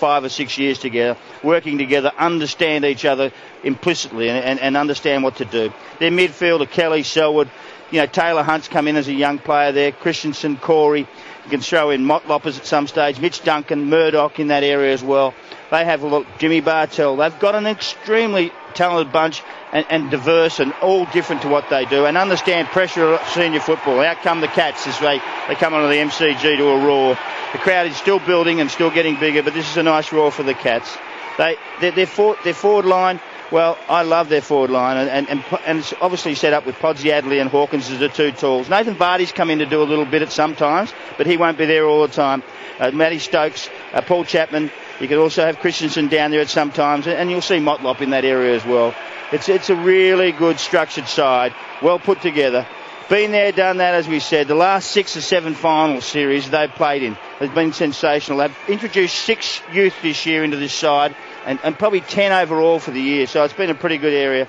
5 or 6 years together, working together, understand each other implicitly and understand what to do. Their midfielder, Kelly, Selwood, Taylor Hunt's come in as a young player there, Christensen, Corey, you can throw in Motloppers at some stage, Mitch Duncan, Murdoch in that area as well. They have a look, Jimmy Bartell. They've got an extremely talented bunch and diverse and all different to what they do and understand pressure of senior football. Out come the Cats as they come onto the MCG to a roar. The crowd is still building and still getting bigger, but this is a nice roar for the Cats. Their forward line, well, I love their forward line, and it's obviously set up with Podsiadly and Hawkins as the two tools. Nathan Vardy's come in to do a little bit at sometimes, but he won't be there all the time. Matty Stokes, Paul Chapman. You can also have Christensen down there at some times, and you'll see Motlop in that area as well. It's a really good structured side, well put together. Been there, done that, as we said. The last 6 or 7 final series they've played in has been sensational. They've introduced 6 youth this year into this side and probably 10 overall for the year. So it's been a pretty good area.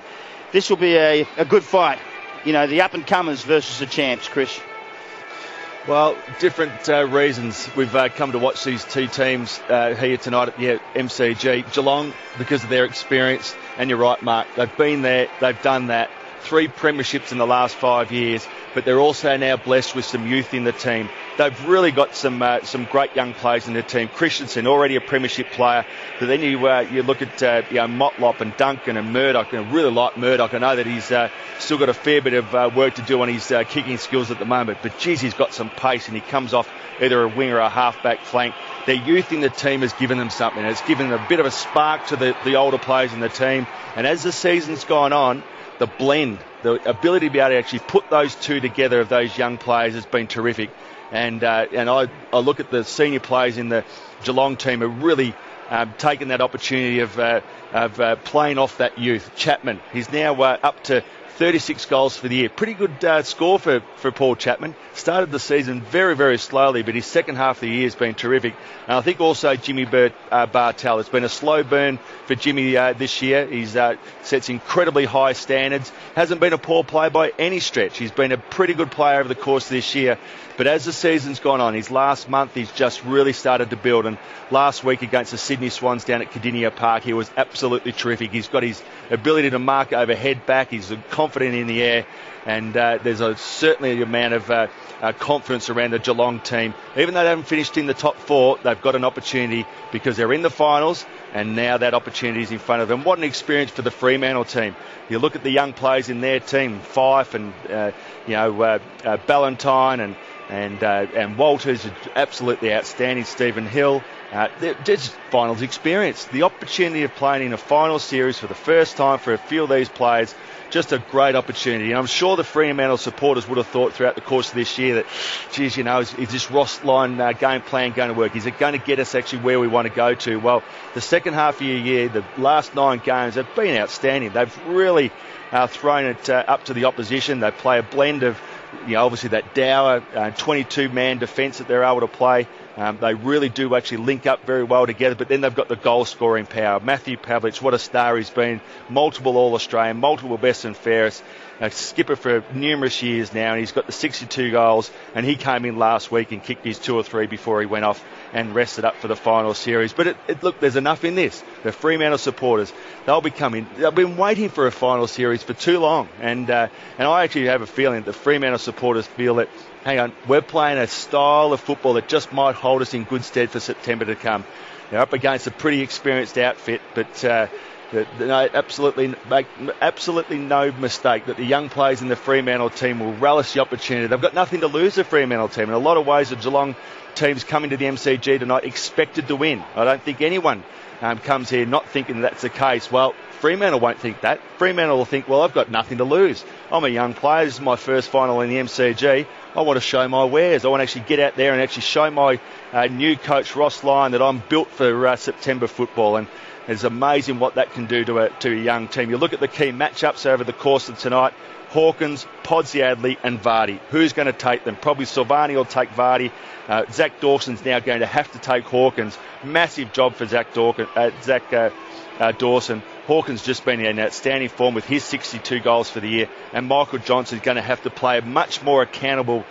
This will be a good fight. The up-and-comers versus the champs, Chris. Well, different reasons we've come to watch these two teams here tonight at the MCG. Geelong, because of their experience, and you're right, Mark, they've been there, they've done that. 3 premierships in the last 5 years, but they're also now blessed with some youth in the team. They've really got some great young players in the team. Christensen, already a premiership player, but then you look at Motlop and Duncan and Murdoch, and I really like Murdoch. I know that he's still got a fair bit of work to do on his kicking skills at the moment, but geez, he's got some pace and he comes off either a wing or a half-back flank. Their youth in the team has given them something. It's given them a bit of a spark to the older players in the team, and as the season's gone on, the blend, the ability to be able to actually put those two together of those young players has been terrific. And I look at the senior players in the Geelong team who really taken that opportunity of playing off that youth. Chapman, he's now up to 36 goals for the year. Pretty good score for Paul Chapman. Started the season very, very slowly, but his second half of the year has been terrific. And I think also Jimmy Bartell. It's been a slow burn for Jimmy this year. He's sets incredibly high standards. Hasn't been a poor player by any stretch. He's been a pretty good player over the course of this year. But as the season's gone on, his last month, he's just really started to build. And last week against the Sydney Swans down at Cardinia Park, he was absolutely terrific. He's got his ability to mark over head back. He's confident in the air. And there's certainly an amount of confidence around the Geelong team. Even though they haven't finished in the top 4, they've got an opportunity because they're in the finals, and now that opportunity is in front of them. What an experience for the Fremantle team. You look at the young players in their team, Fife and Ballantyne and Walters, absolutely outstanding. Stephen Hill. They're just finals experience. The opportunity of playing in a final series for the first time for a few of these players, just a great opportunity. And I'm sure the Fremantle supporters would have thought throughout the course of this year that, geez, is this Ross line game plan going to work? Is it going to get us actually where we want to go to? Well, the second half of your year, the last 9 games have been outstanding. They've really thrown it up to the opposition. They play a blend of, obviously that dour 22-man defence that they're able to play. They really do actually link up very well together, but then they've got the goal-scoring power. Matthew Pavlich, what a star he's been. Multiple All-Australian, multiple best and fairest. A skipper for numerous years now, and he's got the 62 goals, and he came in last week and kicked his 2 or 3 before he went off and rested up for the final series. But look, there's enough in this. The Fremantle supporters, they'll be coming. They've been waiting for a final series for too long, and I actually have a feeling that the Fremantle supporters feel that, hang on, we're playing a style of football that just might hold us in good stead for September to come. They're up against a pretty experienced outfit, but absolutely no mistake that the young players in the Fremantle team will relish the opportunity. They've got nothing to lose, the Fremantle team. In a lot of ways, the Geelong team's coming to the MCG tonight expected to win. I don't think anyone comes here not thinking that's the case. Well, Fremantle won't think that. Fremantle will think, well, I've got nothing to lose. I'm a young player. This is my first final in the MCG. I want to show my wares. I want to actually get out there and actually show my new coach, Ross Lyon, that I'm built for September football. And it's amazing what that can do to a young team. You look at the key matchups over the course of tonight. Hawkins, Podsiadly and Vardy. Who's going to take them? Probably Silvani will take Vardy. Zach Dawson's now going to have to take Hawkins. Massive job for Zach Dawson. Hawkins just been in outstanding form with his 62 goals for the year, and Michael Johnson's going to have to play a much more accountable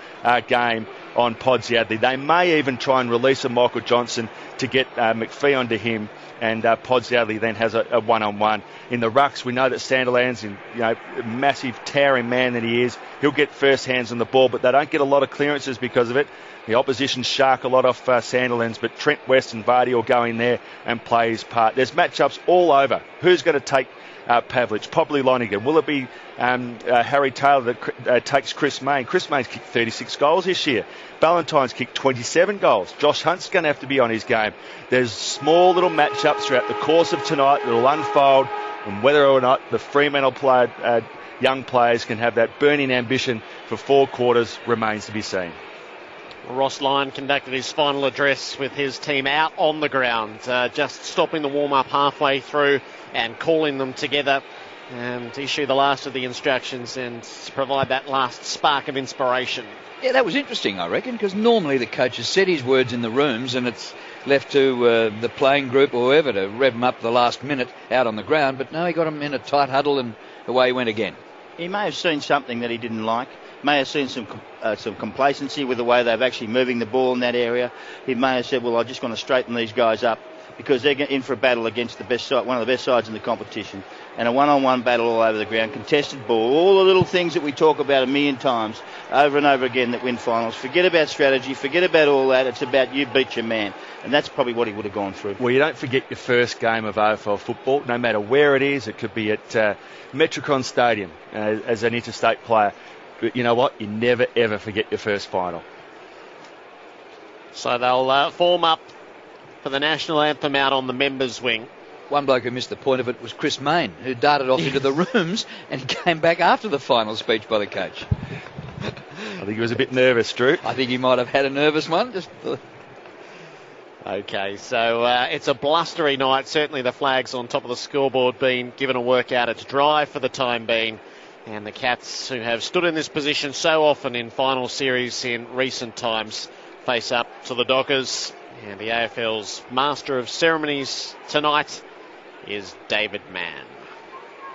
game on Podsiadly. They may even try and release a Michael Johnson to get McPhee onto him, and Podsiadly then has a one-on-one. In the rucks, we know that Sandilands, a massive towering man that he is, he'll get first hands on the ball, but they don't get a lot of clearances because of it. The opposition shark a lot off Sandilands, but Trent West and Vardy will go in there and play his part. There's matchups all over. Who's going to take Pavlich? Probably Lonergan. Will it be Harry Taylor that takes Chris Mayne? Chris Mayne's kicked 36 goals this year. Ballantyne's kicked 27 goals. Josh Hunt's going to have to be on his game. There's small little matchups throughout the course of tonight that will unfold, and whether or not the Fremantle young players can have that burning ambition for 4 quarters remains to be seen. Ross Lyon conducted his final address with his team out on the ground, just stopping the warm-up halfway through and calling them together and issue the last of the instructions and provide that last spark of inspiration. Yeah, that was interesting, I reckon, because normally the coaches said his words in the rooms and it's left to the playing group or whoever to rev them up the last minute out on the ground, but no, he got them in a tight huddle and away he went again. He may have seen something that he didn't like. May have seen some complacency with the way they're actually moving the ball in that area. He may have said, well, I just want to straighten these guys up because they're in for a battle against the best side, one of the best sides in the competition, and a one-on-one battle all over the ground, contested ball, all the little things that we talk about a million times over and over again that win finals. Forget about strategy, forget about all that. It's about you beat your man, and that's probably what he would have gone through. Well, you don't forget your first game of AFL football, no matter where it is. It could be at Metricon Stadium as an interstate player. But you know what? You never, ever forget your first final. So they'll form up for the national anthem out on the members' wing. One bloke who missed the point of it was Chris Mayne, who darted off into the rooms and came back after the final speech by the coach. I think he was a bit nervous, Drew. I think he might have had a nervous one. Okay, so it's a blustery night. Certainly the flags on top of the scoreboard being given a workout. It's dry for the time being. And the Cats, who have stood in this position so often in final series in recent times, face up to the Dockers. And the AFL's master of ceremonies tonight is David Mann.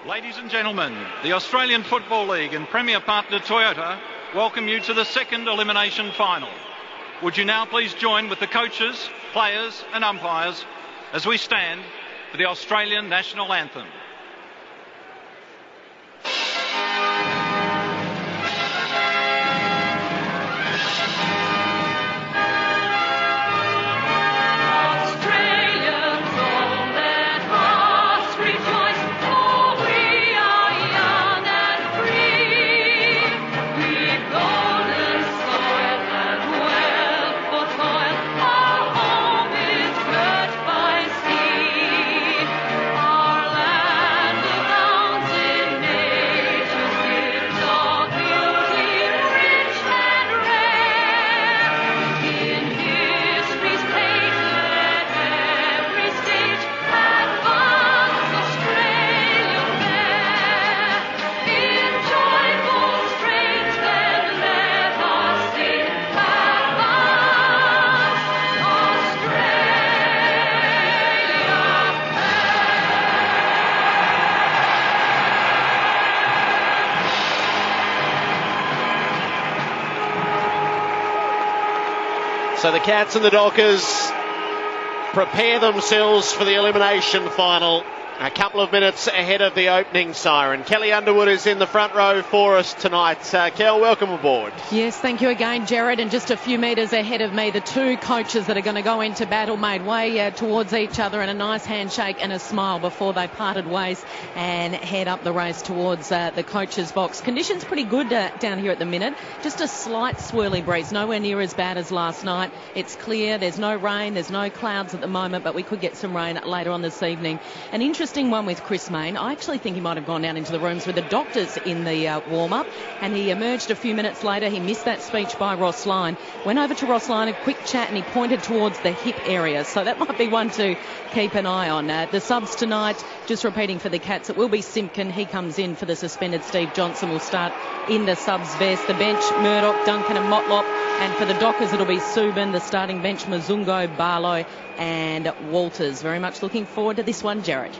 Ladies and gentlemen, the Australian Football League and Premier partner Toyota welcome you to the second elimination final. Would you now please join with the coaches, players and umpires as we stand for the Australian national anthem. So the Cats and the Dockers prepare themselves for the elimination final. A couple of minutes ahead of the opening siren. Kelly Underwood is in the front row for us tonight. Kel, welcome aboard. Yes, thank you again, Jared. And just a few metres ahead of me, the two coaches that are going to go into battle made way towards each other in a nice handshake and a smile before they parted ways and head up the race towards the coach's box. Conditions pretty good down here at the minute. Just a slight swirly breeze, nowhere near as bad as last night. It's clear, there's no rain, there's no clouds at the moment, but we could get some rain later on this evening. An interesting one with Chris Mayne. I actually think he might have gone down into the rooms with the doctors in the warm-up, and he emerged a few minutes later. He missed that speech by Ross Lyon. Went over to Ross Lyon, a quick chat, and he pointed towards the hip area. So that might be one to keep an eye on. The subs tonight, just repeating for the Cats, it will be Simpkin. He comes in for the suspended Steve Johnson. Will start in the subs vest. The bench, Murdoch, Duncan and Motlop. And for the Dockers, it'll be Subin. The starting bench, Mazungo, Barlow and Walters. Very much looking forward to this one, Jared.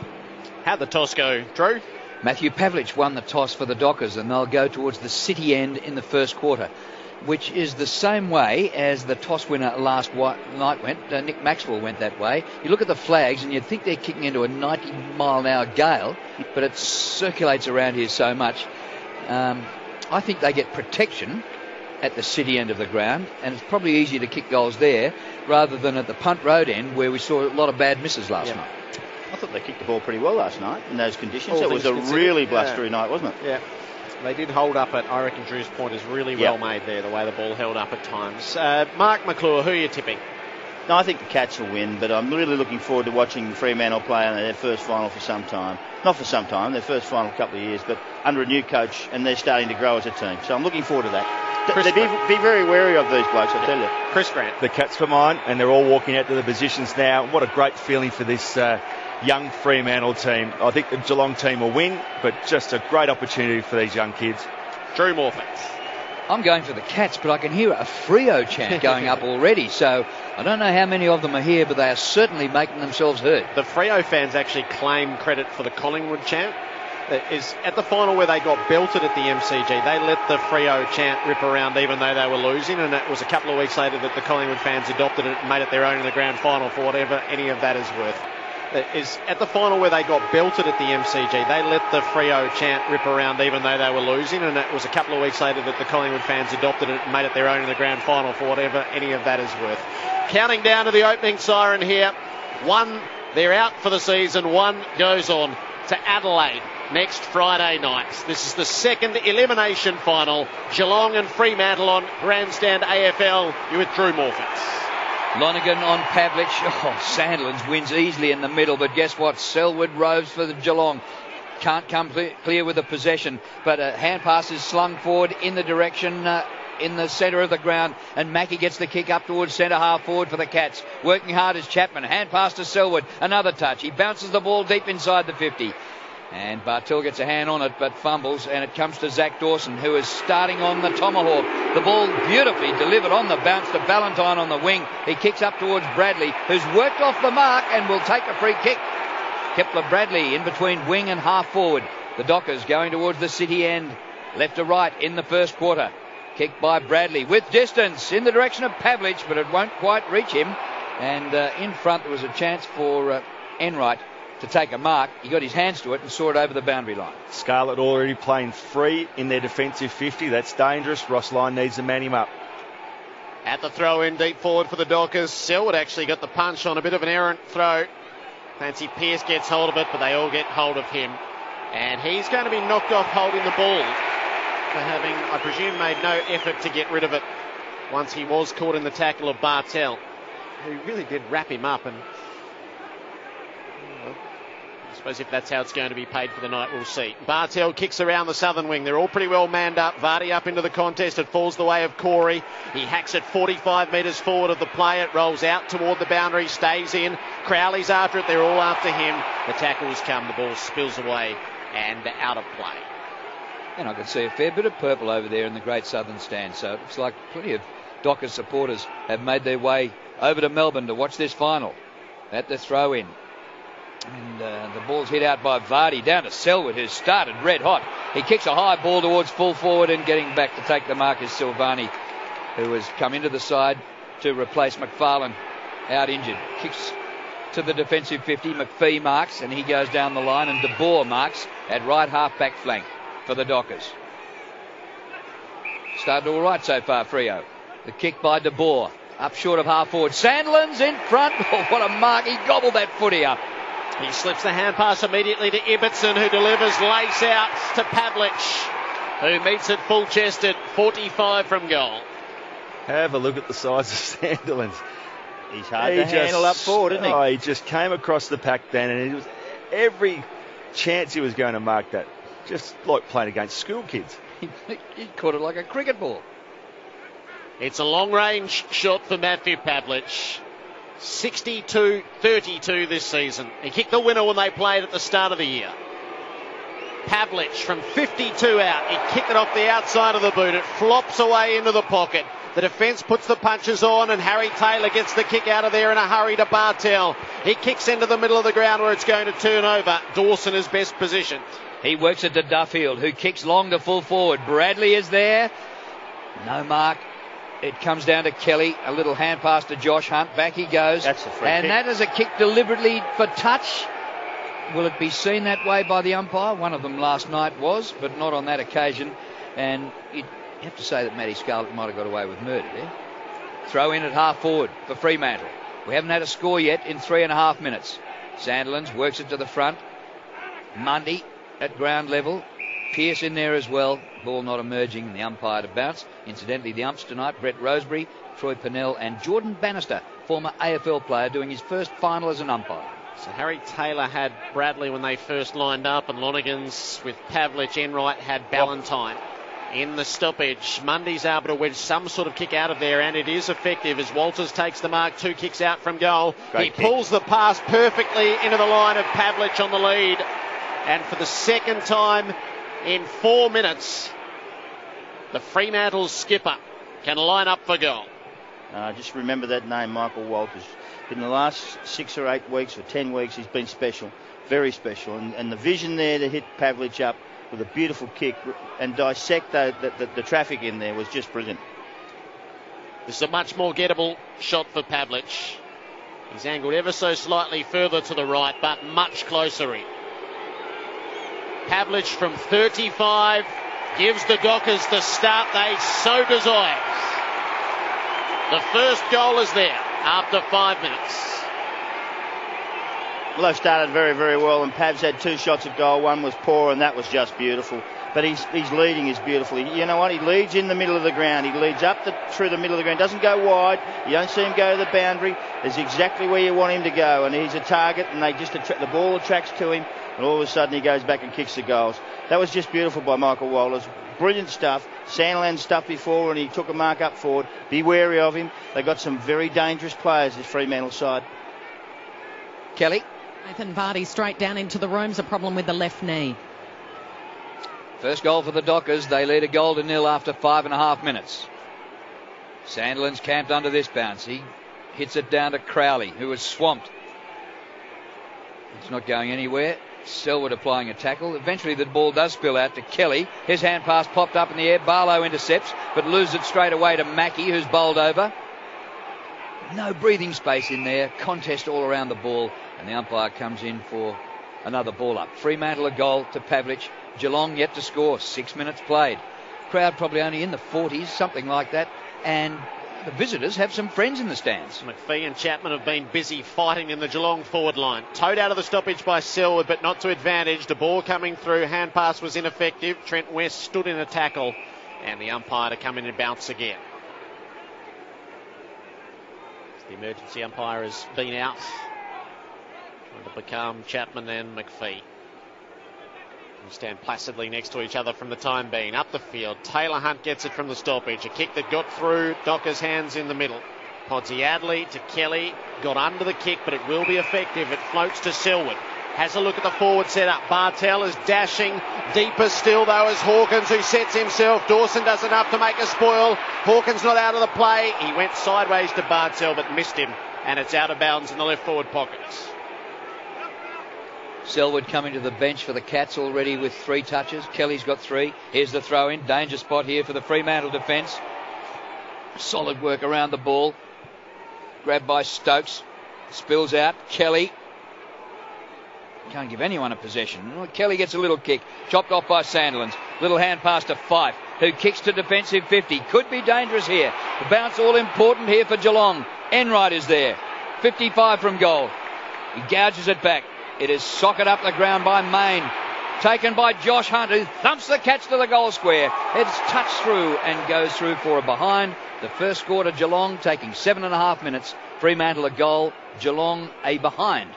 How'd the toss go, Drew? Matthew Pavlich won the toss for the Dockers, and they'll go towards the city end in the first quarter. which is the same way as the toss winner last night went. Nick Maxwell went that way. You look at the flags and you'd think they're kicking into a 90-mile-an-hour gale, but it circulates around here so much. I think they get protection at the city end of the ground, and it's probably easier to kick goals there rather than at the punt road end where we saw a lot of bad misses last night. I thought they kicked the ball pretty well last night in those conditions. It was a really blustery night, wasn't it? Yeah. They did hold up at, I reckon Drew's point is really well made there, the way the ball held up at times. Mark McClure, who are you tipping? No, I think the Cats will win, but I'm really looking forward to watching Fremantle play in their first final for some time. Not for some time, their first final couple of years, but under a new coach, and they're starting to grow as a team. So I'm looking forward to that. Be very wary of these blokes, I tell you. Chris Grant. The Cats for mine, and they're all walking out to the positions now. What a great feeling for this young Fremantle team. I think the Geelong team will win, but just a great opportunity for these young kids. Drew Morford. I'm going for the Cats, but I can hear a Freo chant going up already, so I don't know how many of them are here, but they are certainly making themselves heard. The Freo fans actually claim credit for the Collingwood chant. Is at the final where they got belted at the MCG, they let the Freo chant rip around even though they were losing, and it was a couple of weeks later that the Collingwood fans adopted it and made it their own in the grand final for whatever any of that is worth. Is at the final where they got belted at the MCG, they let the Freo chant rip around even though they were losing, and it was a couple of weeks later that the Collingwood fans adopted it and made it their own in the grand final for whatever any of that is worth. Counting down to the opening siren here. One, they're out for the season. One goes on to Adelaide next Friday night. This is the second elimination final. Geelong and Fremantle on Grandstand AFL. You with Drew Morford. Lonergan on Pavlich. Sandlands wins easily in the middle, but guess what? Selwood roves for the Geelong. Can't come clear with the possession, but a hand pass is slung forward in the direction in the centre of the ground, and Mackie gets the kick up towards centre half forward for the Cats. Working hard is Chapman. Hand pass to Selwood. Another touch. He bounces the ball deep inside the 50. And Bartel gets a hand on it but fumbles, and it comes to Zach Dawson, who is starting on the tomahawk. The ball beautifully delivered on the bounce to Ballantyne on the wing. He kicks up towards Bradley, who's worked off the mark and will take a free kick. Kepler Bradley in between wing and half forward. The Dockers going towards the city end, left to right in the first quarter. Kicked by Bradley with distance in the direction of Pavlich, but it won't quite reach him. And in front there was a chance for Enright to take a mark. He got his hands to it and saw it over the boundary line. Scarlett already playing free in their defensive 50. That's dangerous. Ross Lyon needs to man him up. At the throw in deep forward for the Dockers. Selwood actually got the punch on a bit of an errant throw. Fancy Pearce gets hold of it, but they all get hold of him. And he's going to be knocked off holding the ball for having, I presume, made no effort to get rid of it once he was caught in the tackle of Bartel, who really did wrap him up. And I suppose if that's how it's going to be paid for the night, we'll see. Bartel kicks around the southern wing. They're all pretty well manned up. Vardy up into the contest. It falls the way of Corey. He hacks it 45 metres forward of the play. It rolls out toward the boundary, stays in. Crowley's after it. They're all after him. The tackles come. The ball spills away and out of play. And I can see a fair bit of purple over there in the Great Southern Stand. So it looks like plenty of Dockers supporters have made their way over to Melbourne to watch this final. At the throw-in. And the ball's hit out by Vardy down to Selwood, who's started red hot. He kicks a high ball towards full forward, and getting back to take the mark is Silvani, who has come into the side to replace McFarlane, out injured. Kicks to the defensive 50. McPhee marks, and he goes down the line, and De Boer marks at right half-back flank for the Dockers. Started all right so far, Freo. The kick by De Boer, up short of half forward. Sandlands in front. Oh, what a mark. He gobbled that footy up. He slips the hand pass immediately to Ibbotson, who delivers lace out to Pavlich, who meets it full-chested, 45 from goal. Have a look at the size of Sandilands. He's hard to handle up forward, isn't he? Oh, he just came across the pack then, and it was every chance he was going to mark that. Just like playing against school kids. He caught it like a cricket ball. It's a long-range shot for Matthew Pavlich. 62-32 this season. He kicked the winner when they played at the start of the year. Pavlich from 52 out. He kicked it off the outside of the boot. It flops away into the pocket. The defence puts the punches on, and Harry Taylor gets the kick out of there in a hurry to Bartel. He kicks into the middle of the ground where it's going to turn over. Dawson is best positioned. He works it to Duffield, who kicks long to full forward. Bradley is there. No mark It comes down to Kelly. A little hand pass to Josh Hunt. Back he goes. That's a free and kick. That is a kick deliberately for touch. Will it be seen that way by the umpire? One of them last night was, but not on that occasion. And you have to say that Matty Scarlett might have got away with murder there. Throw in at half forward for Fremantle. We haven't had a score yet in 3.5 minutes. Sandilands works it to the front. Mundy at ground level. Pearce in there as well. Ball not emerging, and the umpire to bounce. Incidentally, the umps tonight, Brett Rosebery, Troy Pennell and Jordan Bannister, former AFL player, doing his first final as an umpire. So Harry Taylor had Bradley when they first lined up, and Lonergan's with Pavlich. Enright had Ballantyne. In the stoppage, Mundy's able to wedge some sort of kick out of there, and it is effective as Walters takes the mark. 2 kicks out from goal. He pulls the pass perfectly into the line of Pavlich on the lead. And for the second time in 4 minutes, the Fremantle skipper can line up for goal. Just remember that name, Michael Walters. In the last 6 or 8 weeks or 10 weeks, he's been special, very special. And the vision there to hit Pavlich up with a beautiful kick and dissect the traffic in there was just brilliant. This is a much more gettable shot for Pavlich. He's angled ever so slightly further to the right, but much closer in. Pavlich from 35 gives the Dockers the start they so desire. The first goal is there after 5 minutes. Well, they've started very, very well, and Pav's had 2 shots at goal. One was poor, and that was just beautiful. But his leading is beautiful. You know what? He leads in the middle of the ground. He leads up through the middle of the ground. Doesn't go wide. You don't see him go to the boundary. It's exactly where you want him to go, and he's a target, and the ball attracts to him, and all of a sudden he goes back and kicks the goals. That was just beautiful by Michael Walters. Brilliant stuff. Sandland stuff before, and he took a mark up forward. Be wary of him. They've got some very dangerous players, this Fremantle side. Kelly. Nathan Vardy straight down into the rooms. A problem with the left knee. First goal for the Dockers. They lead 1-0 after 5.5 minutes. Sandilands camped under this bounce. He hits it down to Crowley, who is swamped. It's not going anywhere. Selwood applying a tackle. Eventually the ball does spill out to Kelly. His hand pass popped up in the air. Barlow intercepts, but loses it straight away to Mackie, who's bowled over. No breathing space in there. Contest all around the ball, and the umpire comes in for another ball up. Fremantle a goal to Pavlich. Geelong yet to score. 6 minutes played. Crowd probably only in the 40s, something like that. And the visitors have some friends in the stands. McPhee and Chapman have been busy fighting in the Geelong forward line. Towed out of the stoppage by Selwood, but not to advantage. The ball coming through. Hand pass was ineffective. Trent West stood in a tackle, and the umpire to come in and bounce again. The emergency umpire has been out. Trying to become Chapman and McPhee. They stand placidly next to each other from the time being. Up the field, Taylor Hunt gets it from the stoppage. A kick that got through Docker's hands in the middle. Podsiadly to Kelly. Got under the kick, but it will be effective. It floats to Selwood. Has a look at the forward setup. Bartel is dashing. Deeper still, though, is Hawkins, who sets himself. Dawson does enough to make a spoil. Hawkins not out of the play. He went sideways to Bartel, but missed him. And it's out of bounds in the left forward pockets. Selwood coming to the bench for the Cats already with 3 touches. Kelly's got 3. Here's the throw in. Danger spot here for the Fremantle defence. Solid work around the ball. Grabbed by Stokes. Spills out. Kelly. Can't give anyone a possession. Well, Kelly gets a little kick. Chopped off by Sandilands. Little hand pass to Fife, who kicks to defensive 50. Could be dangerous here. The bounce all important here for Geelong. Enright is there. 55 from goal. He gouges it back. It is socket up the ground by Main. Taken by Josh Hunt, who thumps the catch to the goal square. It's touched through and goes through for a behind. The first score to Geelong, taking 7.5 minutes. Fremantle a goal, Geelong a behind.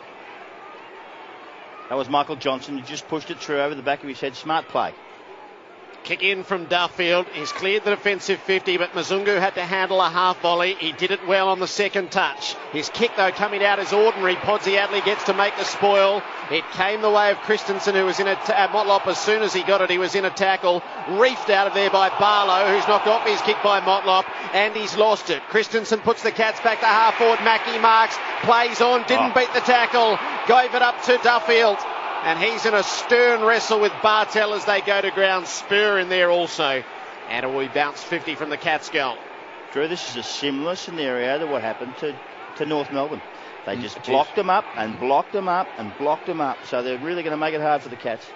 That was Michael Johnson. He just pushed it through over the back of his head. Smart play. Kick in from Duffield. He's cleared the defensive 50, but Mzungu had to handle a half volley. He did it well on the second touch. His kick, though, coming out as ordinary. Podsiadly gets to make the spoil. It came the way of Christensen, who was in Motlop. As soon as he got it, he was in a tackle. Reefed out of there by Barlow, who's knocked off his kick by Motlop, and he's lost it. Christensen puts the Cats back to half forward. Mackie marks, plays on, didn't beat the tackle, gave it up to Duffield. And he's in a stern wrestle with Bartel as they go to ground. Spur in there also. And it will be bounced 50 from the Cats goal. Drew, this is a similar scenario to what happened to North Melbourne. They just blocked them up and blocked them up and blocked them up. So they're really going to make it hard for the Cats.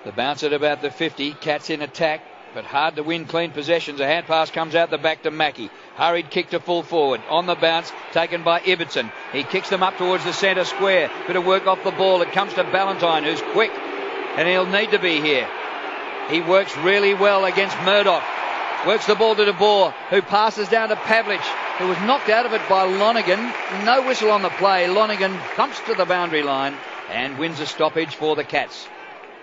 The bounce at about the 50. Cats in attack, but hard to win clean possessions. A hand pass comes out the back to Mackie. Hurried kick to full forward. On the bounce, taken by Ibbotson. He kicks them up towards the centre square. Bit of work off the ball. It comes to Ballantyne, who's quick, and he'll need to be here. He works really well against Murdoch. Works the ball to De Boer, who passes down to Pavlich, who was knocked out of it by Lonergan. No whistle on the play. Lonergan thumps to the boundary line and wins a stoppage for the Cats.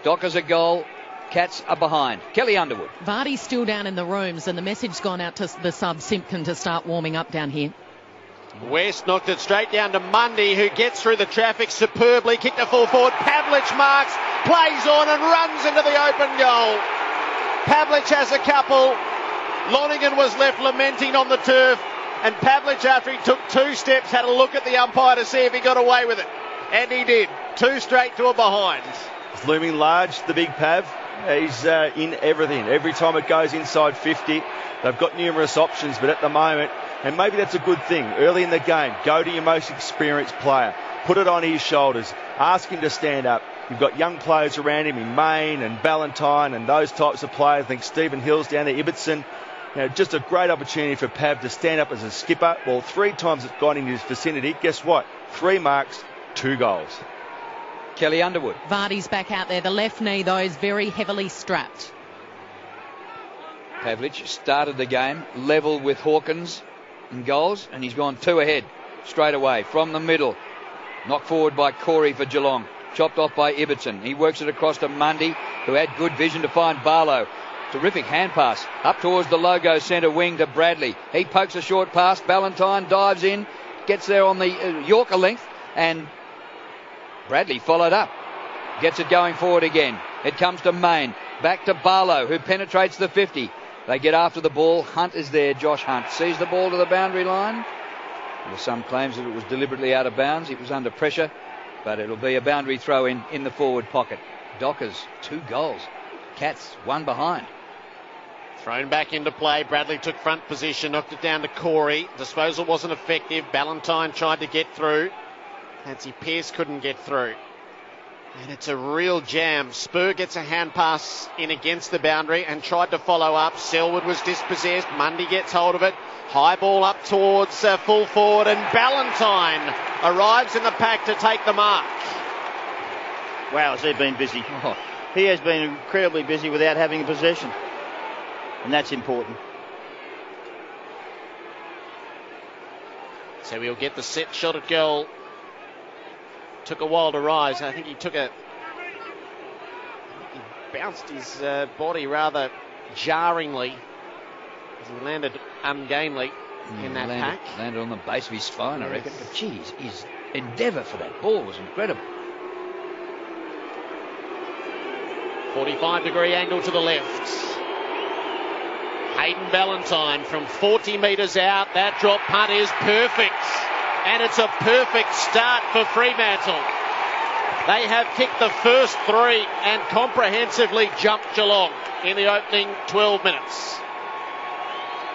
Dockers a goal. Cats are behind. Kelly Underwood. Vardy's still down in the rooms, and the message's gone out to the sub Simpkin to start warming up down here. West knocked it straight down to Mundy, who gets through the traffic superbly. Kicked to full forward. Pavlich marks, plays on and runs into the open goal. Pavlich has a couple. Lonergan was left lamenting on the turf, and Pavlich, after he took 2 steps, had a look at the umpire to see if he got away with it. And he did. 2 straight to a behind. It's looming large, the big Pav. He's in everything. Every time it goes inside 50, they've got numerous options, but at the moment, and maybe that's a good thing, early in the game, go to your most experienced player. Put it on his shoulders. Ask him to stand up. You've got young players around him in Main and Ballantyne and those types of players. I think Stephen Hill's down there, Ibbotson. Just a great opportunity for Pav to stand up as a skipper. Well, 3 times it's gone in his vicinity. Guess what? 3 marks, 2 goals. Kelly Underwood. Vardy's back out there. The left knee, though, is very heavily strapped. Pavlich started the game level with Hawkins in goals, and he's gone 2 ahead straight away from the middle. Knocked forward by Corey for Geelong. Chopped off by Ibbotson. He works it across to Mundy, who had good vision to find Barlow. Terrific hand pass up towards the logo centre wing to Bradley. He pokes a short pass. Ballantyne dives in, gets there on the Yorker length, and Bradley followed up. Gets it going forward again. It comes to Main. Back to Barlow, who penetrates the 50. They get after the ball. Hunt is there. Josh Hunt sees the ball to the boundary line. There were some claims that it was deliberately out of bounds. It was under pressure, but it'll be a boundary throw in the forward pocket. Dockers, 2 goals. Cats, 1 behind. Thrown back into play. Bradley took front position, knocked it down to Corey. Disposal wasn't effective. Ballantyne tried to get through. Nancy Pearce couldn't get through. And it's a real jam. Spur gets a hand pass in against the boundary and tried to follow up. Selwood was dispossessed. Mundy gets hold of it. High ball up towards full forward, and Ballantyne arrives in the pack to take the mark. Wow, has he been busy? Oh. He has been incredibly busy without having a possession. And that's important. So we'll get the set shot at goal. Took a while to rise. I think he bounced his body rather jarringly as he landed ungainly in that pack. Landed on the base of his spine, I reckon. But geez, his endeavour for that ball was incredible. 45-degree angle to the left. Hayden Ballantyne from 40 metres out. That drop punt is perfect. And it's a perfect start for Fremantle. They have kicked the first 3 and comprehensively jumped Geelong in the opening 12 minutes.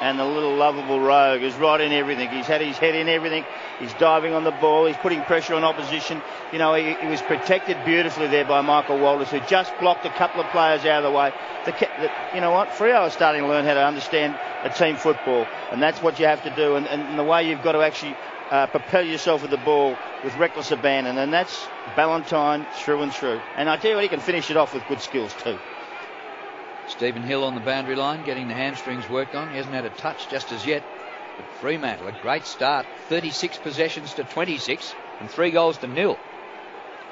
And the little lovable rogue is right in everything. He's had his head in everything. He's diving on the ball. He's putting pressure on opposition. You know, he was protected beautifully there by Michael Walters, who just blocked a couple of players out of the way. You know what? Freo are starting to learn how to understand a team football, and that's what you have to do. And the way you've got to actually propel yourself with the ball with reckless abandon, and that's Ballantyne through and through. And I tell you what, he can finish it off with good skills too. Stephen Hill on the boundary line, getting the hamstrings worked on. He hasn't had a touch just as yet. But Fremantle, a great start. 36 possessions to 26 and 3 goals to 0.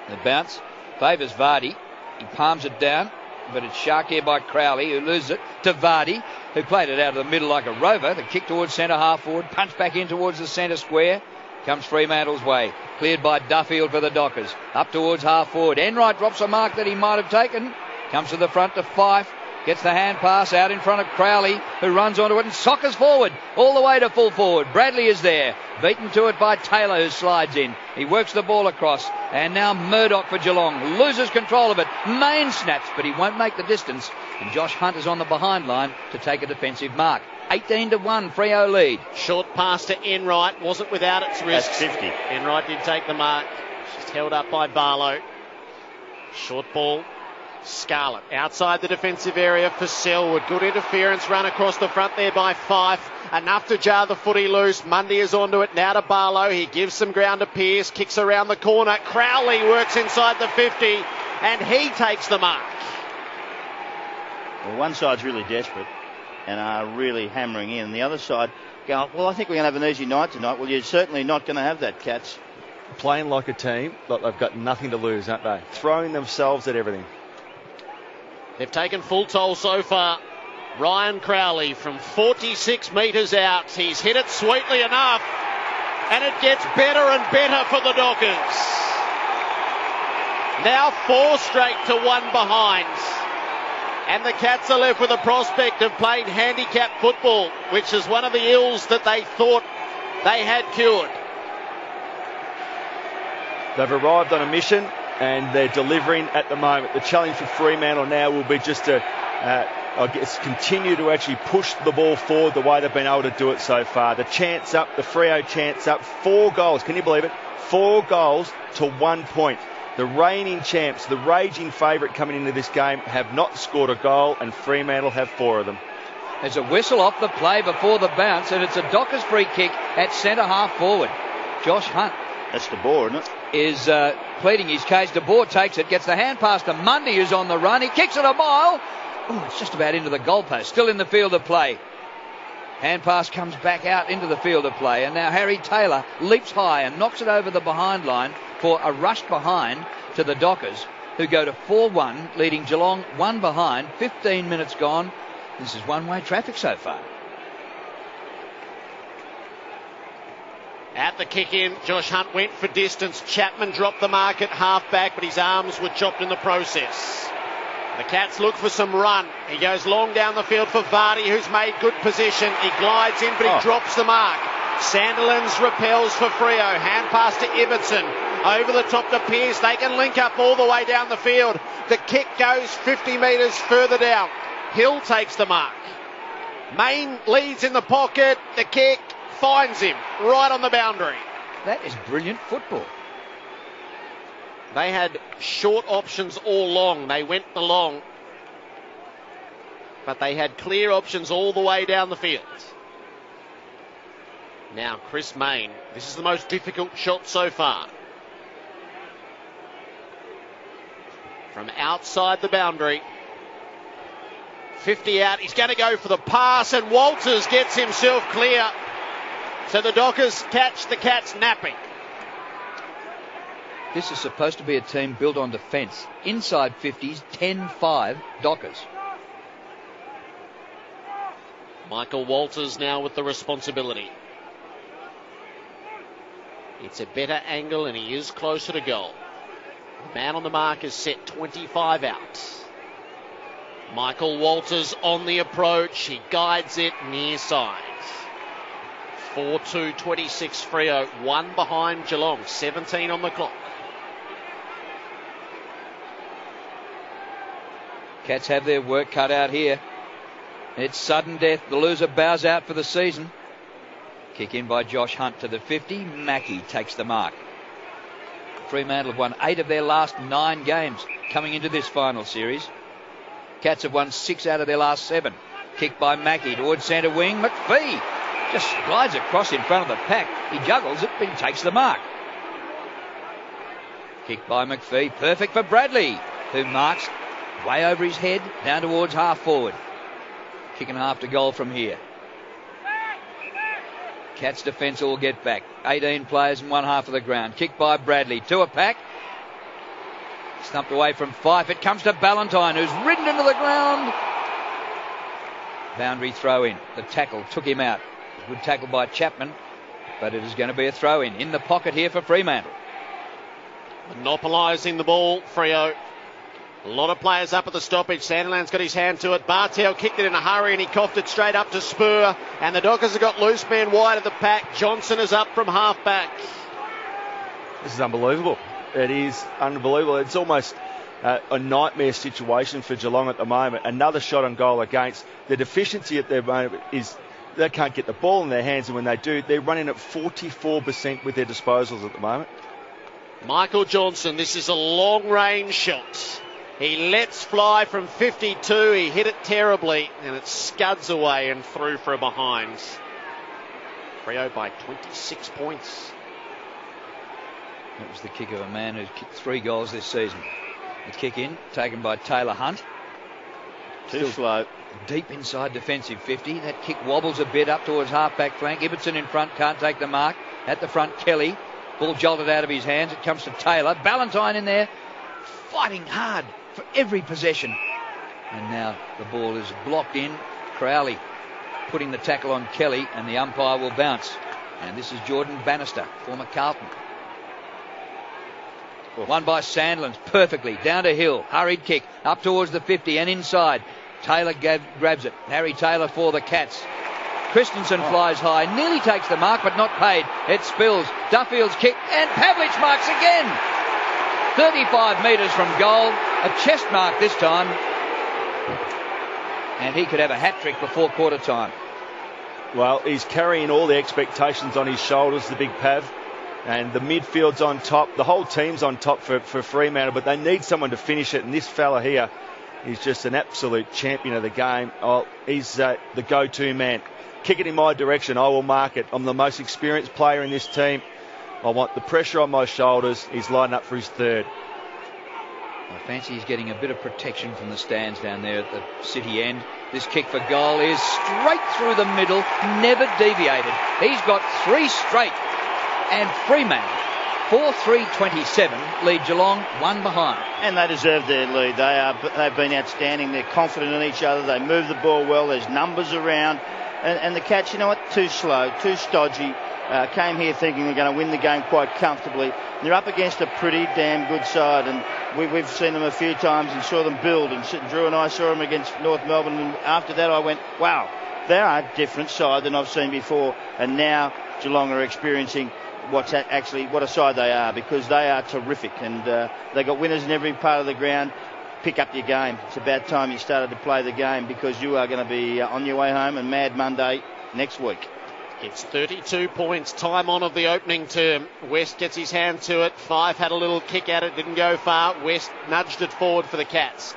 The bounce favours Vardy. He palms it down, but it's shark here by Crowley, who loses it to Vardy, who played it out of the middle like a rover. The kick towards centre half forward, punch back in towards the centre square. Comes Fremantle's way. Cleared by Duffield for the Dockers. Up towards half forward. Enright drops a mark that he might have taken. Comes to the front to Fife. Gets the hand pass out in front of Crowley, who runs onto it and soccers forward, all the way to full forward. Bradley is there, beaten to it by Taylor, who slides in. He works the ball across, and now Murdoch for Geelong. Loses control of it. Main snaps, but he won't make the distance. And Josh Hunt is on the behind line to take a defensive mark. 18-1, Freo lead. Short pass to Enright, wasn't without its risk. That's 50. Enright did take the mark. She's held up by Barlow. Short ball. Scarlett outside the defensive area for Selwood. Good interference run across the front there by Fife. Enough to jar the footy loose. Mundy is onto it now to Barlow. He gives some ground to Pearce. Kicks around the corner. Crowley works inside the 50 and he takes the mark. Well, one side's really desperate and are really hammering in. The other side going, well, I think we're going to have an easy night tonight. Well, you're certainly not going to have that, Cats. Playing like a team, like they've got nothing to lose, aren't they? Throwing themselves at everything. They've taken full toll so far. Ryan Crowley from 46 metres out. He's hit it sweetly enough. And it gets better and better for the Dockers. Now 4 straight to 1 behind. And the Cats are left with a prospect of playing handicap football, which is one of the ills that they thought they had cured. They've arrived on a mission and they're delivering at the moment. The challenge for Fremantle now will be just to, continue to actually push the ball forward the way they've been able to do it so far. The chance up, the Freo chance up, 4 goals. Can you believe it? 4 goals to 1 point. The reigning champs, the raging favourite coming into this game, have not scored a goal, and Fremantle have 4 of them. There's a whistle off the play before the bounce, and it's a Dockers free kick at centre half forward. Josh Hunt. That's De Boer, isn't it? Is pleading his case. De Boer takes it, gets the hand pass to Mundy, who's on the run. He kicks it a mile. Oh, it's just about into the goalpost. Still in the field of play. Hand pass comes back out into the field of play, and now Harry Taylor leaps high and knocks it over the behind line for a rush behind to the Dockers, who go to 4-1, leading Geelong 1 behind. 15 minutes gone. This is one-way traffic so far. At the kick in, Josh Hunt went for distance. Chapman dropped the mark at half back, but his arms were chopped in the process. The Cats look for some run. He goes long down the field for Vardy, who's made good position. He glides in, but he drops the mark. Sandilands repels for Freo. Hand pass to Ibbotson. Over the top to Pearce. They can link up all the way down the field. The kick goes 50 metres further down. Hill takes the mark. Main leads in the pocket. The kick finds him right on the boundary. That is brilliant football. They had short options all long. They went the long. But they had clear options all the way down the field. Now Chris Main. This is the most difficult shot so far. From outside the boundary. 50 out. He's going to go for the pass, and Walters gets himself clear. So the Dockers catch the Cats napping. This is supposed to be a team built on defence. Inside 50s, 10-5 Dockers. Michael Walters now with the responsibility. It's a better angle and he is closer to goal. The man on the mark is set 25 out. Michael Walters on the approach. He guides it near side. 4-2, 26 Freo. 1 behind Geelong. 17 on the clock. Cats have their work cut out here. It's sudden death. The loser bows out for the season. Kick in by Josh Hunt to the 50. Mackie takes the mark. Fremantle have won 8 of their last 9 games coming into this final series. Cats have won 6 out of their last 7. Kick by Mackie towards centre wing. McPhee just glides across in front of the pack. He juggles it, but he takes the mark. Kick by McPhee. Perfect for Bradley, who marks way over his head down towards half forward. Kick and a half to goal from here. Cats defence all get back. 18 players in one half of the ground. Kick by Bradley to a pack. Stumped away from Fife. It comes to Ballantyne, who's ridden into the ground. Boundary throw in. The tackle took him out. Good tackle by Chapman, but it is going to be a throw in the pocket here for Fremantle. Monopolising the ball, Freo. A lot of players up at the stoppage. Sandiland's got his hand to it. Bartel kicked it in a hurry and he coughed it straight up to Spur. And the Dockers have got loose man wide of the pack. Johnson is up from half back. This is unbelievable. It is unbelievable. It's almost a nightmare situation for Geelong at the moment. Another shot on goal against. The deficiency at the moment is they can't get the ball in their hands, and when they do, they're running at 44% with their disposals at the moment. Michael Johnson, this is a long-range shot. He lets fly from 52. He hit it terribly, and it scuds away and through for a behind. Freo by 26 points. That was the kick of a man who's kicked 3 goals this season. The kick in, taken by Taylor Hunt. Too slow. Deep inside defensive 50. That kick wobbles a bit up towards half-back flank. Ibbotson in front, can't take the mark. At the front, Kelly. Ball jolted out of his hands. It comes to Taylor. Ballantyne in there, fighting hard for every possession. And now the ball is blocked in. Crowley putting the tackle on Kelly, and the umpire will bounce. And this is Jordan Bannister, former Carlton. Won by Sandlands perfectly. Down to Hill. Hurried kick up towards the 50 and inside. Taylor grabs it. Harry Taylor for the Cats. Christensen flies high. Nearly takes the mark, but not paid. It spills. Duffield's kick. And Pavlich marks again. 35 metres from goal. A chest mark this time. And he could have a hat-trick before quarter time. Well, he's carrying all the expectations on his shoulders, the big Pav. And the midfield's on top. The whole team's on top for Fremantle, but they need someone to finish it. And this fella here is just an absolute champion of the game. Oh, he's the go-to man. Kick it in my direction, I will mark it. I'm the most experienced player in this team. I want the pressure on my shoulders. He's lining up for his third. I fancy he's getting a bit of protection from the stands down there at the City end. This kick for goal is straight through the middle, never deviated. He's got 3 straight. And Fremantle, 4-3-27, lead Geelong 1 behind. And they deserve their lead. They've been outstanding. They're confident in each other. They move the ball well. There's numbers around. And the Cats, you know what, too slow, too stodgy. Came here thinking they're going to win the game quite comfortably. They're up against a pretty damn good side, and we've seen them a few times and saw them build. And Drew and I saw them against North Melbourne, and after that I went, wow, they are a different side than I've seen before. And now Geelong are experiencing what a side they are, because they are terrific, and they got winners in every part of the ground. Pick up your game. It's about time you started to play the game, because you are going to be on your way home and Mad Monday next week. It's 32 points, time on of the opening term. West gets his hand to it. Fife had a little kick at it, didn't go far. West nudged it forward for the Cats.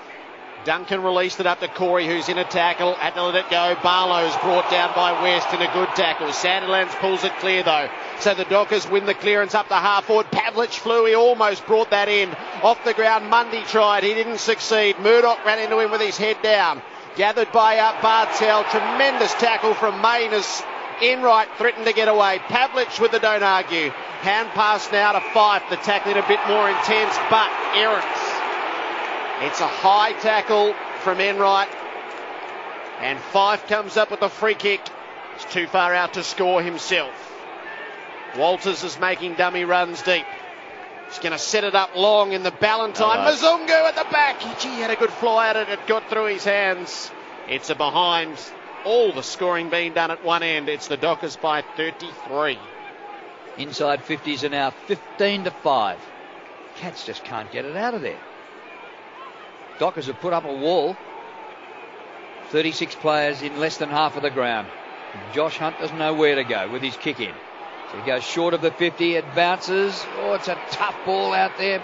Duncan released it up to Corey, who's in a tackle, had to let it go. Barlow's brought down by West in a good tackle. Sandilands pulls it clear though, so the Dockers win the clearance up the half forward. Pavlich flew, he almost brought that in. Off the ground, Mundy tried, he didn't succeed. Murdoch ran into him with his head down. Gathered by Bartel, tremendous tackle from Main as Enright threatened to get away. Pavlich with the don't argue. Hand pass now to Fife, the tackling a bit more intense, but errants. It's a high tackle from Enright, and Fife comes up with a free kick. It's too far out to score himself. Walters is making dummy runs deep. He's going to set it up long in the Ballantyne. Mzungu at the back. Gee, he had a good fly at it. It got through his hands. It's a behind. All the scoring being done at one end. It's the Dockers by 33. Inside 50s are now 15-5. Cats just can't get it out of there. Dockers have put up a wall. 36 players in less than half of the ground. Josh Hunt doesn't know where to go with his kick in. So he goes short of the 50. It bounces. Oh, it's a tough ball out there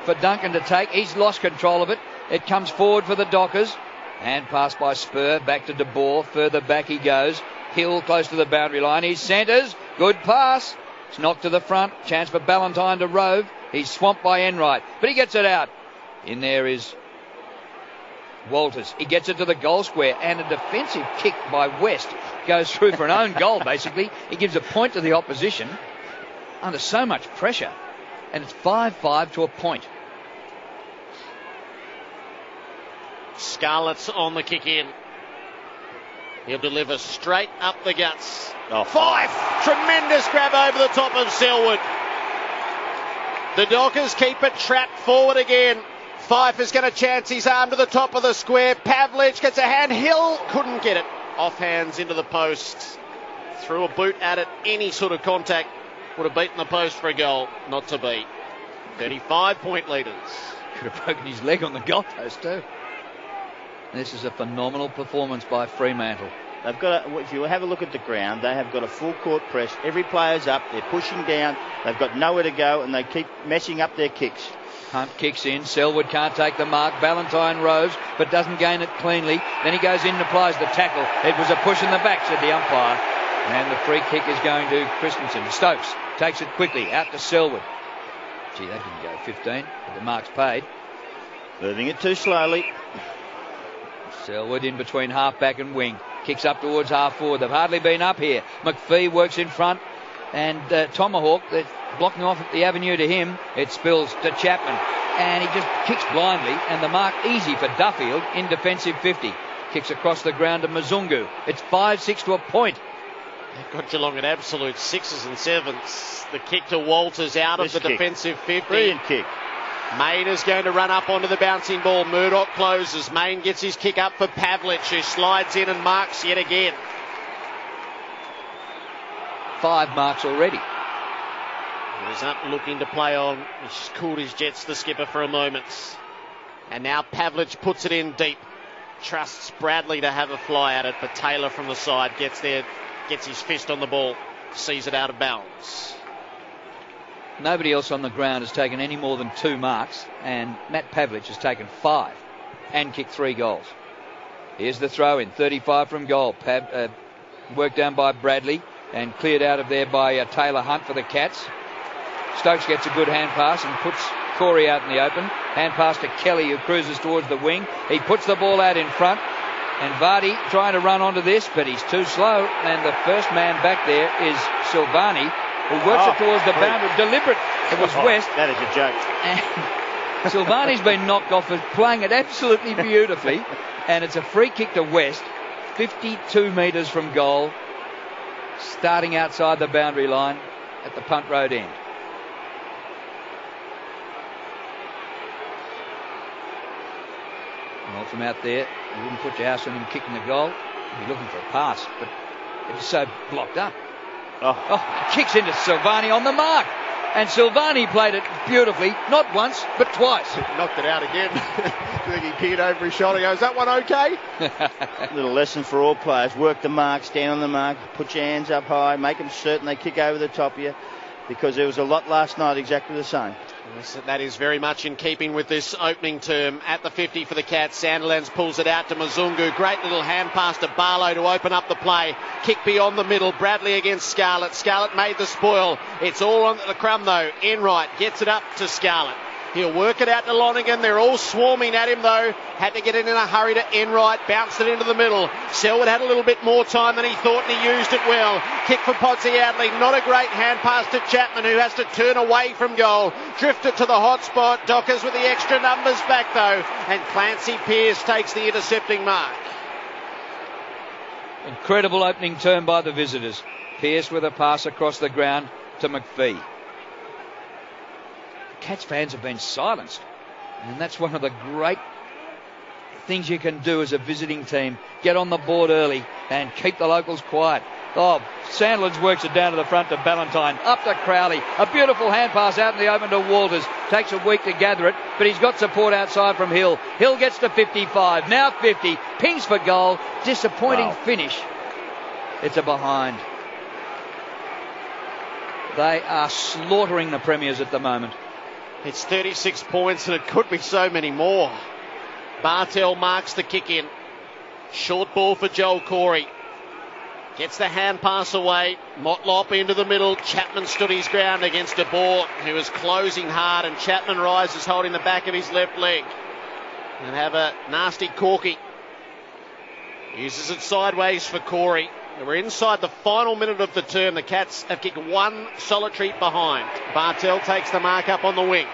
for Duncan to take. He's lost control of it. It comes forward for the Dockers. Hand pass by Spur. Back to De Boer. Further back he goes. Hill close to the boundary line. He centres. Good pass. It's knocked to the front. Chance for Ballantyne to rove. He's swamped by Enright. But he gets it out. In there is Walters. He gets it to the goal square, and a defensive kick by West goes through for an own goal, basically. He gives a point to the opposition under so much pressure, and it's 5-5 to a point. Scarlett's on the kick in. He'll deliver straight up the guts. Fife! Tremendous grab over the top of Selwood. The Dockers keep it trapped forward again. Fife is going to chance his arm to the top of the square. Pavlich gets a hand. Hill couldn't get it. Off hands into the post. Threw a boot at it. Any sort of contact would have beaten the post for a goal. Not to be. 35-point leaders. Could have broken his leg on the goalpost too. This is a phenomenal performance by Fremantle. They've got. If you have a look at the ground, they have got a full court press. Every player's up. They're pushing down. They've got nowhere to go, and they keep messing up their kicks. Hunt kicks in. Selwood can't take the mark. Ballantyne rows, but doesn't gain it cleanly. Then he goes in and applies the tackle. It was a push in the back, said the umpire. And the free kick is going to Christensen. Stokes takes it quickly out to Selwood. Gee, that didn't go 15, but the mark's paid. Moving it too slowly. Selwood in between half-back and wing. Kicks up towards half-forward. They've hardly been up here. McPhee works in front. And Tomahawk, they're blocking off the avenue to him. It spills to Chapman. And he just kicks blindly. And the mark easy for Duffield in defensive 50. Kicks across the ground to Mzungu. It's 5-6 to a point. They've got Geelong at absolute 6s and 7s. The kick to Walters out of the defensive 50. Brilliant kick. Main is going to run up onto the bouncing ball. Murdoch closes. Main gets his kick up for Pavlich, who slides in and marks yet again. 5 marks already. He was up looking to play on. He's cooled his jets, the skipper, for a moment. And now Pavlich puts it in deep. Trusts Bradley to have a fly at it, but Taylor from the side gets there, gets his fist on the ball, sees it out of bounds. Nobody else on the ground has taken any more than 2 marks, and Matt Pavlich has taken 5 and kicked 3 goals. Here's the throw in, 35 from goal. Worked down by Bradley and cleared out of there by Taylor Hunt for the Cats. Stokes gets a good hand pass and puts Corey out in the open. Hand pass to Kelly, who cruises towards the wing. He puts the ball out in front, and Vardy trying to run onto this, but he's too slow, and the first man back there is Silvani, who works it towards the boundary. Deliberate. It was West. That is a joke. And Silvani's been knocked off for playing it absolutely beautifully. And it's a free kick to West, 52 metres from goal, starting outside the boundary line at the punt road end. Well, from out there, you wouldn't put your house on him kicking the goal. You'd be looking for a pass, but it was so blocked up. Kicks into Silvani on the mark. And Silvani played it beautifully, not once, but twice. Knocked it out again. I think he peered over his shoulder. Goes, is that one okay? Little lesson for all players. Work the mark, stand on the mark, put your hands up high, make them certain they kick over the top of you, because there was a lot last night exactly the same. Yes, that is very much in keeping with this opening term. At the 50 for the Cats, Sandilands pulls it out to Mzungu. Great little hand pass to Barlow to open up the play. Kick beyond the middle. Bradley against Scarlett. Scarlett made the spoil. It's all on the crumb though. Enright gets it up to Scarlett. He'll work it out to Lonergan. They're all swarming at him though. Had to get it in a hurry to Enright. Bounced it into the middle. Selwood had a little bit more time than he thought, and he used it well. Kick for Podsiadly. Not a great hand pass to Chapman, who has to turn away from goal. Drifted to the hot spot. Dockers with the extra numbers back though. And Clancy Pearce takes the intercepting mark. Incredible opening term by the visitors. Pearce with a pass across the ground to McPhee. Cats fans have been silenced, and that's one of the great things you can do as a visiting team. Get on the board early and keep the locals quiet. Sandlands works it down to the front to Ballantyne, up to Crowley. A beautiful hand pass out in the open to Walters. Takes a week to gather it, but he's got support outside from Hill. Hill gets to 55, now 50, pings for goal. Disappointing finish. It's a behind. They are slaughtering the Premiers at the moment. It's 36 points, and it could be so many more. Bartel marks the kick in. Short ball for Joel Corey. Gets the hand pass away. Motlop into the middle. Chapman stood his ground against De Boer, who was closing hard, and Chapman rises holding the back of his left leg. And have a nasty corky. Uses it sideways for Corey. We're inside the final minute of the term. The Cats have kicked one solitary behind. Bartel takes the mark up on the wing.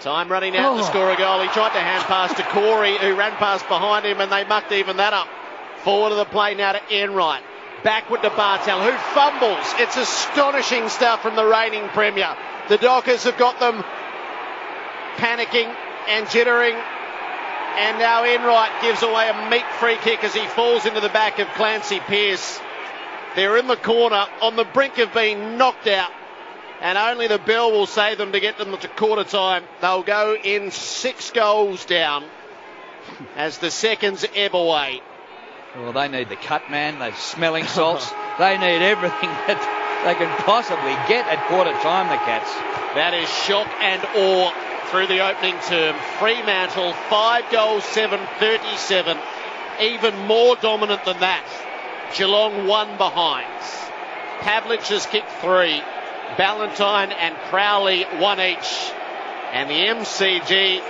Time running out to score a goal. He tried to hand pass to Corey, who ran past behind him, and they mucked even that up. Forward of the play now to Enright. Backward to Bartel, who fumbles. It's astonishing stuff from the reigning Premier. The Dockers have got them panicking and jittering. And now Enright gives away a meat free kick as he falls into the back of Clancy Pearce. They're in the corner on the brink of being knocked out. And only the bell will save them to get them to quarter time. They'll go in 6 goals down. as the seconds ebb away. Well, they need the cut man, those smelling salts. They need everything that they can possibly get at quarter time, the Cats. That is shock and awe through the opening term. Fremantle, 5 goals, 7-37. Even more dominant than that. Geelong 1 behind. Pavlich has kicked 3. Ballantyne and Crowley 1 each. And the MCG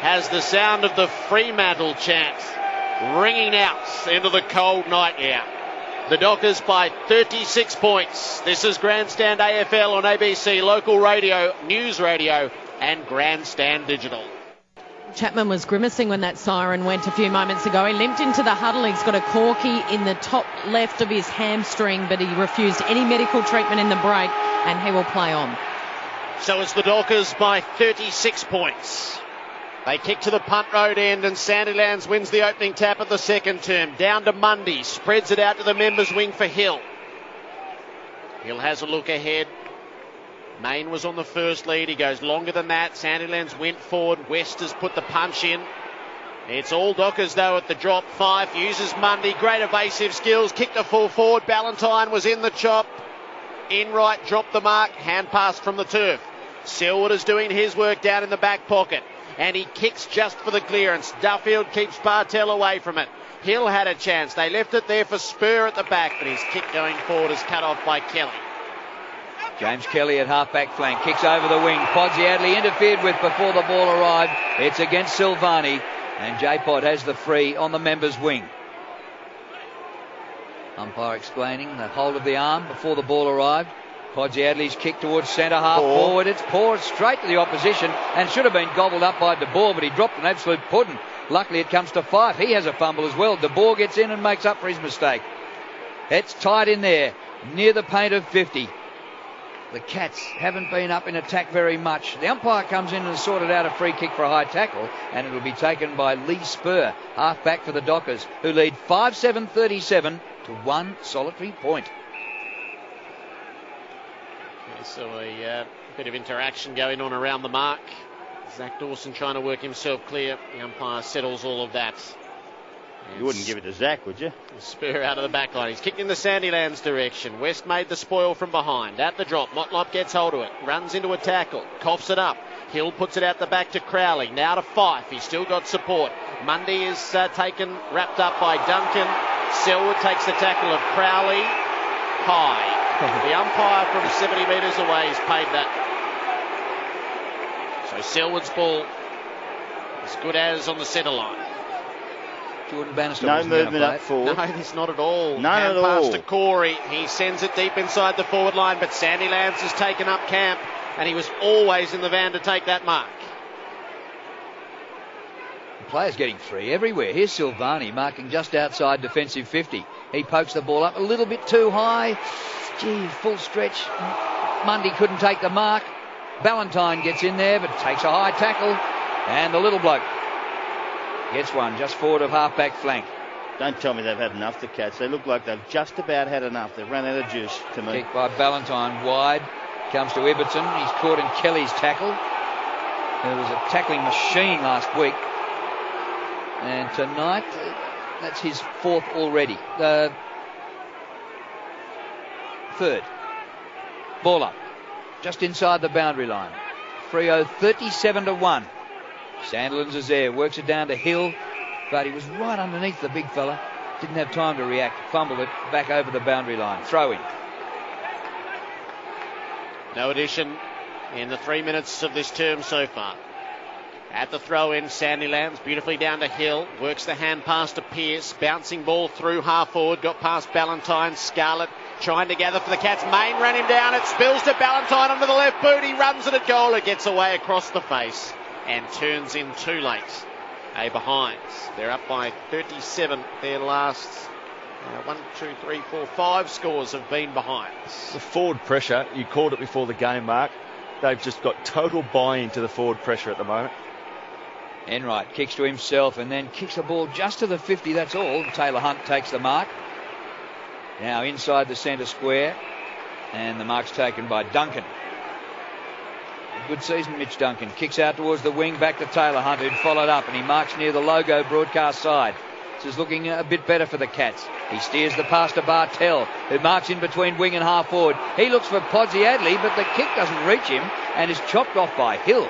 has the sound of the Fremantle chant ringing out into the cold night air. The Dockers by 36 points. This is Grandstand AFL on ABC, local radio, news radio, and Grandstand Digital. Chapman was grimacing when that siren went a few moments ago. He limped into the huddle. He's got a corky in the top left of his hamstring, but he refused any medical treatment in the break, and he will play on. So it's the Dockers by 36 points. They kick to the punt road end, and Sandilands wins the opening tap of the second term. Down to Mundy, spreads it out to the members' wing for Hill. Hill has a look ahead. Main was on the first lead. He goes longer than that. Sandilands went forward. West has put the punch in. It's all Dockers, though, at the drop. Fife uses Mundy. Great evasive skills. Kick to full forward. Ballantyne was in the chop. In right, dropped the mark. Hand pass from the turf. Selwood is doing his work down in the back pocket. And he kicks just for the clearance. Duffield keeps Bartel away from it. Hill had a chance. They left it there for Spur at the back, but his kick going forward is cut off by Kelly. James Kelly at half-back flank. Kicks over the wing. Podsiadly interfered with before the ball arrived. It's against Silvani. And J-Pod has the free on the members' wing. Umpire explaining the hold of the arm before the ball arrived. Podsiadly's kick towards centre half forward. It's poured straight to the opposition and should have been gobbled up by De Boer, but he dropped an absolute pudding. Luckily it comes to Fife. He has a fumble as well. De Boer gets in and makes up for his mistake. It's tight in there near the paint of 50. The Cats haven't been up in attack very much. The umpire comes in and sorted out a free kick for a high tackle, and it will be taken by Lee Spur, half back for the Dockers, who lead 5-7-37 to 1 solitary point. So a bit of interaction going on around the mark. Zach Dawson trying to work himself clear. The umpire settles all of that. You wouldn't give it to Zach, would you? Spur out of the back line. He's kicked in the Sandilands direction. West made the spoil from behind. At the drop, Motlop gets hold of it. Runs into a tackle. Coughs it up. Hill puts it out the back to Crowley. Now to Fife. He's still got support. Mundy is wrapped up by Duncan. Selwood takes the tackle of Crowley. High. The umpire from 70 metres away has paid that. So Selwood's ball as good as on the centre line. Jordan Bannister no movement up forward. No, there's not at all. None at pass all. To Corey. He sends it deep inside the forward line, but Sandilands has taken up camp, and he was always in the van to take that mark. The players getting free everywhere. Here's Silvani marking just outside defensive 50. He pokes the ball up a little bit too high. Gee, full stretch. Mundy couldn't take the mark. Ballantyne gets in there, but takes a high tackle. And the little bloke gets one just forward of half-back flank. Don't tell me they've had enough, the Cats. They look like they've just about had enough. They've run out of juice to me. Kick by Ballantyne wide. Comes to Ibbotson. He's caught in Kelly's tackle. There was a tackling machine last week. And tonight, that's his fourth already. Third. Ball up. Just inside the boundary line. Freo 37-1. Sandilands is there. Works it down to Hill. But he was right underneath the big fella. Didn't have time to react. Fumbled it back over the boundary line. Throw in. No addition in the 3 minutes of this term so far. At the throw-in, Sandilands beautifully down to Hill. Works the hand pass to Pearce. Bouncing ball through half forward. Got past Ballantyne. Scarlett trying to gather for the Cats. Main ran him down. It spills to Ballantyne under the left boot. He runs it at goal. It gets away across the face and turns in too late. Behind. They're up by 37. Their last 5 scores have been behind. The forward pressure, you called it before the game, Mark. They've just got total buy-in to the forward pressure at the moment. Enright kicks to himself and then kicks the ball just to the 50, that's all. Taylor Hunt takes the mark. Now inside the centre square, and the mark's taken by Duncan. good season, Mitch Duncan. Kicks out towards the wing, back to Taylor Hunt, who'd followed up, and he marks near the logo broadcast side. This is looking a bit better for the Cats. He steers the pass to Bartell, who marks in between wing and half forward. He looks for Podsiadly, but the kick doesn't reach him and is chopped off by Hill,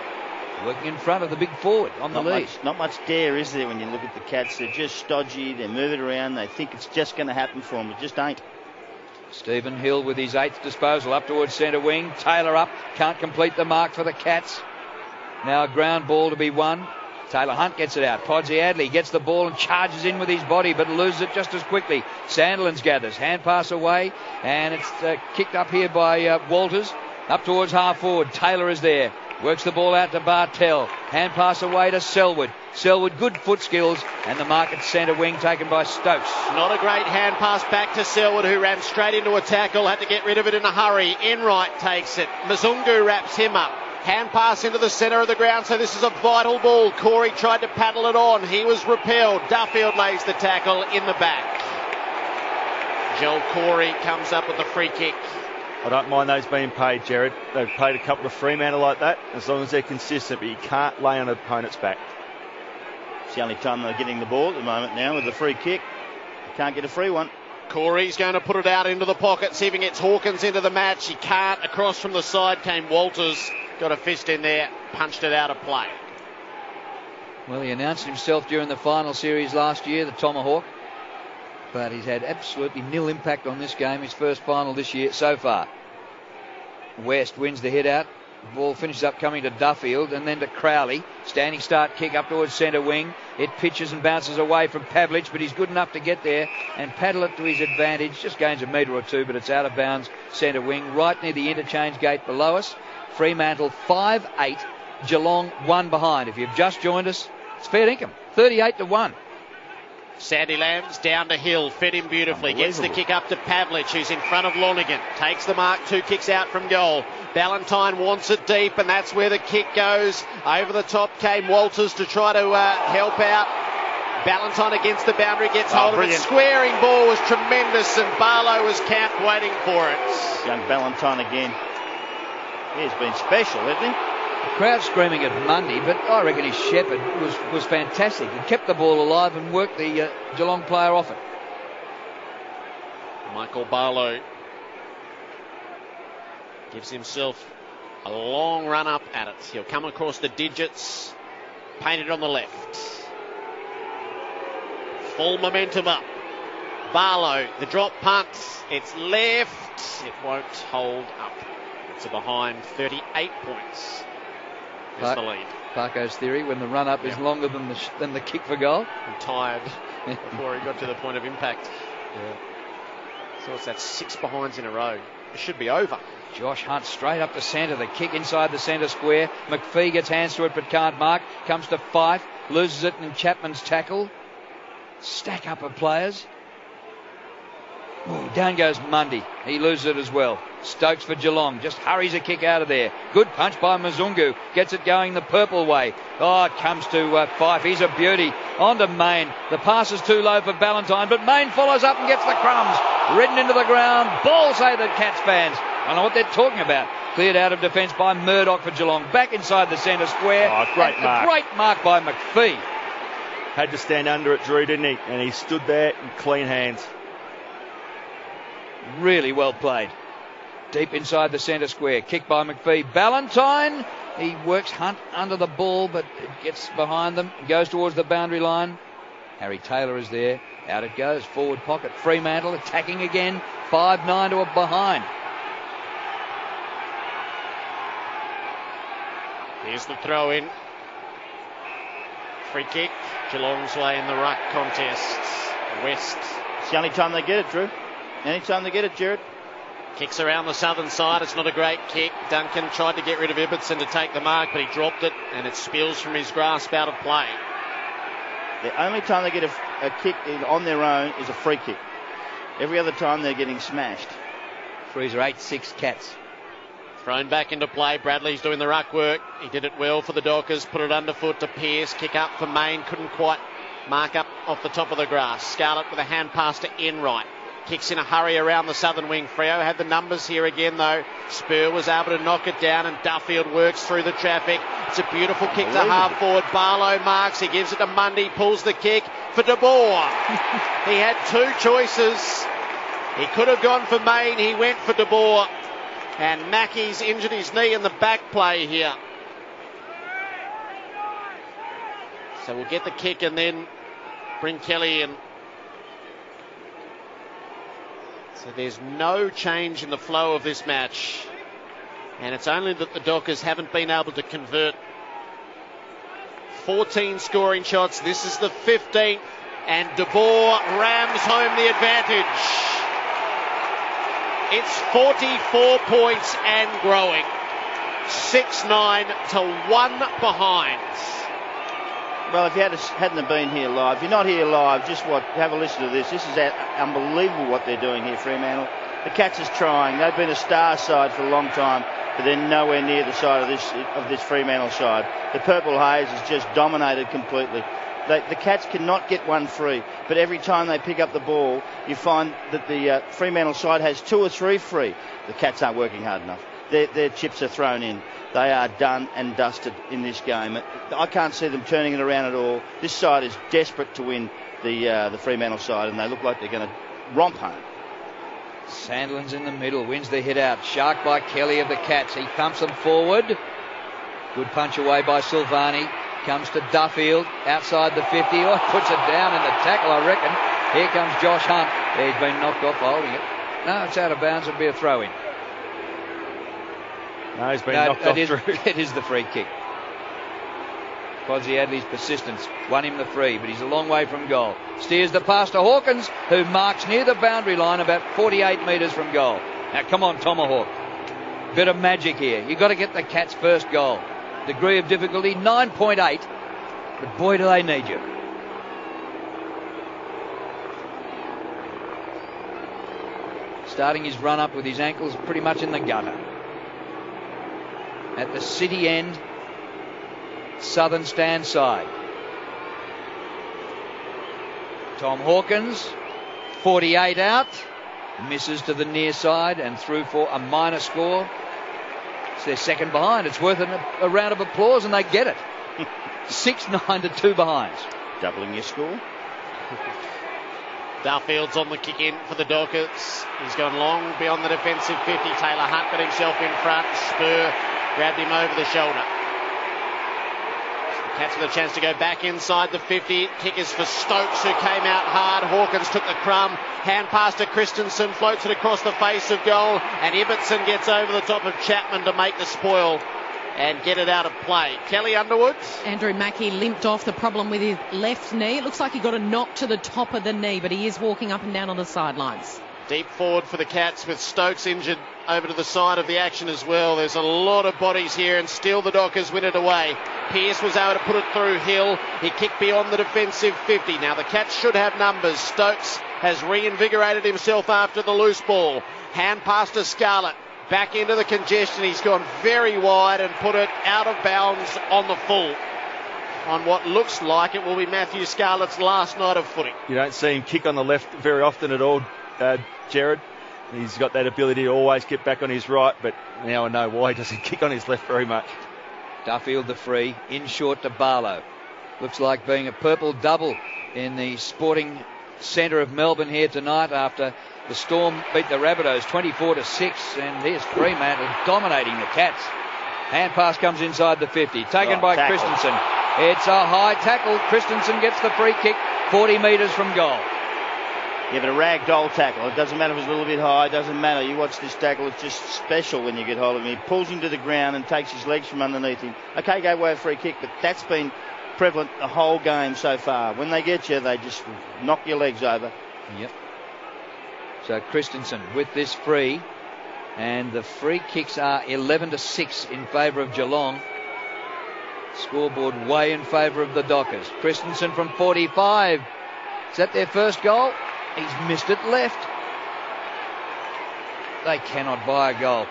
working in front of the big forward on the lead. Not much dare, is there, when you look at the Cats? They're just stodgy, they move it around, they think it's just going to happen for them. It just ain't. Stephen Hill with his 8th disposal up towards centre wing. Taylor up, can't complete the mark for the Cats. Now a ground ball to be won. Taylor Hunt gets it out. Podsiadly gets the ball and charges in with his body, but loses it just as quickly. Sandilands gathers. Hand pass away, and it's kicked up here by Walters. Up towards half forward. Taylor is there. Works the ball out to Bartell. Hand pass away to Selwood. Selwood, good foot skills, and the mark at centre wing taken by Stokes. Not a great hand pass back to Selwood, who ran straight into a tackle, had to get rid of it in a hurry. Enright takes it. Mzungu wraps him up. Hand pass into the centre of the ground, so this is a vital ball. Corey tried to paddle it on. He was repelled. Duffield lays the tackle in the back. Joel Corey comes up with the free kick. I don't mind those being paid, Jared. They've paid a couple of Fremantle like that, as long as they're consistent, but you can't lay on an opponent's back. It's the only time they're getting the ball at the moment now with the free kick. They can't get a free one. Corey's going to put it out into the pocket, see if he gets Hawkins into the match. He can't. Across from the side came Walters. Got a fist in there, punched it out of play. Well, he announced himself during the final series last year, the Tomahawk, but he's had absolutely nil impact on this game, his first final this year so far. West wins the hit out. The ball finishes up coming to Duffield and then to Crowley. Standing start kick up towards centre wing. It pitches and bounces away from Pavlich, but he's good enough to get there and paddle it to his advantage. Just gains a metre or two, but it's out of bounds centre wing, right near the interchange gate below us. Fremantle 5-8, Geelong 1 behind. If you've just joined us, it's fair income, 38-1. Sandy Lambs down to Hill, fed him beautifully, gets the kick up to Pavlich, who's in front of Lonergan, takes the mark, 2 kicks out from goal. Ballantyne wants it deep, and that's where the kick goes. Over the top came Walters to try to help out. Ballantyne against the boundary, gets hold of it. Squaring ball was tremendous, and Barlow was camped waiting for it. Young Ballantyne again. He's been special, hasn't he? The crowd screaming at Mundy, but I reckon his shepherd was fantastic. He kept the ball alive and worked the Geelong player off it. Michael Barlow gives himself a long run up at it. He'll come across the digits, painted on the left. Full momentum up. Barlow, the drop punt. It's left. It won't hold up. It's a behind 38 points. Is the lead. Parko's theory, when the run-up is longer than the kick for goal. I'm tired before he got to the point of impact. Yeah. So it's that 6 behinds in a row. It should be over. Josh Hunt straight up to centre. The kick inside the centre square. McPhee gets hands to it but can't mark. Comes to Fife. Loses it in Chapman's tackle. Stack up of players. Ooh, down goes Mundy. He loses it as well. Stokes for Geelong. Just hurries a kick out of there. Good punch by Mzungu. Gets it going the purple way. Oh, it comes to Fife. He's a beauty. On to Main. The pass is too low for Ballantyne, but Main follows up and gets the crumbs. Ridden into the ground. Ball, say the Cats fans. I don't know what they're talking about. Cleared out of defence by Murdoch for Geelong. Back inside the centre square. Oh, great mark. A great mark by McPhee. Had to stand under it, Drew, didn't he? And he stood there in clean hands. Really well played. Deep inside the centre square. Kick by McPhee. Ballantyne. He works Hunt under the ball, but it gets behind them. Goes towards the boundary line. Harry Taylor is there. Out it goes. Forward pocket. Fremantle attacking again. 5-9 to a behind. Here's the throw in. Free kick. Geelong's way in the ruck contest. West. It's the only time they get it, Drew. Anytime they get it, Jared. Kicks around the southern side. It's not a great kick. Duncan tried to get rid of Ibbotson to take the mark, but he dropped it, and it spills from his grasp out of play. The only time they get a kick on their own is a free kick. Every other time they're getting smashed. Freezer 8-6 Cats. Thrown back into play. Bradley's doing the ruck work. He did it well for the Dockers. Put it underfoot to Pearce. Kick up for Main. Couldn't quite mark up off the top of the grass. Scarlett with a hand pass to Enright. Kicks in a hurry around the southern wing. Freo had the numbers here again, though. Spur was able to knock it down, and Duffield works through the traffic. It's a beautiful kick to half forward. Barlow marks. He gives it to Mundy. Pulls the kick for De Boer. He had two choices. He could have gone for Main. He went for De Boer. And Mackey's injured his knee in the back play here. So we'll get the kick and then bring Kelly in. So there's no change in the flow of this match. And it's only that the Dockers haven't been able to convert. 14 scoring shots. This is the 15th. And De Boer rams home the advantage. It's 44 points and growing. 6-9 to 1 behind. Well, if you hadn't been here live, if you're not here live, just have a listen to this. This is unbelievable what they're doing here, Fremantle. The Cats is trying. They've been a star side for a long time, but they're nowhere near the side of this Fremantle side. The Purple Haze has just dominated completely. The Cats cannot get one free, but every time they pick up the ball, you find that the Fremantle side has 2 or 3 free. The Cats aren't working hard enough. Their chips are thrown in. They are done and dusted in this game. I can't see them turning it around at all. This side is desperate to win the Fremantle side, and they look like they're going to romp home. Sandlin's in the middle, wins the hit out. Shark by Kelly of the Cats. He thumps them forward. Good punch away by Silvani. Comes to Duffield outside the 50. Oh, puts it down in the tackle, I reckon. Here comes Josh Hunt. He's been knocked off holding it. No, it's out of bounds. It'll be a throw in. No, he's been knocked off through. It is the free kick. Fozzie Adley's persistence won him the free, but he's a long way from goal. Steers the pass to Hawkins, who marks near the boundary line about 48 metres from goal. Now, come on, Tomahawk. Bit of magic here. You've got to get the Cats' first goal. Degree of difficulty, 9.8. But boy, do they need you. Starting his run up with his ankles pretty much in the gutter. At the city end, southern stand side. Tom Hawkins, 48 out, misses to the near side and through for a minor score. It's their second behind. It's worth a round of applause, and they get it. 6-9 to 2 behinds. Doubling your score. Darfield's on the kick in for the Dockers. He's gone long beyond the defensive 50. Taylor Hunt got himself in front. Spur grabbed him over the shoulder. The Cats with a chance to go back inside the 50. Kick is for Stokes, who came out hard. Hawkins took the crumb. Hand pass to Christensen, floats it across the face of goal, and Ibbotson gets over the top of Chapman to make the spoil and get it out of play. Kelly Underwood. Andrew Mackey limped off. The problem with his left knee. It looks like he got a knock to the top of the knee, but he is walking up and down on the sidelines. Deep forward for the Cats with Stokes injured over to the side of the action as well. There's a lot of bodies here, and still the Dockers win it away. Pearce was able to put it through Hill. He kicked beyond the defensive 50. Now the Cats should have numbers. Stokes has reinvigorated himself after the loose ball. Hand pass to Scarlett. Back into the congestion. He's gone very wide and put it out of bounds on the full. On what looks like it will be Matthew Scarlett's last night of footy. You don't see him kick on the left very often at all, Jared. He's got that ability to always get back on his right, but now I know why he doesn't kick on his left very much. Duffield the free, in short to Barlow. Looks like being a purple double in the sporting centre of Melbourne here tonight after the Storm beat the Rabbitohs 24-6, and here's Fremantle dominating the Cats. Hand pass comes inside the 50, taken by tackle. Christensen. It's a high tackle. Christensen gets the free kick 40 metres from goal. Yeah, but a rag doll tackle. It doesn't matter if it's a little bit high. It doesn't matter. You watch this tackle. It's just special when you get hold of him. He pulls him to the ground and takes his legs from underneath him. Okay, go away a free kick, but that's been prevalent the whole game so far. When they get you, they just knock your legs over. Yep. So Christensen with this free, and the free kicks are 11-6 in favour of Geelong. Scoreboard way in favour of the Dockers. Christensen from 45. Is that their first goal? He's missed it left. They cannot buy a goal.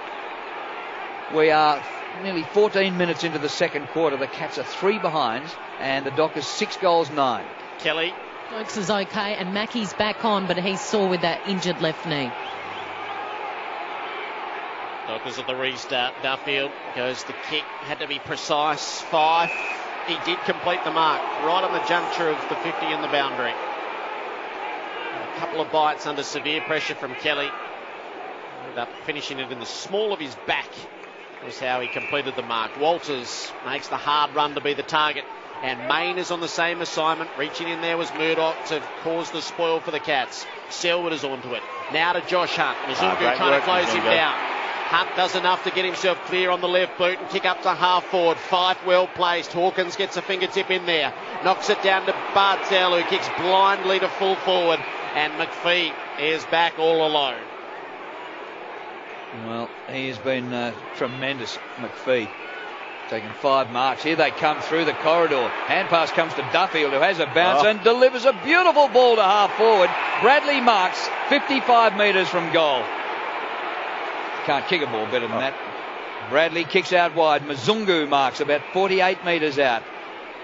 We are nearly 14 minutes into the second quarter. The Cats are 3 behind, and the Dockers 6 goals 9. Kelly Stokes is okay, and Mackey's back on, but he's sore with that injured left knee. Dockers at the restart. Duffield goes the kick. Had to be precise. Fife. He did complete the mark right on the juncture of the 50 and the boundary. A couple of bites under severe pressure from Kelly. Ended up finishing it in the small of his back. Was how he completed the mark. Walters makes the hard run to be the target. And Main is on the same assignment. Reaching in there was Murdoch to cause the spoil for the Cats. Selwood is onto it. Now to Josh Hunt. Mizungu trying to close him down. Hunt does enough to get himself clear on the left boot and kick up to half forward. Fife well placed. Hawkins gets a fingertip in there. Knocks it down to Bartel, who kicks blindly to full forward. And McPhee is back all alone. Well, he has been tremendous, McPhee. Taking 5 marks. Here they come through the corridor. Hand pass comes to Duffield, who has a bounce and delivers a beautiful ball to half forward. Bradley marks 55 metres from goal. Can't kick a ball better than that. Bradley kicks out wide. Mizungu marks about 48 metres out.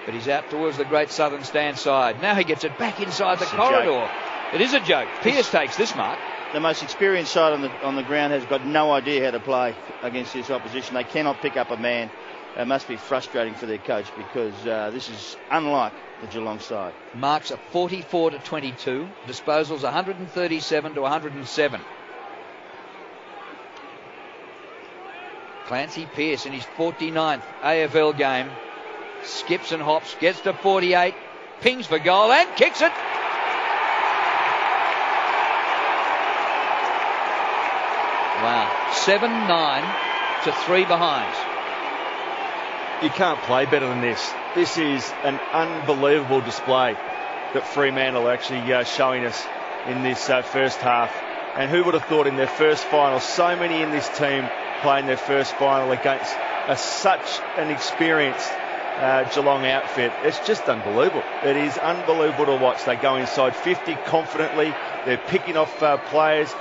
But he's out towards the Great Southern Stand side. Now he gets it back inside the corridor. It is a joke. Pearce takes this mark. The most experienced side on the ground has got no idea how to play against this opposition. They cannot pick up a man. It must be frustrating for their coach, because this is unlike the Geelong side. Marks are 44 to 22. Disposals 137 to 107. Clancy Pearce in his 49th AFL game skips and hops, gets to 48, pings for goal and kicks it. Wow, 7-9 to 3 behinds. You can't play better than this. This is an unbelievable display that Fremantle are actually showing us in this first half. And who would have thought in their first final, so many in this team playing their first final against such an experienced Geelong outfit. It's just unbelievable. It is unbelievable to watch. They go inside 50 confidently. They're picking off players.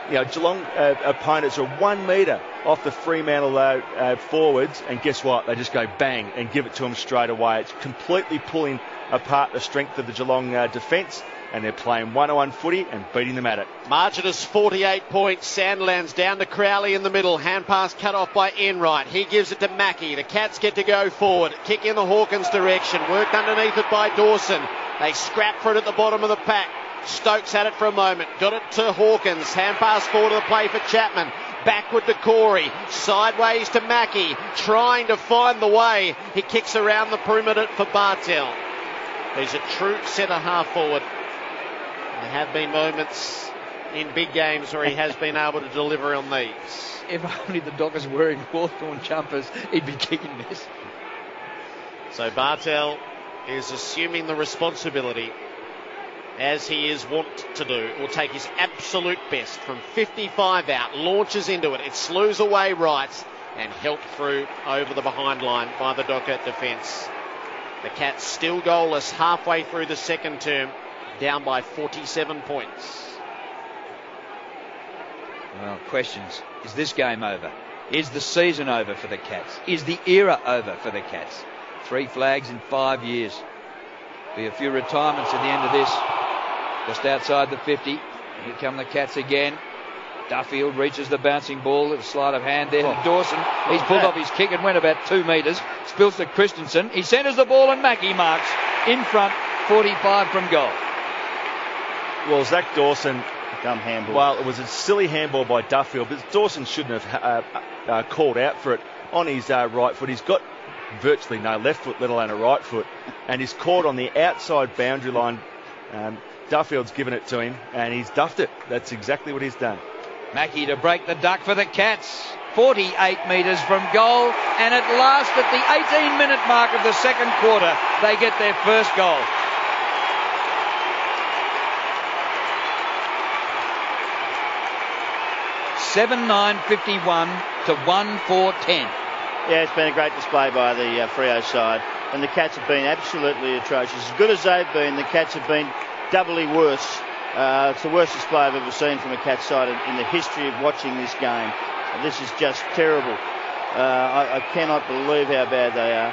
You know, Geelong opponents are 1 metre off the Fremantle forwards, and guess what? They just go bang and give it to them straight away. It's completely pulling apart the strength of the Geelong defence, and they're playing 1-on-1 footy and beating them at it. Margin is 48 points. Sandlands down to Crowley in the middle. Hand pass cut off by Enright. He gives it to Mackey. The Cats get to go forward. Kick in the Hawkins direction. Worked underneath it by Dawson. They scrap for it at the bottom of the pack. Stokes had it for a moment. Got it to Hawkins. Hand pass forward to the play for Chapman. Backward to Corey. Sideways to Mackey. Trying to find the way. He kicks around the perimeter for Bartel. He's a true centre half forward. There have been moments in big games where he has been able to deliver on these. If only the Dockers were in Hawthorn jumpers, he'd be kicking this. So Bartel is assuming the responsibility, as he is wont to do. Will take his absolute best from 55 out, launches into it. It slews away right and helped through over the behind line by the Docker defence. The Cats still goalless halfway through the second term, down by 47 points. Well, questions. Is this game over? Is the season over for the Cats? Is the era over for the Cats? 3 flags in 5 years. Be a few retirements at the end of this. Just outside the 50. Here come the Cats again. Duffield reaches the bouncing ball. A sleight of hand there to Dawson. He's pulled off his kick and went about 2 metres. Spills to Christensen. He centres the ball and Mackey marks in front, 45 from goal. Well, Zach Dawson, dumb handball. Well, it was a silly handball by Duffield, but Dawson shouldn't have called out for it on his right foot. He's got virtually no left foot, let alone a right foot, and he's caught on the outside boundary line. Duffield's given it to him, and he's duffed it. That's exactly what he's done. Mackey to break the duck for the Cats. 48 metres from goal, and at last, at the 18-minute mark of the second quarter, they get their first goal. (7-9-51 to 1-4-10). Yeah, it's been a great display by the Freo side, and the Cats have been absolutely atrocious. As good as they've been, the Cats have been doubly worse. It's the worst display I've ever seen from a Cats side in the history of watching this game. This is just terrible. I cannot believe how bad they are.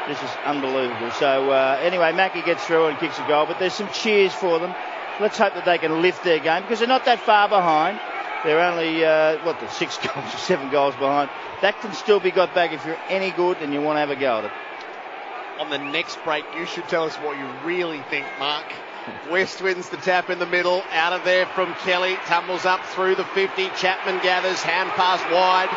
This is unbelievable. So anyway, Mackie gets through and kicks a goal, but there's some cheers for them. Let's hope that they can lift their game because they're not that far behind. They're only, 6 goals or 7 goals behind. That can still be got back if you're any good and you want to have a go at it. On the next break, you should tell us what you really think, Mark. West wins the tap in the middle. Out of there from Kelly. Tumbles up through the 50. Chapman gathers. Hand pass wide.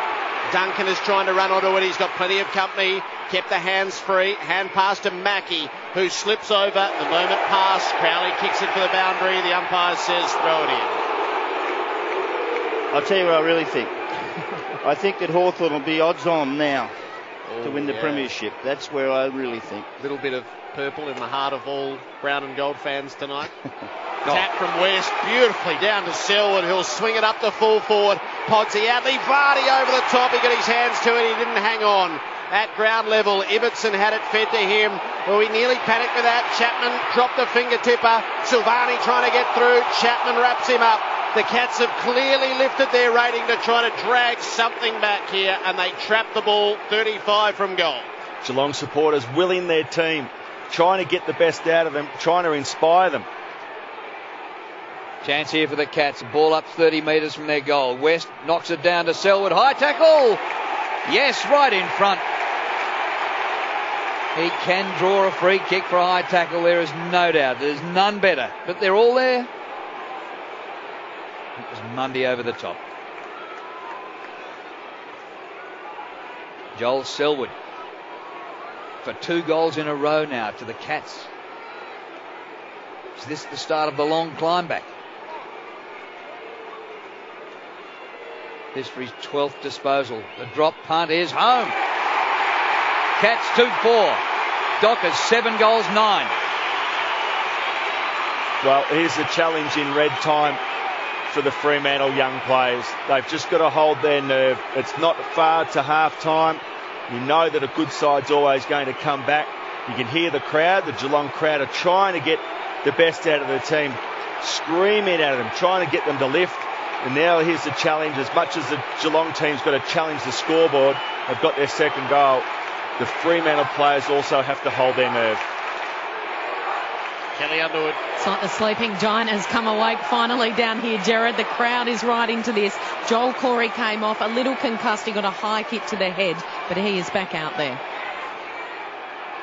Duncan is trying to run onto it. He's got plenty of company. Kept the hands free. Hand pass to Mackie, who slips over. The moment pass. Crowley kicks it for the boundary. The umpire says throw it in. I'll tell you what I really think. I think that Hawthorn will be odds on now to win the premiership. That's where I really think. A little bit of purple in the heart of all brown and gold fans tonight. Tap from West, beautifully down to Selwood, who'll swing it up to full forward. Podsy Adley, Vardy over the top. He got his hands to it. He didn't hang on. At ground level, Ibbotson had it fed to him. Well, we nearly panicked with that. Chapman dropped the fingertipper. Silvani trying to get through. Chapman wraps him up. The Cats have clearly lifted their rating to try to drag something back here, and they trap the ball 35 from goal. Geelong supporters willing their team, trying to get the best out of them, trying to inspire them. Chance here for the Cats. Ball up 30 metres from their goal. West knocks it down to Selwood. High tackle. Yes, right in front. He can draw a free kick for a high tackle. There is no doubt. There's none better. But they're all there. It was Mundy over the top. Joel Selwood for 2 goals in a row now to the Cats. Is this the start of the long climb back? History's 12th disposal. The drop punt is home. Cats 2-4. Dockers 7 goals 9. Well, here's the challenge in red time for the Fremantle young players. They've just got to hold their nerve. It's not far to half time. You know that a good side's always going to come back. You can hear the crowd. The Geelong crowd are trying to get the best out of the team, screaming at them, trying to get them to lift. And now here's the challenge. As much as the Geelong team's got to challenge the scoreboard, they've got their second goal. The Fremantle players also have to hold their nerve. Kelly Underwood. It's like the sleeping giant has come awake finally down here, Jared. The crowd is right into this. Joel Corey came off a little concussed. He got a high kick to the head, but he is back out there.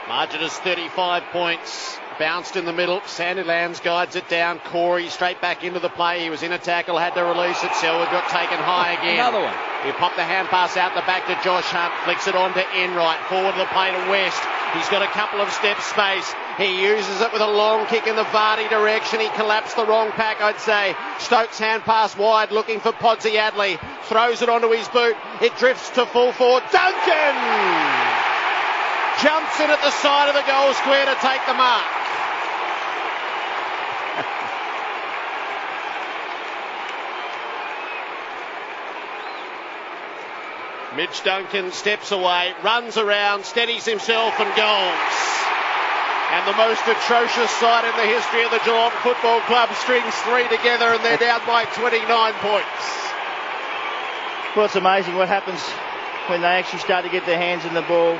Margin is 35 points. Bounced in the middle. Sandilands guides it down. Corey straight back into the play. He was in a tackle, had to release it. Selwood got taken high again. Another one. He popped the hand pass out the back to Josh Hunt. Flicks it on to Enright. Forward of the play to West. He's got a couple of steps space. He uses it with a long kick in the Vardy direction. He collapsed the wrong pack, I'd say. Stokes hand pass wide, looking for Podsy Adley. Throws it onto his boot. It drifts to full forward. Duncan jumps in at the side of the goal square to take the mark. Mitch Duncan steps away, runs around, steadies himself and goals. And the most atrocious side in the history of the Geelong Football Club strings 3 together and they're down by 29 points. Well, it's amazing what happens when they actually start to get their hands in the ball,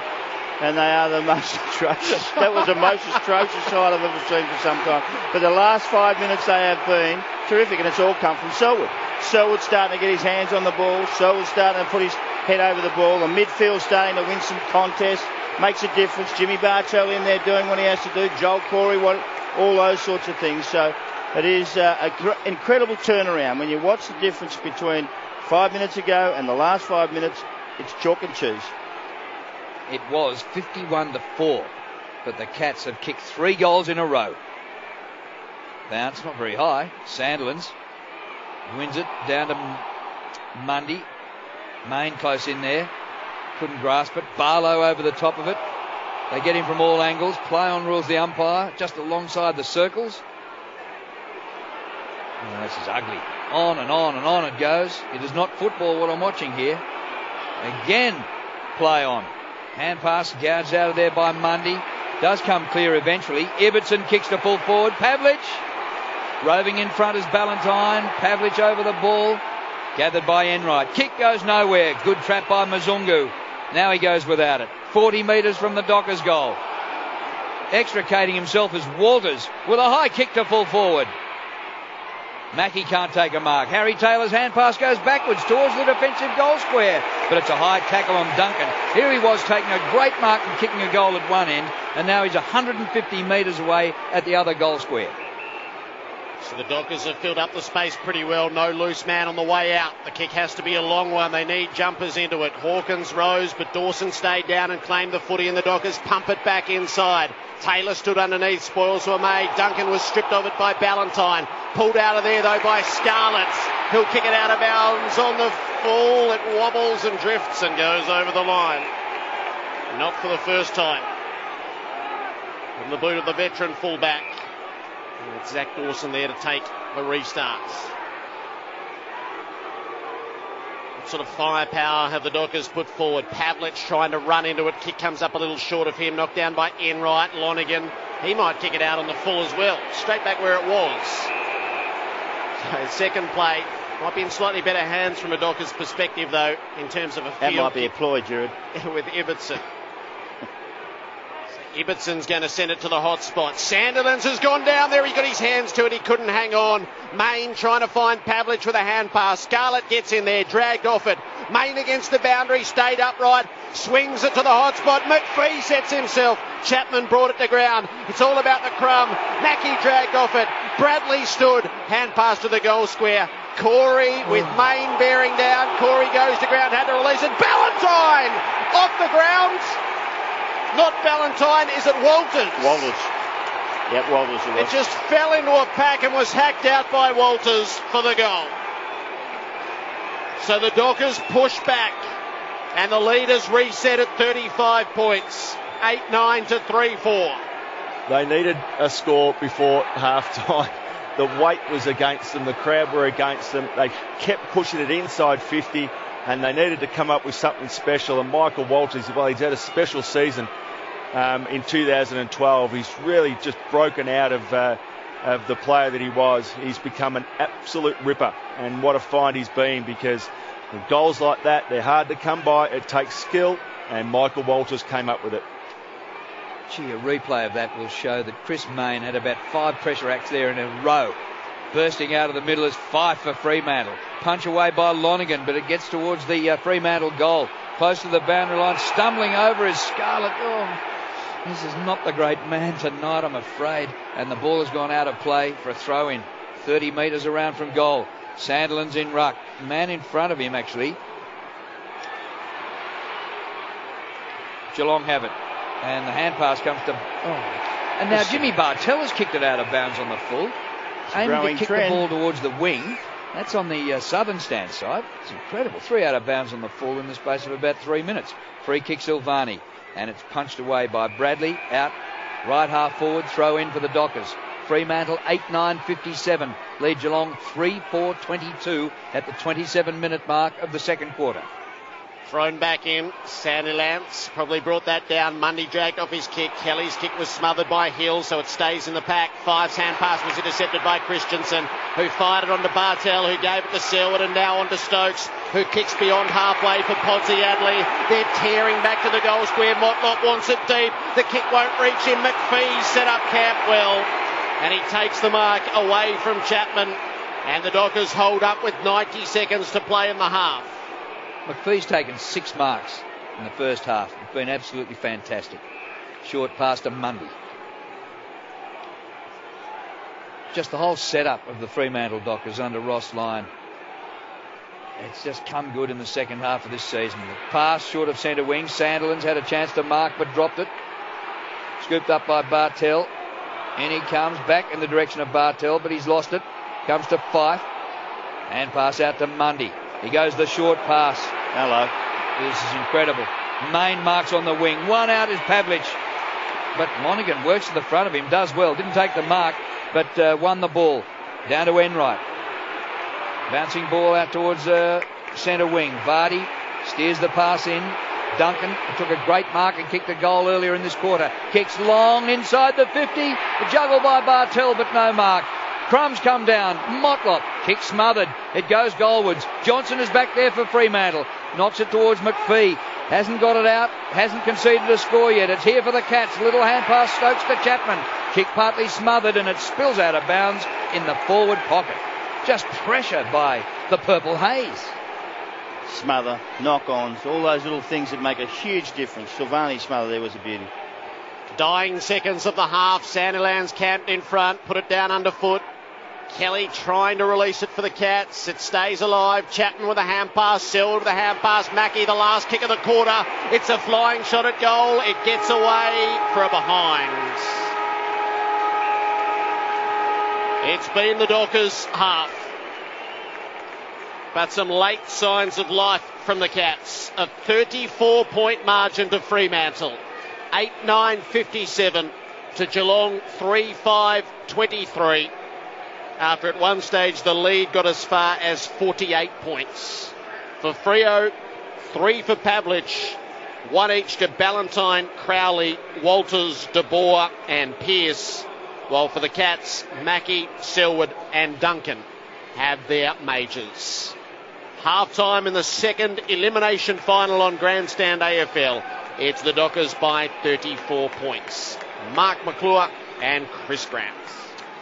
and they are the most atrocious. That was the most atrocious side I've ever seen for some time. But the last 5 minutes they have been terrific, and it's all come from Selwood. Selwood starting to get his hands on the ball. Selwood starting to put his head over the ball. The midfield starting to win some contests. Makes a difference. Jimmy Bartow in there doing what he has to do. Joel Corey, all those sorts of things. So it is an incredible turnaround. When you watch the difference between 5 minutes ago and the last 5 minutes, it's chalk and cheese. It was 51-4, but the Cats have kicked 3 goals in a row. Bounce, not very high. Sandlands wins it down to Mundy. Main close in there. Couldn't grasp it. Barlow over the top of it. They get him from all angles. Play on rules the umpire, just alongside the circles. Oh, this is ugly. On and on and on it goes. It is not football what I'm watching here. Again, play on. Hand pass gouged out of there by Mundy. Does come clear eventually. Ibbotson kicks to full forward. Pavlich roving in front is Ballantyne. Pavlich over the ball. Gathered by Enright. Kick goes nowhere. Good trap by Mzungu. Now he goes without it. 40 metres from the Dockers goal. Extricating himself is Walters with a high kick to full forward. Mackie can't take a mark. Harry Taylor's hand pass goes backwards towards the defensive goal square, but it's a high tackle on Duncan. Here he was taking a great mark and kicking a goal at one end, and now he's 150 metres away at the other goal square. So the Dockers have filled up the space pretty well. No loose man on the way out. The kick has to be a long one. They need jumpers into it. Hawkins rose, but Dawson stayed down and claimed the footy, and the Dockers pump it back inside. Taylor stood underneath. Spoils were made. Duncan was stripped of it by Ballantyne. Pulled out of there, though, by Scarlett. He'll kick it out of bounds on the full. It wobbles and drifts and goes over the line. Not for the first time. From the boot of the veteran fullback. And it's Zach Dawson there to take the restarts. What sort of firepower have the Dockers put forward? Pavlich trying to run into it. Kick comes up a little short of him. Knocked down by Enright. Lonigan, he might kick it out on the full as well. Straight back where it was. So second play. Might be in slightly better hands from a Dockers perspective, though, in terms of a field. That might be a ploy, Jared. With Ibbotson. Ibbetson's going to send it to the hot spot. Sandilands has gone down there. He got his hands to it. He couldn't hang on. Main trying to find Pavlich with a hand pass. Scarlett gets in there, dragged off it. Main against the boundary, stayed upright, swings it to the hot spot. McPhee sets himself. Chapman brought it to ground. It's all about the crumb. Mackie dragged off it. Bradley stood. Hand pass to the goal square. Corey with Main bearing down. Corey goes to ground, had to release it. Ballantyne off the ground. Not Ballantyne, is it Walters? Walters. Yep, Walters it was. It just fell into a pack and was hacked out by Walters for the goal. So the Dockers push back and the leaders reset at 35 points. 8-9 to 3-4. They needed a score before half-time. The weight was against them. The crowd were against them. They kept pushing it inside 50. And they needed to come up with something special. And Michael Walters, well, he's had a special season in 2012. He's really just broken out of the player that he was. He's become an absolute ripper. And what a find he's been, because goals like that, they're hard to come by. It takes skill, and Michael Walters came up with it. Gee, a replay of that will show that Chris Main had about 5 pressure acts there in a row. Bursting out of the middle is Fife for Fremantle. Punch away by Lonigan, but it gets towards the Fremantle goal. Close to the boundary line, stumbling over is Scarlett. Oh, this is not the great man tonight, I'm afraid. And the ball has gone out of play for a throw-in. 30 metres around from goal. Sandilands in ruck. Man in front of him, actually. Geelong have it. And the hand pass comes to... Oh. And now Jimmy Bartell has kicked it out of bounds on the full. Aiming to kick the ball towards the wing. That's on the southern stand side. It's incredible. 3 out of bounds on the full in the space of about 3 minutes. Free kick Silvani. And it's punched away by Bradley. Out right half forward. Throw in for the Dockers. Fremantle 8-9-57. Lead Geelong 3-4-22 at the 27-minute mark of the second quarter. Thrown back in. Sandy Lance probably brought that down. Mundy dragged off his kick. Kelly's kick was smothered by Hill, so it stays in the pack. Five's hand pass was intercepted by Christensen, who fired it onto Bartell, who gave it to Selwood, and now on to Stokes, who kicks beyond halfway for Podsiadly. They're tearing back to the goal square. Motlop wants it deep. The kick won't reach him. McPhee set up camp well, and he takes the mark away from Chapman, and the Dockers hold up with 90 seconds to play in the half. McPhee's taken 6 marks in the first half. It's been absolutely fantastic. Short pass to Mundy. Just the whole setup of the Fremantle Dockers under Ross Lyon. It's just come good in the second half of this season. The pass short of centre wing. Sandilands had a chance to mark but dropped it. Scooped up by Bartell. In he comes back in the direction of Bartell, but he's lost it. Comes to Fife. And pass out to Mundy. He goes the short pass. Hello. This is incredible. Main marks on the wing. One out is Pavlich. But Monaghan works to the front of him, does well. Didn't take the mark, but won the ball. Down to Enright. Bouncing ball out towards centre wing. Vardy steers the pass in. Duncan took a great mark and kicked a goal earlier in this quarter. Kicks long inside the 50. The juggle by Bartell, but no mark. Crumbs come down. Motlop. Kick smothered. It goes goalwards. Johnson is back there for Fremantle. Knocks it towards McPhee. Hasn't got it out, hasn't conceded a score yet. It's here for the Cats. Little hand pass, Stokes to Chapman. Kick partly smothered and it spills out of bounds in the forward pocket. Just pressured by the Purple Haze. Smother, knock-ons, all those little things that make a huge difference. Silvani's smother there was a beauty. Dying seconds of the half. Sandilands camped in front, put it down underfoot. Kelly trying to release it for the Cats. It stays alive. Chapman with a hand pass. Selwood with a hand pass. Mackie, the last kick of the quarter. It's a flying shot at goal. It gets away for a behind. It's been the Dockers' half. But some late signs of life from the Cats. A 34-point margin to Fremantle. 8-9-57 to Geelong 3-5-23. After at one stage the lead got as far as 48 points. For Freo, 3 for Pavlich, 1 each to Ballantyne, Crowley, Walters, De Boer and Pearce. While for the Cats, Mackie, Selwood and Duncan have their majors. Half-time in the second elimination final on Grandstand AFL. It's the Dockers by 34 points. Mark McClure and Chris Grant.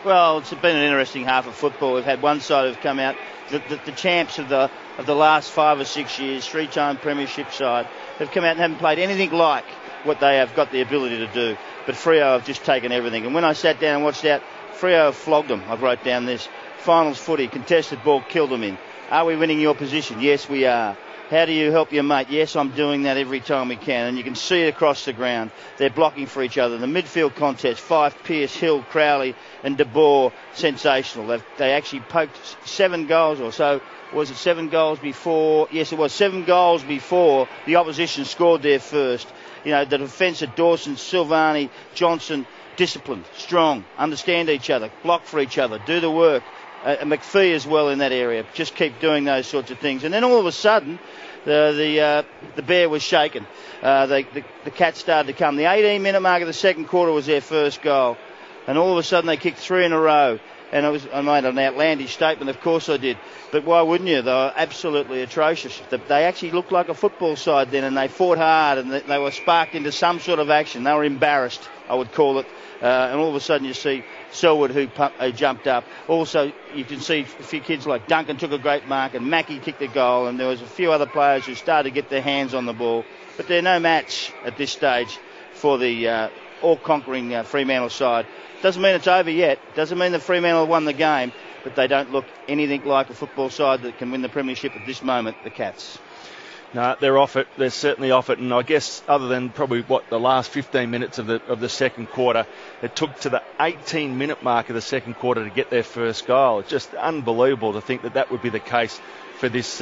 Well, it's been an interesting half of football. We've had one side who've come out, the champs of the last 5 or 6 years, 3-time premiership side, have come out and haven't played anything like what they have got the ability to do. But Freo have just taken everything. And when I sat down and watched that, Freo have flogged them. I've wrote down this. Finals footy, contested ball, killed them in. Are we winning your position? Yes, we are. How do you help your mate? Yes, I'm doing that every time we can. And you can see it across the ground. They're blocking for each other. The midfield contest, Fife, Pearce, Hill, Crowley and De Boer, sensational. They actually poked 7 goals or so. Was it 7 goals before? Yes, it was 7 goals before the opposition scored their first. You know, the defence at Dawson, Silvani, Johnson, disciplined, strong, understand each other, block for each other, do the work. McPhee as well in that area. Just keep doing those sorts of things. And then all of a sudden, the bear was shaken. The Cats started to come. The 18-minute mark of the second quarter was their first goal. And all of a sudden they kicked 3 in a row. And I made an outlandish statement, of course I did. But why wouldn't you? They were absolutely atrocious. They actually looked like a football side then, and they fought hard, and they were sparked into some sort of action. They were embarrassed, I would call it. And all of a sudden you see Selwood who jumped up. Also, you can see a few kids like Duncan took a great mark, and Mackie kicked a goal, and there was a few other players who started to get their hands on the ball. But they're no match at this stage for the all-conquering Fremantle side. Doesn't mean it's over yet. Doesn't mean that Fremantle won the game, but they don't look anything like a football side that can win the premiership at this moment, the Cats. No, they're off it. They're certainly off it. And I guess other than probably the last 15 minutes of the second quarter, it took to the 18-minute mark of the second quarter to get their first goal. It's just unbelievable to think that would be the case for this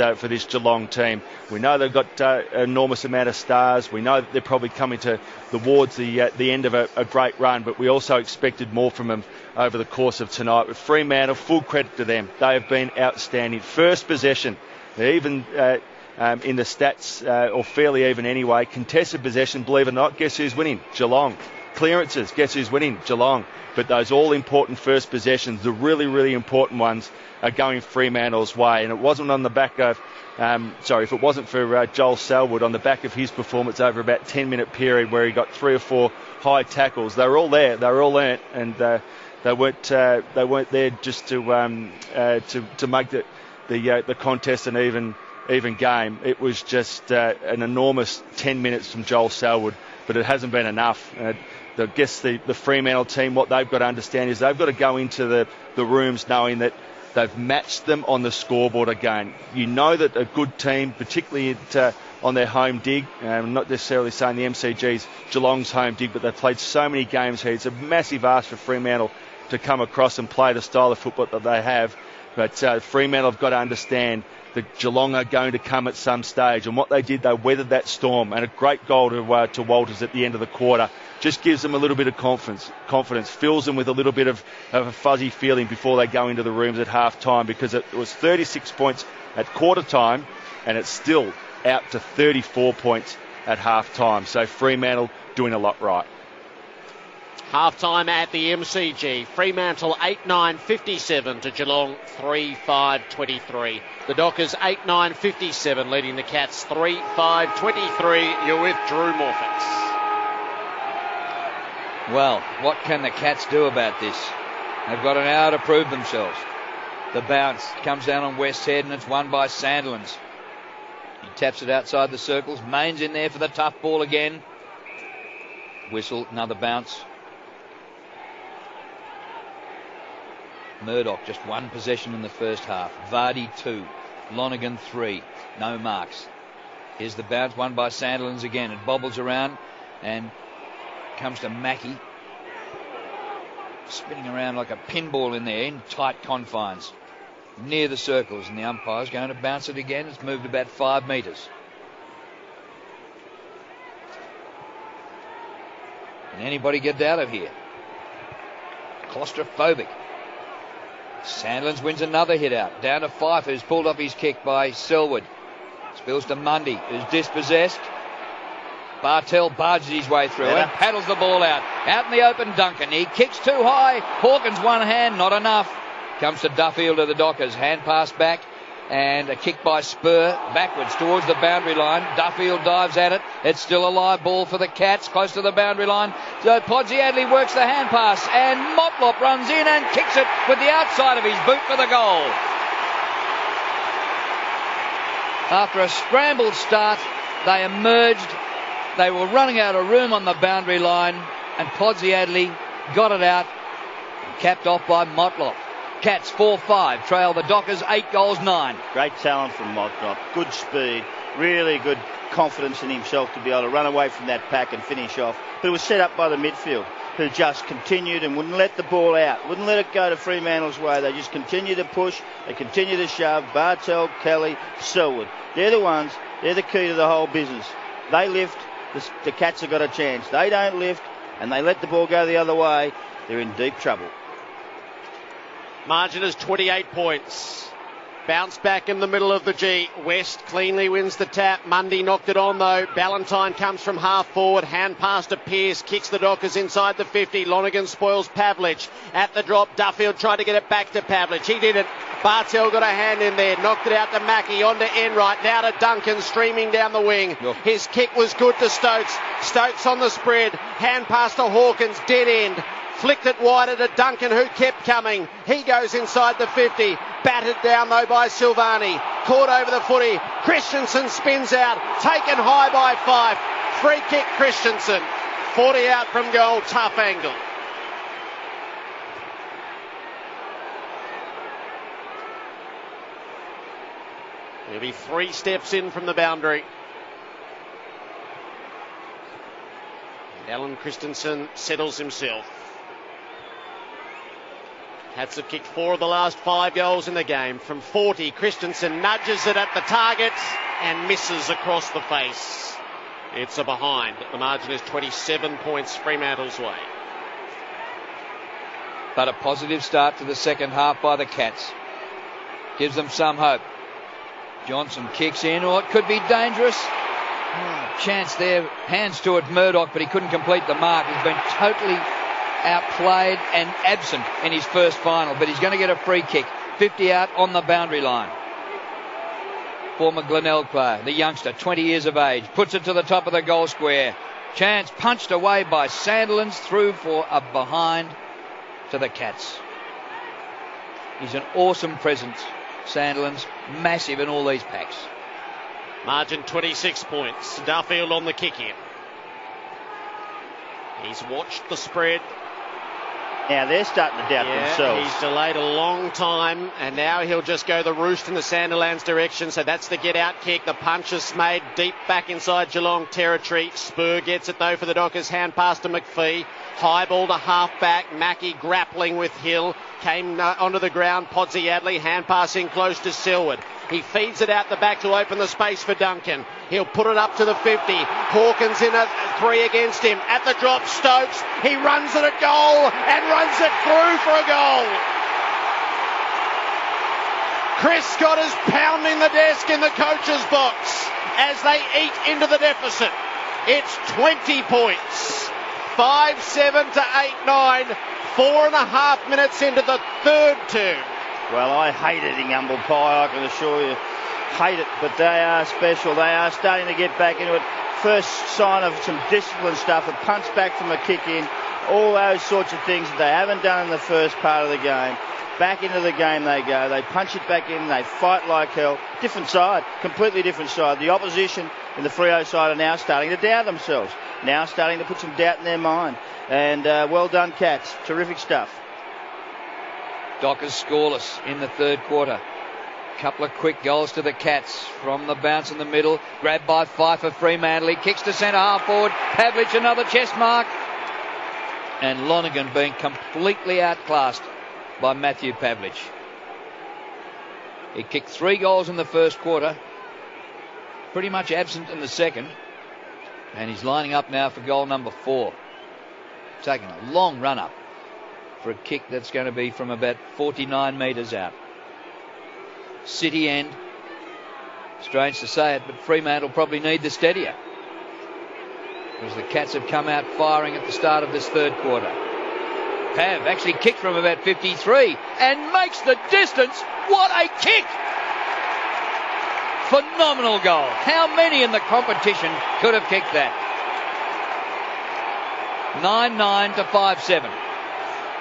Geelong team. We know they've got an enormous amount of stars. We know that they're probably coming towards the end of a great run, but we also expected more from them over the course of tonight. With Fremantle, full credit to them. They have been outstanding. First possession, they're even in the stats, or fairly even anyway. Contested possession, believe it or not, guess who's winning? Geelong. Clearances, guess who's winning? Geelong. But those all-important first possessions, the really, really important ones, are going Fremantle's way. And it wasn't on the back of, if it wasn't for Joel Selwood, on the back of his performance over about 10-minute period where he got 3 or 4 high tackles, they were all there, they were all earned, and they weren't there just to make the contest an even game. It was just an enormous 10 minutes from Joel Selwood, but it hasn't been enough. I guess the Fremantle team, what they've got to understand is they've got to go into the rooms knowing that they've matched them on the scoreboard again. You know that a good team, particularly on their home dig, I'm not necessarily saying the MCG's Geelong's home dig, but they've played so many games here. It's a massive ask for Fremantle to come across and play the style of football that they have. But Fremantle have got to understand that Geelong are going to come at some stage. And what they did, they weathered that storm. And a great goal to Walters at the end of the quarter just gives them a little bit of confidence, fills them with a little bit of a fuzzy feeling before they go into the rooms at half-time, because it was 36 points at quarter-time and it's still out to 34 points at half-time. So Fremantle doing a lot right. Half-time at the MCG. Fremantle 8-9-57 to Geelong 3-5-23. The Dockers 8-9-57 leading the Cats 3-5-23. You're with Drew Morfix. Well, what can the Cats do about this? They've got an hour to prove themselves. The bounce comes down on West's head and it's won by Sandilands. He taps it outside the circles. Main's in there for the tough ball again. Whistle, another bounce. Murdoch just one possession in the first half. Vardy 2. Lonergan 3. No marks. Here's the bounce, won by Sandilands again. It bobbles around and comes to Mackie. Spinning around like a pinball in there in tight confines. Near the circles, and the umpire's going to bounce it again. It's moved about 5 metres. Can anybody get out of here? Claustrophobic. Sandlands wins another hit out. Down to Fife, who's pulled off his kick by Selwood. Spills to Mundy, who's dispossessed. Bartell barges his way through and paddles the ball out. Out in the open, Duncan. He kicks too high. Hawkins one hand, not enough. Comes to Duffield of the Dockers. Hand pass back and a kick by Spur backwards towards the boundary line. Duffield dives at it. It's still a live ball for the Cats close to the boundary line. So Podsiadly works the hand pass and Motlop runs in and kicks it with the outside of his boot for the goal. After a scrambled start, they emerged. They were running out of room on the boundary line and Podsiadly got it out, capped off by Motlop. Cats 4-5, trail the Dockers 8-9. Great talent from Motlop, good speed, really good confidence in himself to be able to run away from that pack and finish off. But it was set up by the midfield, who just continued and wouldn't let the ball out, wouldn't let it go to Fremantle's way. They just continued to push, they continued to shove. Bartell, Kelly, Selwood, they're the ones, they're the key to the whole business. They lift, the Cats have got a chance. They don't lift and they let the ball go the other way, they're in deep trouble. Margin is 28 points. Bounce back in the middle of the G. West cleanly wins the tap. Mundy knocked it on though. Ballantyne comes from half forward. Hand pass to Pearce. Kicks the Dockers inside the 50. Lonergan spoils Pavlich. At the drop, Duffield tried to get it back to Pavlich. He didn't. Bartell got a hand in there. Knocked it out to Mackie. On to Enright. Now to Duncan streaming down the wing. Yep. His kick was good to Stokes. Stokes on the spread. Hand pass to Hawkins. Dead end. Flicked it wider to Duncan, who kept coming. He goes inside the 50. Battered down, though, by Silvani. Caught over the footy. Christensen spins out. Taken high by Fife. Free kick, Christensen. 40 out from goal. Tough angle. He'll be 3 steps in from the boundary. And Alan Christensen settles himself. Cats have kicked 4 of the last 5 goals in the game. From 40, Christensen nudges it at the target and misses across the face. It's a behind. The margin is 27 points Fremantle's way. But a positive start to the second half by the Cats. Gives them some hope. Johnson kicks in, or it could be dangerous. Chance there. Hands to it, Murdoch, but he couldn't complete the mark. He's been totally outplayed and absent in his first final, but he's going to get a free kick. 50 out on the boundary line. Former Glenelg player, the youngster, 20 years of age, puts it to the top of the goal square. Chance punched away by Sandilands, through for a behind to the Cats. He's an awesome presence, Sandilands, massive in all these packs. Margin 26 points. Duffield on the kick in. He's watched the spread. Now they're starting to doubt themselves. He's delayed a long time, and now he'll just go the roost in the Sandilands direction. So that's the get-out kick. The punch is made deep back inside Geelong territory. Spur gets it though for the Dockers. Hand pass to McPhee. High ball to half-back. Mackie grappling with Hill. Came onto the ground. Podsiadly hand passing close to Selwood. He feeds it out the back to open the space for Duncan. He'll put it up to the 50. Hawkins in at 3 against him. At the drop, Stokes. He runs it at goal and runs it through for a goal. Chris Scott is pounding the desk in the coach's box as they eat into the deficit. It's 20 points. 5-7 to 8-9. 4.5 minutes into the third term. Well, I hate eating humble pie, I can assure you. Hate it, but they are special. They are starting to get back into it. First sign of some discipline stuff, a punch back from a kick in, all those sorts of things that they haven't done in the first part of the game. Back into the game they go. They punch it back in. They fight like hell. Different side, completely different side. The opposition in the Freo side are now starting to doubt themselves. Now starting to put some doubt in their mind. And well done, Cats. Terrific stuff. Dockers scoreless in the third quarter. Couple of quick goals to the Cats from the bounce in the middle. Grabbed by Fife for Fremantle. He kicks to centre half forward. Pavlich another chest mark. And Lonergan being completely outclassed by Matthew Pavlich. He kicked 3 goals in the first quarter. Pretty much absent in the second. And he's lining up now for goal number 4. Taking a long run up for a kick that's going to be from about 49 metres out. City end. Strange to say it, but Fremantle probably need the steadier, because the Cats have come out firing at the start of this third quarter. Pav actually kicked from about 53 and makes the distance. What a kick! Phenomenal goal. How many in the competition could have kicked that? 9-9 to 5-7.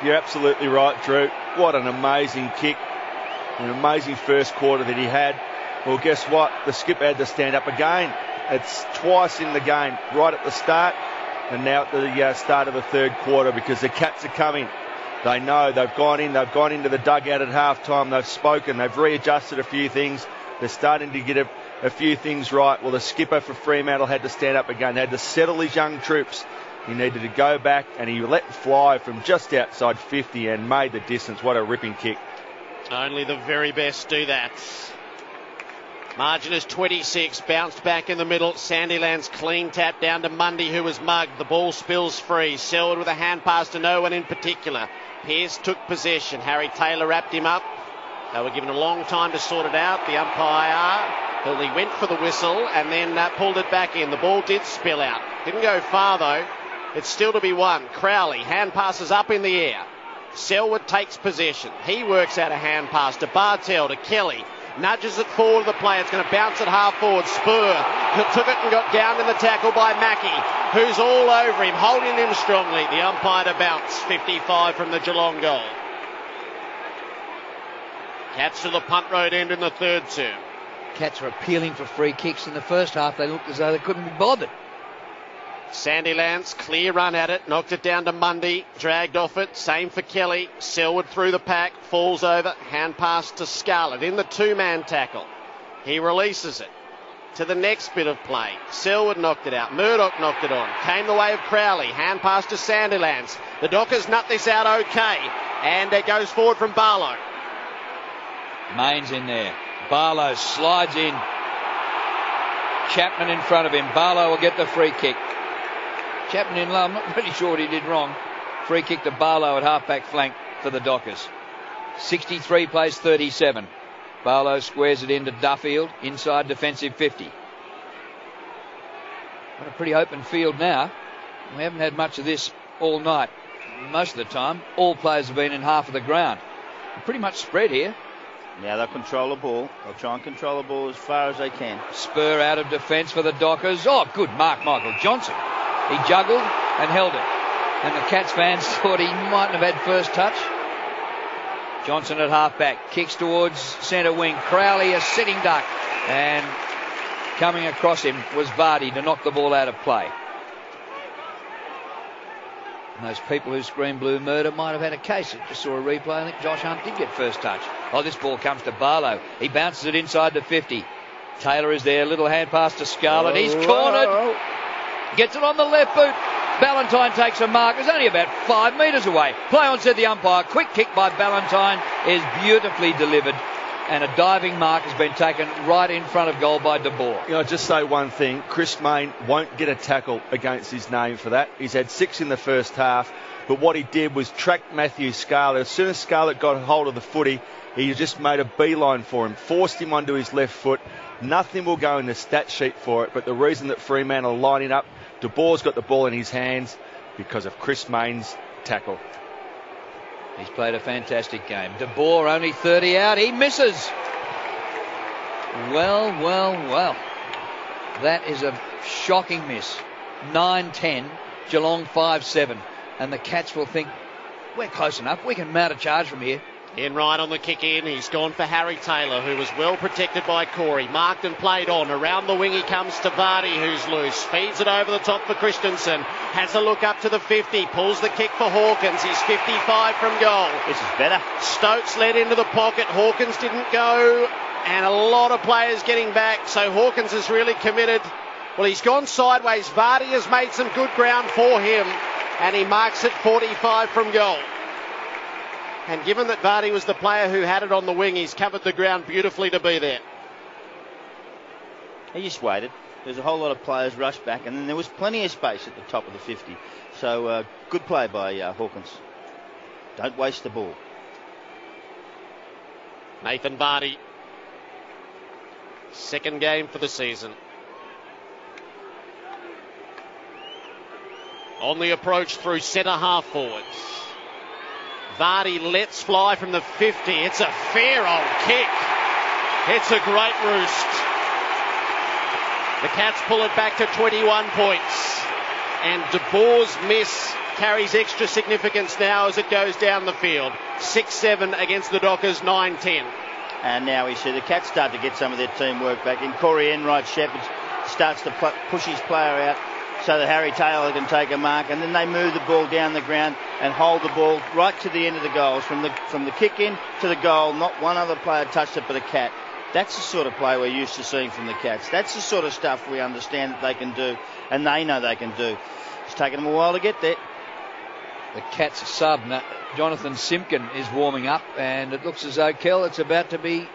You're absolutely right, Drew. What an amazing kick. An amazing first quarter that he had. Well, guess what? The skipper had to stand up again. It's twice in the game, right at the start and now at the start of the third quarter, because the Cats are coming. They know they've gone into the dugout at halftime. They've spoken. They've readjusted a few things. They're starting to get a few things right. Well, the skipper for Fremantle had to stand up again. They had to settle his young troops. He needed to go back, and he let fly from just outside 50 and made the distance. What a ripping kick. Only the very best do that. Margin is 26. Bounced back in the middle. Sandilands clean tap down to Mundy, who was mugged. The ball spills free. Selwood with a hand pass to no one in particular. Pearce took possession. Harry Taylor wrapped him up. They were given a long time to sort it out. The umpire, he went for the whistle and then pulled it back in. The ball did spill out. Didn't go far though. It's still to be won. Crowley, hand passes up in the air. Selwood takes possession. He works out a hand pass to Bartel, to Kelly. Nudges it forward to the play. It's going to bounce it half forward. Spur took it and got down in the tackle by Mackie, who's all over him, holding him strongly. The umpire to bounce. 55 from the Geelong goal. Cats to the punt road end in the third term. Cats are appealing for free kicks. In the first half, they looked as though they couldn't be bothered. Sandilands, clear run at it, knocked it down to Mundy, dragged off it, same for Kelly. Selwood through the pack, falls over, hand pass to Scarlett in the two-man tackle. He releases it to the next bit of play. Selwood knocked it out, Murdoch knocked it on, came the way of Crowley, hand pass to Sandilands. The Dockers nut this out okay, and it goes forward from Barlow. Main's in there. Barlow slides in. Chapman in front of him. Barlow will get the free kick. Chapman in low, I'm not pretty sure what he did wrong. Free kick to Barlow at half-back flank for the Dockers. 63 plays 37. Barlow squares it into Duffield, inside defensive 50. Got a pretty open field now. We haven't had much of this all night. Most of the time, all players have been in half of the ground. We're pretty much spread here. Now they'll control the ball. They'll try and control the ball as far as they can. Spur out of defence for the Dockers. Oh, good mark, Michael Johnson. He juggled and held it. And the Cats fans thought he mightn't have had first touch. Johnson at half-back. Kicks towards centre wing. Crowley, a sitting duck. And coming across him was Vardy to knock the ball out of play. And those people who screamed blue murder might have had a case. I just saw a replay. I think Josh Hunt did get first touch. Oh, this ball comes to Barlow. He bounces it inside the 50. Taylor is there. Little hand pass to Scarlett. He's cornered. Gets it on the left boot. Ballantyne takes a mark. It's only about 5 metres away. Play on, said the umpire. Quick kick by Ballantyne is beautifully delivered. And a diving mark has been taken right in front of goal by De Boer. You know, I'll just say one thing. Chris Mayne won't get a tackle against his name for that. He's had 6 in the first half. But what he did was track Matthew Scarlett. As soon as Scarlett got hold of the footy, he just made a beeline for him. Forced him onto his left foot. Nothing will go in the stat sheet for it. But the reason that Fremantle are lining up, De Boer's got the ball in his hands. because of Chris Mayne's tackle. He's played a fantastic game. De Boer only 30 out. He misses. Well. That is a shocking miss. 9-10. Geelong 5-7. And the Cats will think, we're close enough. We can mount a charge from here. In right on the kick in, he's gone for Harry Taylor, who was well protected by Corey. Marked and played on. Around the wing he comes to Vardy, who's loose. Feeds it over the top for Christensen. Has a look up to the 50. Pulls the kick for Hawkins. He's 55 from goal. This is better. Stokes led into the pocket. Hawkins didn't go. And a lot of players getting back. So Hawkins is really committed. Well, he's gone sideways. Vardy has made some good ground for him. And he marks it 45 from goal. And given that Vardy was the player who had it on the wing, he's covered the ground beautifully to be there. He just waited. There's a whole lot of players rushed back, and then there was plenty of space at the top of the 50. So good play by Hawkins. Don't waste the ball. Nathan Vardy. Second game for the season. On the approach through centre half forwards. Vardy lets fly from the 50. It's a fair old kick. It's a great roost. The Cats pull it back to 21 points. And De Boer's miss carries extra significance now as it goes down the field. 6-7 against the Dockers, 9-10. And now we see the Cats start to get some of their teamwork back in. Corey Enright Shepherd starts to push his player out so that Harry Taylor can take a mark, and then they move the ball down the ground and hold the ball right to the end of the goals, from the kick in to the goal. Not one other player touched it but a Cat. That's the sort of play we're used to seeing from the Cats. That's the sort of stuff we understand that they can do, and they know they can do. It's taken them a while to get there. The Cats sub, Jonathan Simpkin, is warming up, and it looks as though it's about to be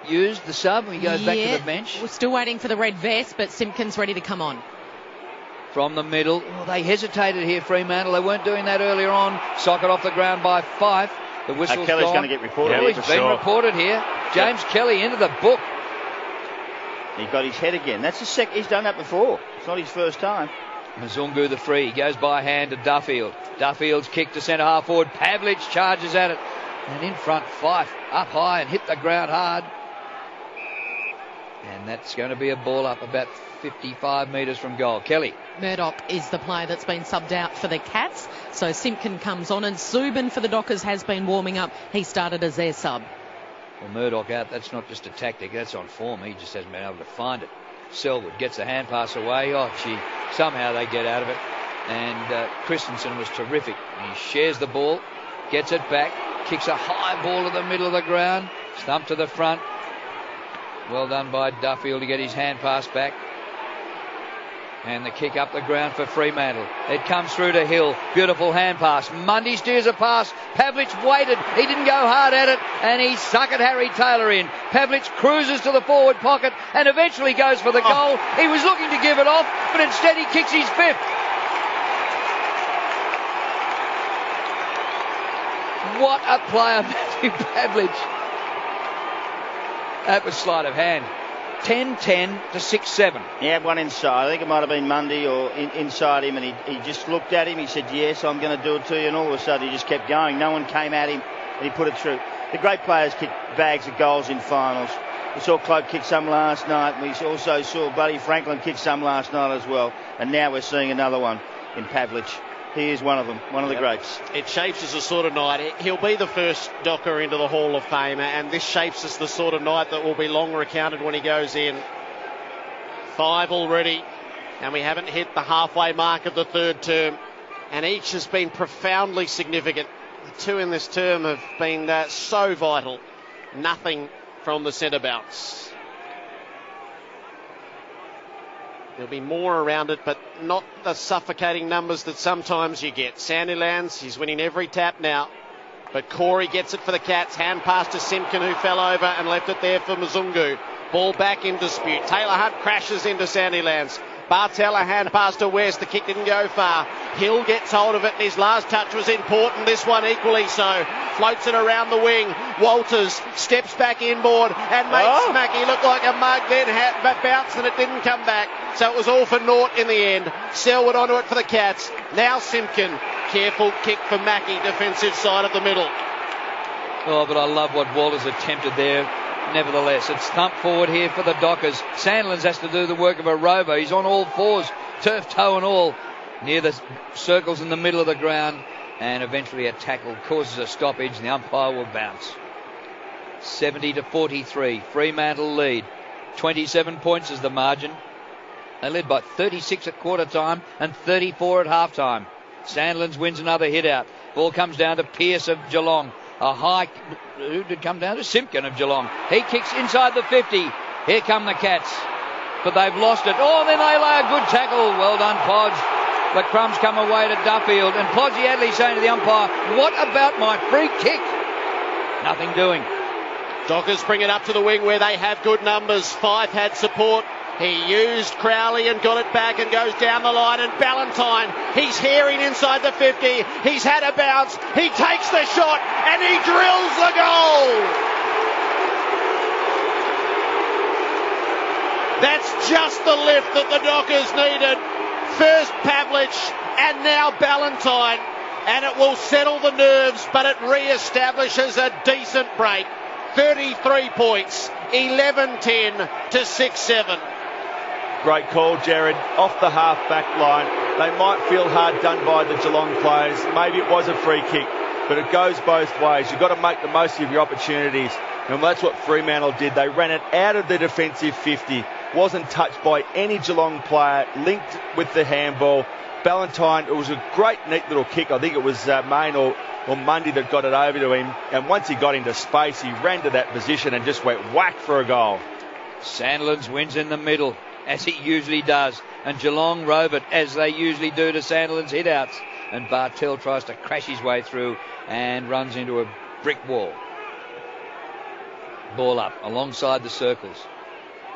used, the sub. He goes back to the bench. We're still waiting for the red vest, but Simpkin's ready to come on. From the middle. Oh, they hesitated here, Fremantle. They weren't doing that earlier on. Socket off the ground by Fife. The whistle's Kelly's gone. going to get reported. Yeah, he's been reported here. James Kelly into the book. He got his head again. That's the second. He's done that before. It's not his first time. Mzungu the free. He goes by hand to Duffield. Duffield's kick to centre half forward. Pavlich charges at it. And in front, Fife up high and hit the ground hard. And that's going to be a ball up about 55 metres from goal. Kelly. Murdoch is the player that's been subbed out for the Cats. So Simpkin comes on, and Subin for the Dockers has been warming up. He started as their sub. Well, Murdoch out. That's not just a tactic. That's on form. He just hasn't been able to find it. Selwood gets the hand pass away. Oh, gee. Somehow they get out of it. And Christensen was terrific. He shares the ball, gets it back, kicks a high ball to the middle of the ground, stump to the front. Well done by Duffield to get his hand pass back. And the kick up the ground for Fremantle. It comes through to Hill. Beautiful hand pass. Mundy steers a pass. Pavlich waited. He didn't go hard at it. And he suckered Harry Taylor in. Pavlich cruises to the forward pocket and eventually goes for the goal. He was looking to give it off, but instead he kicks his fifth. What a player, Matthew Pavlich. That was sleight of hand. 10-10 to 6-7. He had one inside. I think it might have been Mundy or inside him, and he just looked at him. He said, yes, I'm going to do it to you. And all of a sudden he just kept going. No one came at him, and he put it through. The great players kick bags of goals in finals. We saw Cloak kick some last night. We also saw Buddy Franklin kick some last night as well. And now we're seeing another one in Pavlich. He is one of them, one of the greats. It shapes us the sort of night. He'll be the first Docker into the Hall of Fame, and this shapes us the sort of night that will be long recounted when he goes in. 5 already, and we haven't hit the halfway mark of the third term, and each has been profoundly significant. The 2 in this term have been so vital. Nothing from the centre bounce. There'll be more around it, but not the suffocating numbers that sometimes you get. Sandilands, he's winning every tap now. But Corey gets it for the Cats. Hand pass to Simpkin, who fell over and left it there for Mzungu. Ball back in dispute. Taylor Hunt crashes into Sandilands. Bartel, a hand pass to West. The kick didn't go far. Hill gets hold of it, and his last touch was important. This one equally so. Floats it around the wing. Walters steps back inboard and makes Mackey look like a mug, then bounced and it didn't come back. So it was all for naught in the end. Selwood onto it for the Cats. Now Simpkin. Careful kick for Mackey, defensive side of the middle. Oh, but I love what Walters attempted there. Nevertheless, it's thump forward here for the Dockers. Sandlands has to do the work of a rover. He's on all fours, turf toe and all, near the circles in the middle of the ground, and eventually a tackle causes a stoppage, and the umpire will bounce. 70-43, Fremantle lead. 27 points is the margin. They led by 36 at quarter time and 34 at half time. Sandlands wins another hit out. Ball comes down to Pearce of Geelong. Who did come down to? Simpkin of Geelong. He kicks inside the 50. Here come the Cats. But they've lost it. Oh, then they lay a good tackle. Well done, Podge. The crumbs come away to Duffield. And Podgy Adley saying to the umpire, what about my free kick? Nothing doing. Dockers bring it up to the wing where they have good numbers. Fife had support. He used Crowley and got it back and goes down the line, and Ballantyne, he's herring inside the 50. He's had a bounce. He takes the shot and he drills the goal. That's just the lift that the Dockers needed. First Pavlich and now Ballantyne, and it will settle the nerves, but it re-establishes a decent break. 33 points, 11-10 to 6-7. Great call, Jared. Off the half-back line. They might feel hard done by the Geelong players. Maybe it was a free kick, but it goes both ways. You've got to make the most of your opportunities, and that's what Fremantle did. They ran it out of the defensive 50. Wasn't touched by any Geelong player, linked with the handball. Ballantyne, it was a great, neat little kick. I think it was Main or Mundy that got it over to him. And once he got into space, he ran to that position and just went whack for a goal. Sandlands wins in the middle, as he usually does. And Geelong rove it, as they usually do, to Sandlands' hit-outs. And Bartel tries to crash his way through and runs into a brick wall. Ball up alongside the circles.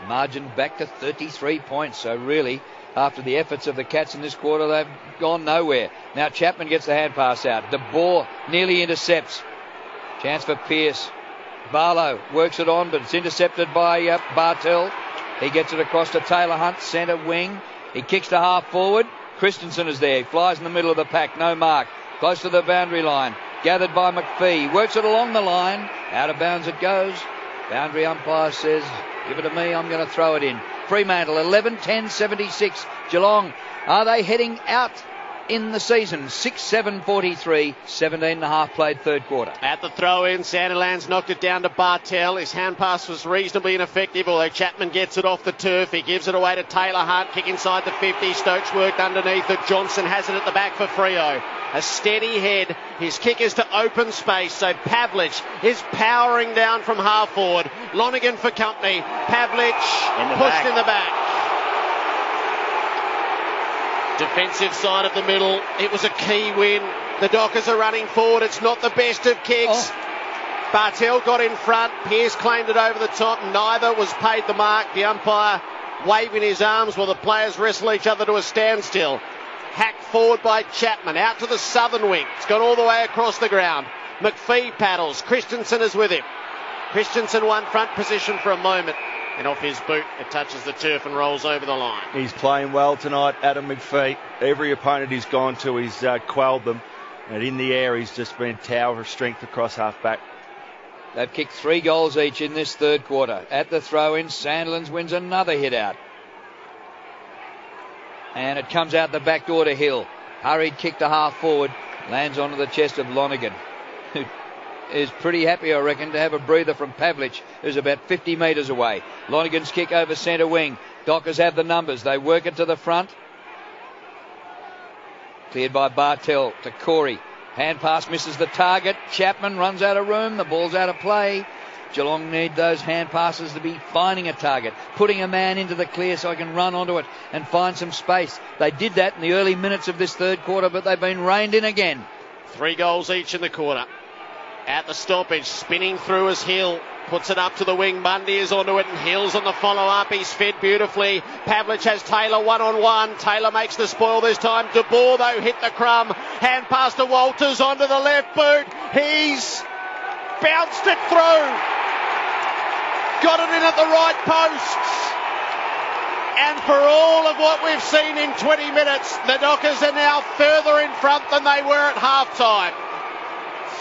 Margin back to 33 points. So really, after the efforts of the Cats in this quarter, they've gone nowhere. Now Chapman gets the hand pass out. De Boer nearly intercepts. Chance for Pearce. Barlow works it on, but it's intercepted by Bartel. He gets it across to Taylor Hunt, centre wing. He kicks to half forward. Christensen is there. He flies in the middle of the pack. No mark. Close to the boundary line. Gathered by McPhee. Works it along the line. Out of bounds it goes. Boundary umpire says, give it to me, I'm going to throw it in. Fremantle 11-10-76. Geelong, are they heading out in the season? 6-7-43, 17.5 played third quarter. At the throw-in, Sandilands knocked it down to Bartel. His hand pass was reasonably ineffective, although Chapman gets it off the turf. He gives it away to Taylor Hunt. Kick inside the 50. Stokes worked underneath it. Johnson has it at the back for Freo. A steady head. His kick is to open space, so Pavlich is powering down from half forward. Lonergan for company. Pavlich pushed in the back. Defensive side of the middle. It was a key win. The Dockers are running forward. It's not the best of kicks. Bartel got in front. Pearce claimed it over the top. Neither was paid the mark. The umpire waving his arms while the players wrestle each other to a standstill. Hacked forward by Chapman. Out to the southern wing. It's gone all the way across the ground. McPhee paddles. Christensen is with him. Christensen won front position for a moment. And off his boot, it touches the turf and rolls over the line. He's playing well tonight, Adam McPhee. Every opponent he's gone to, he's quelled them. And in the air, he's just been a tower of strength across half-back. They've kicked 3 goals each in this third quarter. At the throw-in, Sandlands wins another hit-out. And it comes out the back door to Hill. Hurried kick to half-forward. Lands onto the chest of Lonergan, who is pretty happy, I reckon, to have a breather from Pavlich, who's about 50 metres away. Lonergan's kick over centre wing. Dockers have the numbers. They work it to the front. Cleared by Bartel to Corey. Hand pass misses the target. Chapman runs out of room. The ball's out of play. Geelong need those hand passes to be finding a target, putting a man into the clear so I can run onto it and find some space. They did that in the early minutes of this third quarter, but they've been reined in again. 3 goals each in the quarter. at the stoppage, spinning through as Hill puts it up to the wing. Mundy is onto it, and Hill's on the follow-up. He's fed beautifully. Pavlich has Taylor one-on-one. Taylor makes the spoil this time. De Boer, though, hit the crumb. Hand pass to Walters onto the left boot. He's bounced it through. Got it in at the right posts. And for all of what we've seen in 20 minutes, the Dockers are now further in front than they were at half-time.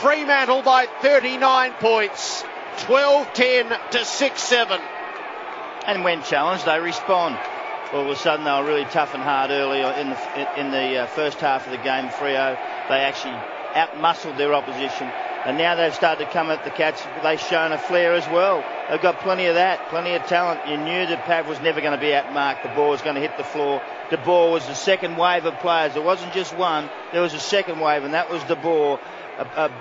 Fremantle by 39 points, 12-10 to 6-7. And when challenged, they respond. All of a sudden, they were really tough and hard early in the first half of the game. Freo, they actually out-muscled their opposition. And now they've started to come at the Cats. They've shown a flair as well. They've got plenty of that, plenty of talent. You knew that Pav was never going to be outmarked. The ball was going to hit the floor. De Boer was the second wave of players. It wasn't just one. There was a second wave, and that was De Boer.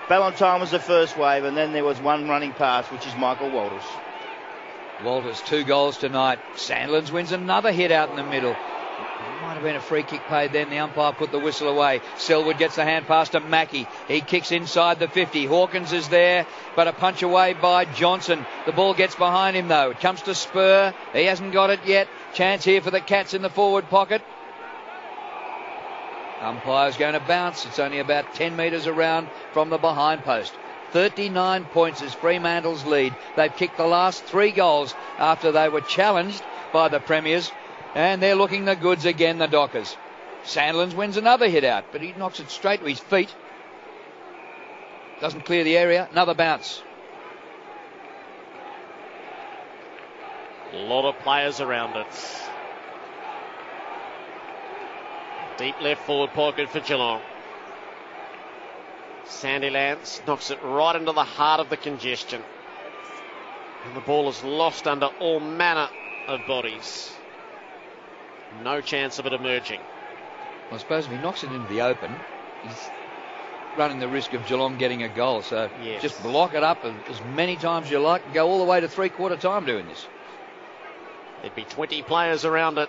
Ballantyne was the first wave, and then there was one running past, which is Michael Walters. Walters, 2 goals tonight. Sandlands wins another hit out in the middle. Might have been a free kick paid then. The umpire put the whistle away. Selwood gets the hand pass to Mackie. He kicks inside the 50. Hawkins is there, but a punch away by Johnson. The ball gets behind him, though. It comes to Spur. He hasn't got it yet. Chance here for the Cats in the forward pocket. Umpire's going to bounce. It's only about 10 metres around from the behind post. 39 points is Fremantle's lead. They've kicked the last 3 goals after they were challenged by the Premiers. And they're looking the goods again, the Dockers. Sandlands wins another hit out, but he knocks it straight to his feet. Doesn't clear the area. Another bounce. A lot of players around it. Deep left forward pocket for Geelong. Sandilands knocks it right into the heart of the congestion. And the ball is lost under all manner of bodies. No chance of it emerging. I suppose if he knocks it into the open, he's running the risk of Geelong getting a goal. So yes, just block it up as many times as you like and go all the way to 3/4 time doing this. There'd be 20 players around it.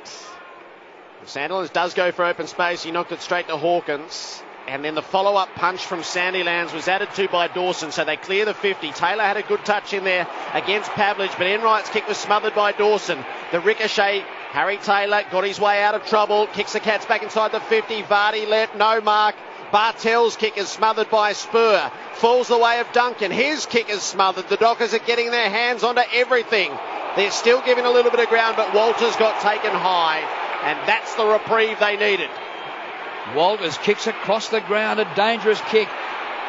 Sandlands does go for open space. He knocked it straight to Hawkins. And then the follow-up punch from Sandilands was added to by Dawson, so they clear the 50. Taylor had a good touch in there against Pavlich, but Enright's kick was smothered by Dawson. The ricochet, Harry Taylor got his way out of trouble, kicks the Cats back inside the 50. Vardy left, no mark. Bartell's kick is smothered by Spur. Falls the way of Duncan. His kick is smothered. The Dockers are getting their hands onto everything. They're still giving a little bit of ground, but Walters got taken high, and that's the reprieve they needed. Walters kicks across the ground, a dangerous kick.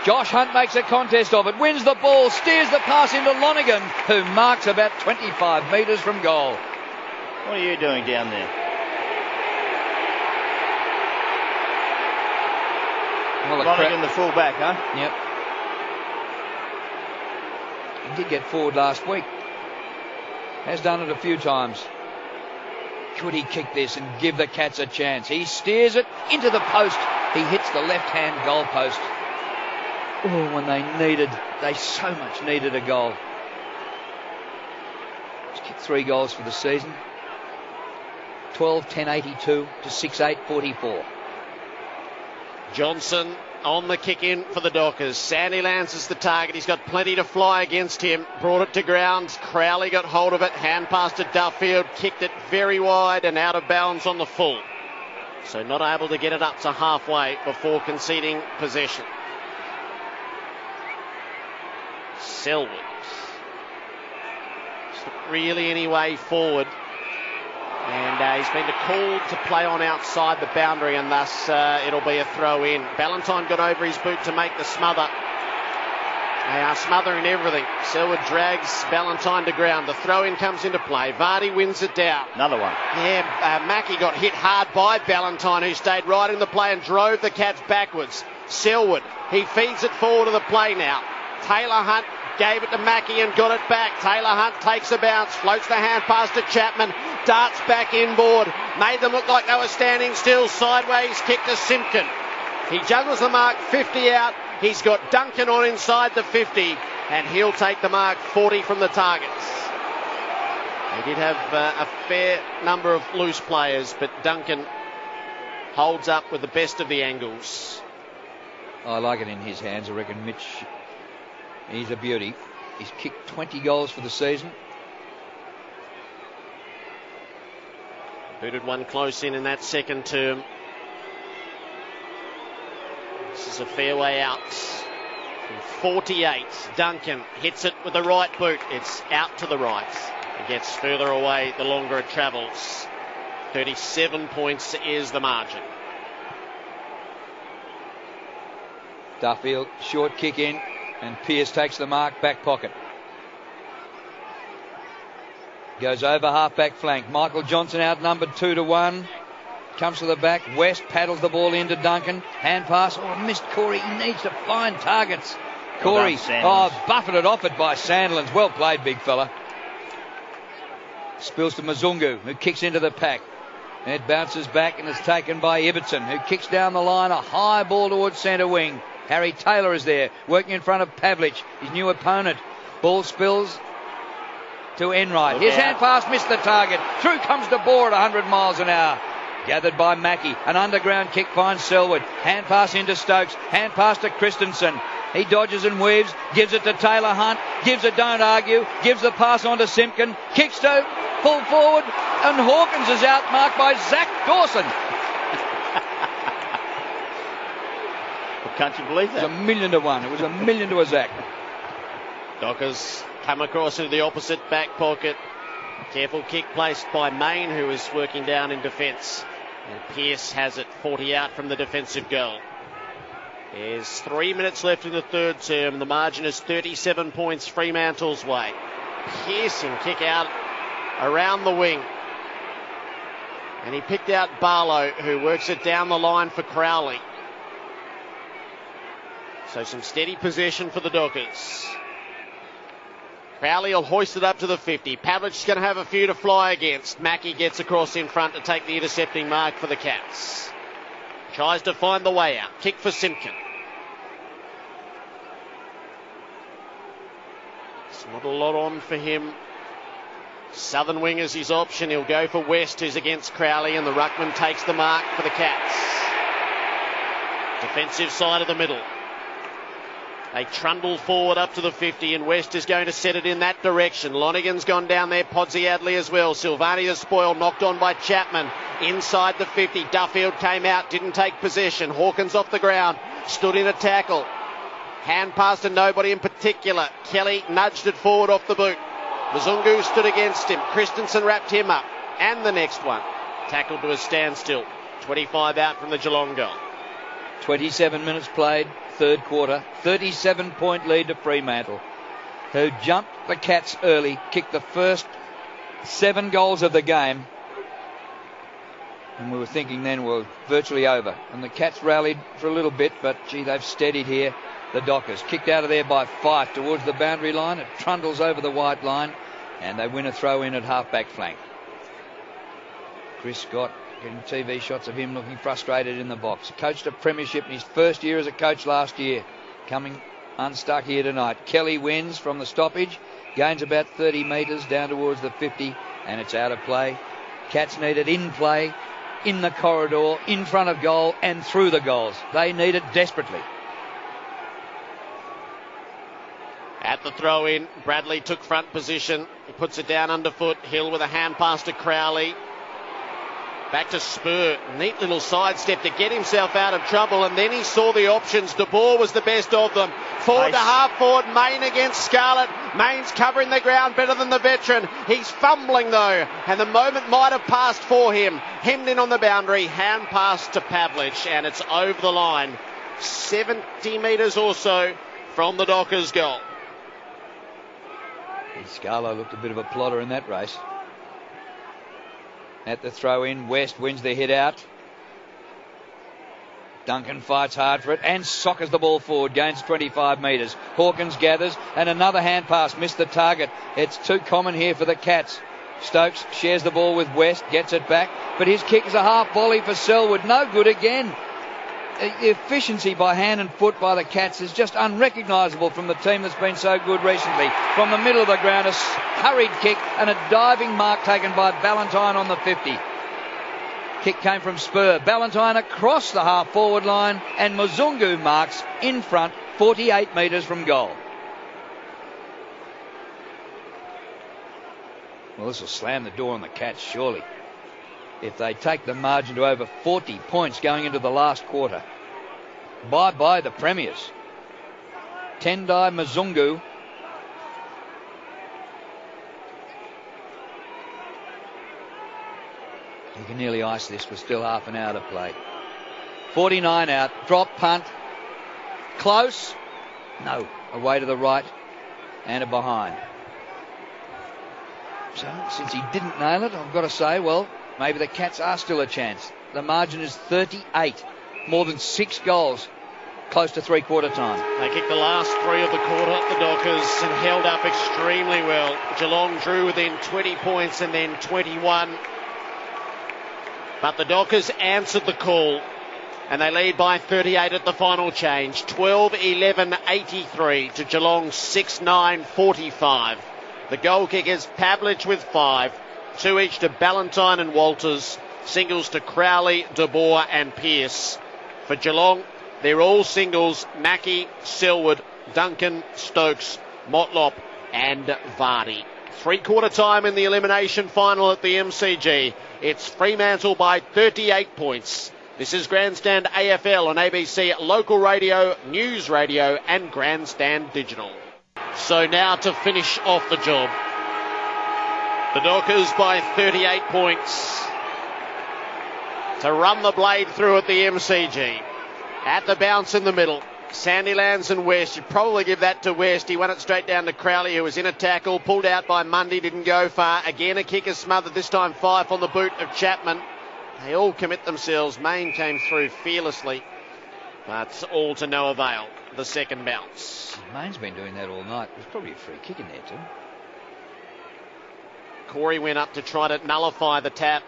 Josh Hunt makes a contest of it, wins the ball, steers the pass into Lonergan, who marks about 25 metres from goal. What are you doing down there? Well, Lonergan, the full-back, huh? Yep. He did get forward last week. Has done it a few times. Could he kick this and give the Cats a chance? He steers it into the post. He hits the left-hand goal post. Oh, when they so much needed a goal. He's kicked 3 goals for the season. 12-10-82 to 6-8-44. Johnson on the kick in for the Dockers. Sandilands is the target. He's got plenty to fly against him. Brought it to ground. Crowley got hold of it. Hand pass to Duffield. Kicked it very wide and out of bounds on the full. So not able to get it up to halfway before conceding possession. Selwood. It's not really any way forward. And he's been called to play on outside the boundary, and thus it'll be a throw in. Ballantyne got over his boot to make the smother. They are smothering everything. Selwood drags Ballantyne to ground. The throw in comes into play. Vardy wins it down. Another one. Yeah, Mackie got hit hard by Ballantyne, who stayed right in the play and drove the Cats backwards. Selwood, he feeds it forward to the play now. Taylor Hunt gave it to Mackie and got it back. Taylor Hunt takes a bounce, floats the hand pass to Chapman, darts back inboard, made them look like they were standing still, sideways kick to Simpkin. He juggles the mark, 50 out. He's got Duncan on inside the 50, and he'll take the mark, 40 from the targets. They did have a fair number of loose players, but Duncan holds up with the best of the angles. I like it in his hands. I reckon Mitch He's a beauty. He's kicked 20 goals for the season. Booted one close in that second term. This is a fair way out. From 48, Duncan hits it with the right boot. It's out to the right. It gets further away the longer it travels. 37 points is the margin. Duffield, short kick in, and Pearce takes the mark, back pocket. Goes over half-back flank. Michael Johnson outnumbered 2-1. Comes to the back. West paddles the ball into Duncan. Hand pass. Oh, missed Corey. He needs to find targets. Corey, buffeted off it by Sandlands. Well played, big fella. Spills to Mzungu, who kicks into the pack. It bounces back and is taken by Ibbotson, who kicks down the line. A high ball towards centre wing. Harry Taylor is there, working in front of Pavlich, his new opponent. Ball spills to Enright. His hand pass missed the target. Through comes De Boer at 100 miles an hour. Gathered by Mackey. An underground kick finds Selwood. Hand pass into Stokes. Hand pass to Christensen. He dodges and weaves. Gives it to Taylor Hunt. Gives it, don't argue. Gives the pass on to Simpkin. Kicks to full forward. And Hawkins is outmarked by Zach Dawson. Can't you believe that? It was 1,000,000 to 1. It was 1,000,000 to a Zach. Dockers come across into the opposite back pocket. Careful kick placed by Main, who is working down in defence. And Pearce has it 40 out from the defensive goal. There's 3 minutes left in the third term. The margin is 37 points Fremantle's way. Piercing kick out around the wing. And he picked out Barlow, who works it down the line for Crowley. So some steady possession for the Dockers. Crowley will hoist it up to the 50. Pavlich's going to have a few to fly against. Mackey gets across in front to take the intercepting mark for the Cats. Tries to find the way out. Kick for Simpkin. It's not a lot on for him. Southern wing is his option. He'll go for West, who's against Crowley, and the ruckman takes the mark for the Cats. Defensive side of the middle. They trundle forward up to the 50, and West is going to set it in that direction. Lonigan's gone down there, Podsy Adley as well. Silvani has spoiled, knocked on by Chapman. Inside the 50, Duffield came out, didn't take possession. Hawkins off the ground, stood in a tackle. Hand pass to nobody in particular. Kelly nudged it forward off the boot. Mzungu stood against him. Christensen wrapped him up. And the next one. Tackled to a standstill. 25 out from the Geelong goal. 27 minutes played, third quarter. 37-point lead to Fremantle, who jumped the Cats early, kicked the first 7 goals of the game. And we were thinking then we're virtually over. And the Cats rallied for a little bit, but, gee, they've steadied here. The Dockers kicked out of there by Fife towards the boundary line. It trundles over the white line, and they win a throw-in at half-back flank. Chris Scott getting TV shots of him looking frustrated in the box. Coached a premiership in his first year as a coach last year. Coming unstuck here tonight. Kelly wins from the stoppage. Gains about 30 metres down towards the 50, and it's out of play. Cats need it in play, in the corridor, in front of goal, and through the goals. They need it desperately. At the throw-in, Bradley took front position. He puts it down underfoot. Hill with a hand pass to Crowley. Back to Spur. Neat little sidestep to get himself out of trouble, and then he saw the options. De Boer was the best of them. Forward to half forward. Main against Scarlett. Main's covering the ground better than the veteran. He's fumbling though, and the moment might have passed for him. Hemmed in on the boundary. Hand pass to Pavlich, and it's over the line. 70 metres or so from the Dockers' goal. Scarlo looked a bit of a plotter in that race. At the throw-in, West wins the hit out. Duncan fights hard for it and sockers the ball forward, gains 25 metres. Hawkins gathers, and another hand pass missed the target. It's too common here for the Cats. Stokes shares the ball with West, gets it back, but his kick is a half volley for Selwood. No good again. The efficiency by hand and foot by the Cats is just unrecognisable from the team that's been so good recently. From the middle of the ground, a hurried kick and a diving mark taken by Ballantyne on the 50. Kick came from Spur. Ballantyne across the half-forward line, and Mzungu marks in front, 48 metres from goal. Well, this will slam the door on the Cats, surely. If they take the margin to over 40 points going into the last quarter. Bye-bye the Premiers. Tendai Mzungu. You can nearly ice this with still half an hour to play. 49 out. Drop punt. Close. No. Away to the right. And a behind. So, since he didn't nail it, I've got to say, well, maybe the Cats are still a chance. The margin is 38. More than 6 goals. Close to three-quarter time. They kicked the last 3 of the quarter, the Dockers, and held up extremely well. Geelong drew within 20 points and then 21. But the Dockers answered the call, and they lead by 38 at the final change. 12-11-83 to Geelong 6-9-45. The goal kickers, Pavlich with 5, 2 each to Ballantyne and Walters, singles to Crowley, De Boer and Pearce. For Geelong, they're all singles: Mackie, Selwood, Duncan, Stokes, Motlop and Vardy. Three-quarter time in the elimination final at the MCG. It's Fremantle by 38 points. This is Grandstand AFL on ABC Local Radio, News Radio and Grandstand Digital. So now to finish off the job. The Dockers by 38 points to run the blade through at the MCG. At the bounce in the middle, Sandilands and West. You'd probably give that to West. He won it straight down to Crowley, who was in a tackle, pulled out by Mundy, didn't go far. Again, a kicker smothered, this time Fife on the boot of Chapman. They all commit themselves. Main came through fearlessly, but all to no avail. The second bounce. Main's been doing that all night. There's probably a free kick in there too. Corey went up to try to nullify the tap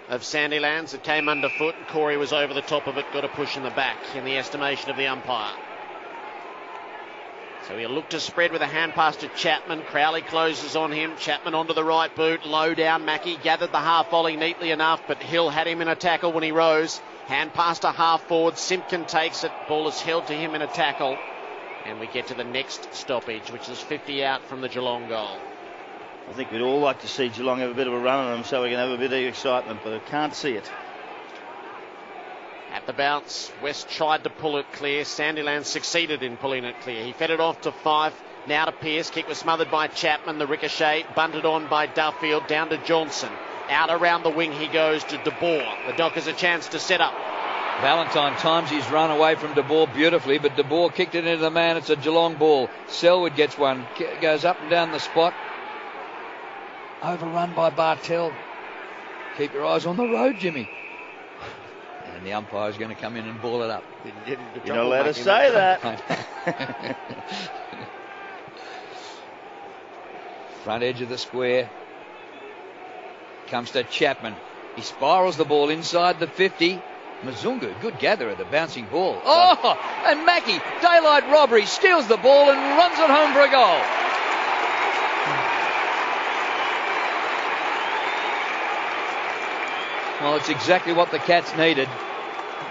of Sandilands. It came underfoot. Corey was over the top of it, got a push in the back in the estimation of the umpire. So he'll look to spread with a hand pass to Chapman. Crowley closes on him. Chapman onto the right boot. Low down. Mackie gathered the half volley neatly enough, but Hill had him in a tackle when he rose. Hand pass to half forward. Simpkin takes it. Ball is held to him in a tackle. And we get to the next stoppage, which is 50 out from the Geelong goal. I think we'd all like to see Geelong have a bit of a run on them so we can have a bit of excitement, but I can't see it. At the bounce, West tried to pull it clear. Sandilands succeeded in pulling it clear. He fed it off to Fife. Now to Pearce. Kick was smothered by Chapman. The ricochet bunted on by Duffield. Down to Johnson. Out around the wing he goes to De Boer. The Dockers a chance to set up. Valentine times his run away from De Boer beautifully, but De Boer kicked it into the man. It's a Geelong ball. Selwood gets one. Goes up and down the spot. Overrun by Bartell. Keep your eyes on the road, Jimmy. And the umpire's going to come in and ball it up. You're not allowed to say that. Front edge of the square. Comes to Chapman. He spirals the ball inside the 50. Mzungu, good gather of the bouncing ball. Oh, and Mackie, daylight robbery, steals the ball and runs it home for a goal. Well, it's exactly what the Cats needed.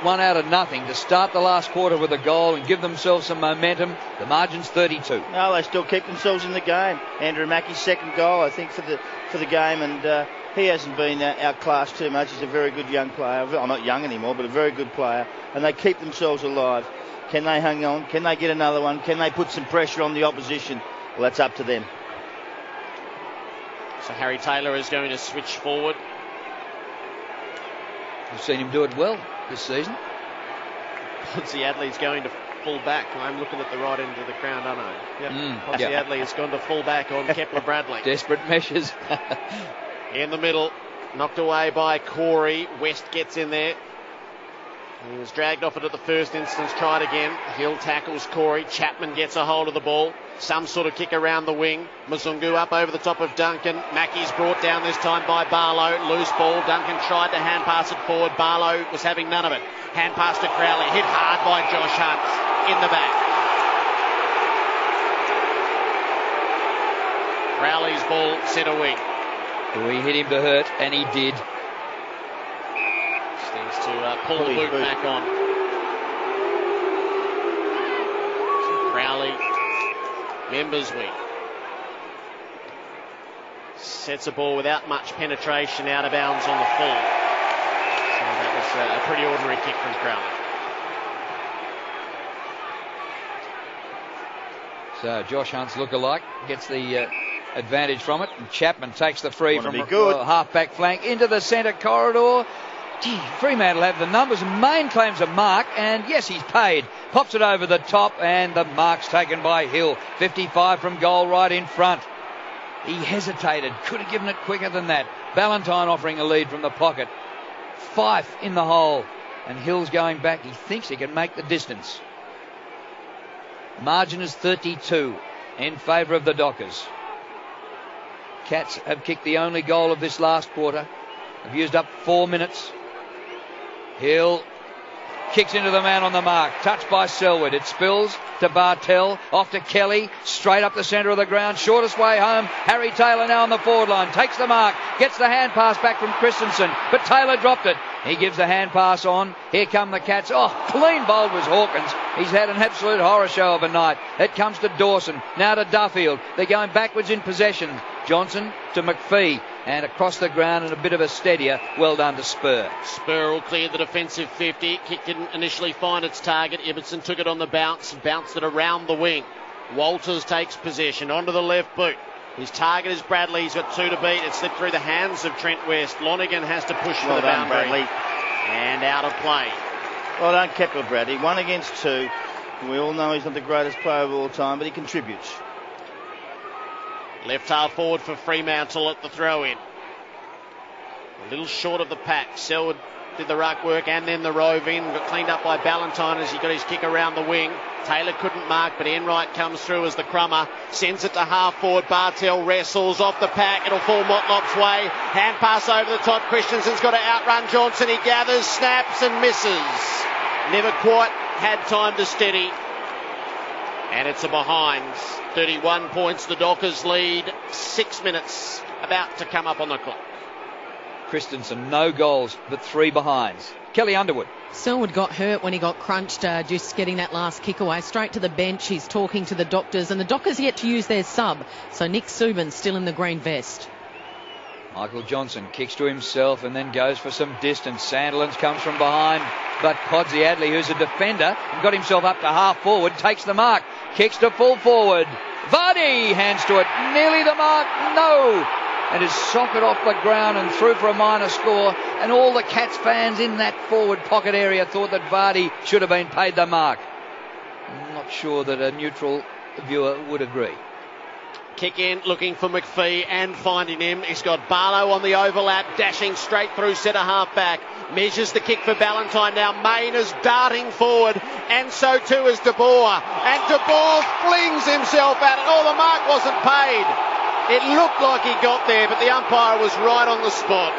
1 out of nothing to start the last quarter with a goal and give themselves some momentum. The margin's 32. No, they still keep themselves in the game. Andrew Mackie's second goal, I think, for the game, and he hasn't been outclassed too much. He's a very good young player. Well, not young anymore, but a very good player. And they keep themselves alive. Can they hang on? Can they get another one? Can they put some pressure on the opposition? Well, that's up to them. So Harry Taylor is going to switch forward. We've seen him do it well this season. Ponzi Adley's going to full back. I'm looking at the right end of the ground, aren't I? Yep. Ponzi Adley has gone to full back on Kepler Bradley. Desperate measures. In the middle, knocked away by Corey. West gets in there. He was dragged off it at the first instance, tried again. Hill tackles Corey. Chapman gets a hold of the ball. Some sort of kick around the wing. Mzungu up over the top of Duncan. Mackie's brought down this time by Barlow. Loose ball. Duncan tried to hand pass it forward. Barlow was having none of it. Hand pass to Crowley. Hit hard by Josh Hunt in the back. Crowley's ball set a wing. We hit him to hurt, and he did. Needs to pull the boot back on. So Crowley, members week. Sets a ball without much penetration out of bounds on the full. So that was a pretty ordinary kick from Crowley. So Josh Hunt's look-alike gets the advantage from it, and Chapman takes the free from half-back flank into the centre corridor. Gee, Fremantle have the numbers. Main claims a mark, and yes, he's paid. Pops it over the top, and the mark's taken by Hill. 55 from goal, right in front. He hesitated, could have given it quicker than that. Ballantyne offering a lead from the pocket. Fife in the hole, and Hill's going back. He thinks he can make the distance. Margin is 32 in favour of the Dockers. Cats have kicked the only goal of this last quarter. Have used up 4 minutes. Hill kicks into the man on the mark. Touched by Selwood. It spills to Bartell. Off to Kelly. Straight up the centre of the ground. Shortest way home. Harry Taylor now on the forward line. Takes the mark. Gets the hand pass back from Christensen. But Taylor dropped it. He gives the hand pass on. Here come the Cats. Oh, clean bowled was Hawkins. He's had an absolute horror show of a night. It comes to Dawson. Now to Duffield. They're going backwards in possession. Johnson to McPhee. And across the ground and a bit of a steadier. Well done to Spur. Spur will clear the defensive 50. Kick didn't initially find its target. Ibbotson took it on the bounce. Bounced it around the wing. Walters takes possession onto the left boot. His target is Bradley. He's got 2 to beat. It slipped through the hands of Trent West. Lonergan has to push for the boundary. Bradley. And out of play. Well done, Kepler Bradley. 1 against 2. We all know he's not the greatest player of all time, but he contributes. Left half forward for Fremantle at the throw-in. A little short of the pack. Selwood did the ruck work and then the rove in. Got cleaned up by Ballantyne as he got his kick around the wing. Taylor couldn't mark, but Enright comes through as the crummer. Sends it to half forward. Bartell wrestles off the pack. It'll fall Motlop's way. Hand pass over the top. Christensen's got to outrun Johnson. He gathers, snaps and misses. Never quite had time to steady. And it's a behind. 31 points. The Dockers lead. 6 minutes about to come up on the clock. Christensen, no goals, but 3 behinds. Kelly Underwood. Selwood got hurt when he got crunched, just getting that last kick away. Straight to the bench. He's talking to the Doctors, and the Dockers yet to use their sub. So Nick Subban's still in the green vest. Michael Johnson kicks to himself and then goes for some distance. Sandilands comes from behind, but Podsy Adley, who's a defender and got himself up to half forward, takes the mark. Kicks to full forward. Vardy hands to it. Nearly the mark. No. And is socket off the ground and through for a minor score. And all the Cats fans in that forward pocket area thought that Vardy should have been paid the mark. I'm not sure that a neutral viewer would agree. Kick in, looking for McPhee and finding him. He's got Barlow on the overlap, dashing straight through centre half back. Measures the kick for Ballantyne. Now Main is darting forward, and so too is De Boer. And De Boer flings himself at it. Oh, the mark wasn't paid. It looked like he got there, but the umpire was right on the spot.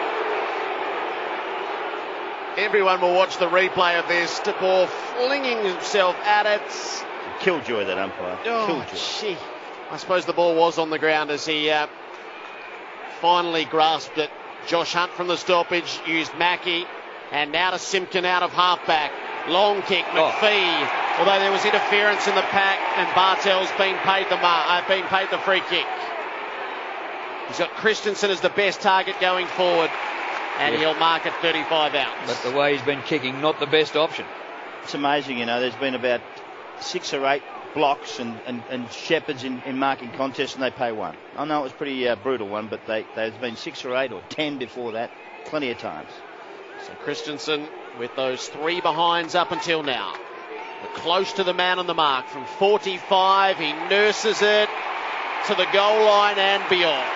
Everyone will watch the replay of this. De Boer flinging himself at it. Killjoy, that umpire. Oh, Killjoy. Gee. I suppose the ball was on the ground as he finally grasped it. Josh Hunt from the stoppage used Mackie, and now to Simpkin out of halfback. Long kick, McPhee. Although there was interference in the pack, and Bartell's been paid the free kick. He's got Christensen as the best target going forward, and he'll mark at 35 out. But the way he's been kicking, not the best option. It's amazing, you know. There's been about 6 or 8 blocks and shepherds in marking contests, and they pay 1. I know it was pretty brutal one, but there's been 6 or 8 or 10 before that, plenty of times. So Christensen with those 3 behinds up until now. But close to the man on the mark from 45. He nurses it to the goal line and beyond.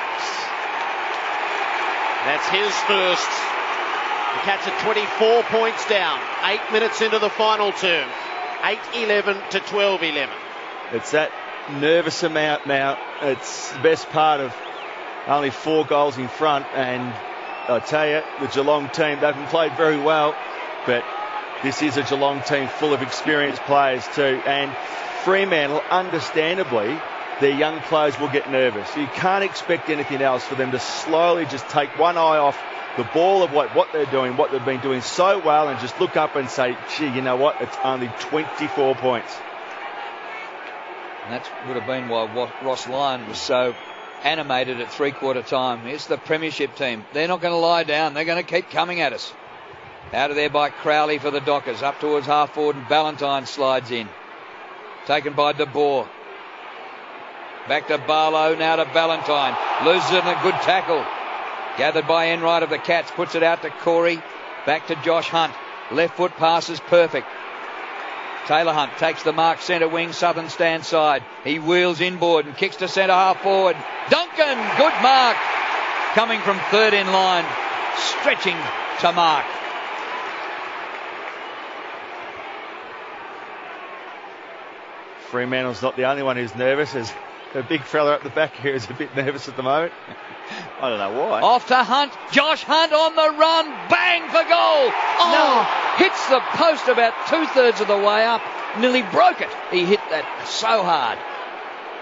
That's his first. The Cats are 24 points down. 8 minutes into the final term. 8-11 to 12-11. It's that nervous amount now. It's the best part of only 4 goals in front, and I tell you, the Geelong team, they haven't played very well, but this is a Geelong team full of experienced players too, and Fremantle, understandably, their young players will get nervous. You can't expect anything else for them to slowly just take one eye off the ball of what they're doing, what they've been doing so well, and just look up and say, gee, you know what, it's only 24 points. And that would have been why Ross Lyon was so animated at three-quarter time. It's the premiership team. They're not going to lie down. They're going to keep coming at us. Out of there by Crowley for the Dockers. Up towards half forward, and Ballantyne slides in. Taken by De Boer. Back to Barlow, now to Ballantyne. Loses it in a good tackle. Gathered by Enright of the Cats. Puts it out to Corey. Back to Josh Hunt. Left foot pass is perfect. Taylor Hunt takes the mark centre wing, southern stand side. He wheels inboard and kicks to centre half forward. Duncan, good mark. Coming from third in line. Stretching to mark. Fremantle's not the only one who's nervous. As the big fella at the back here is a bit nervous at the moment. I don't know why. Off to Hunt. Josh Hunt on the run. Bang for goal. Oh, no. Hits the post about 2/3 of the way up. Nearly broke it. He hit that so hard.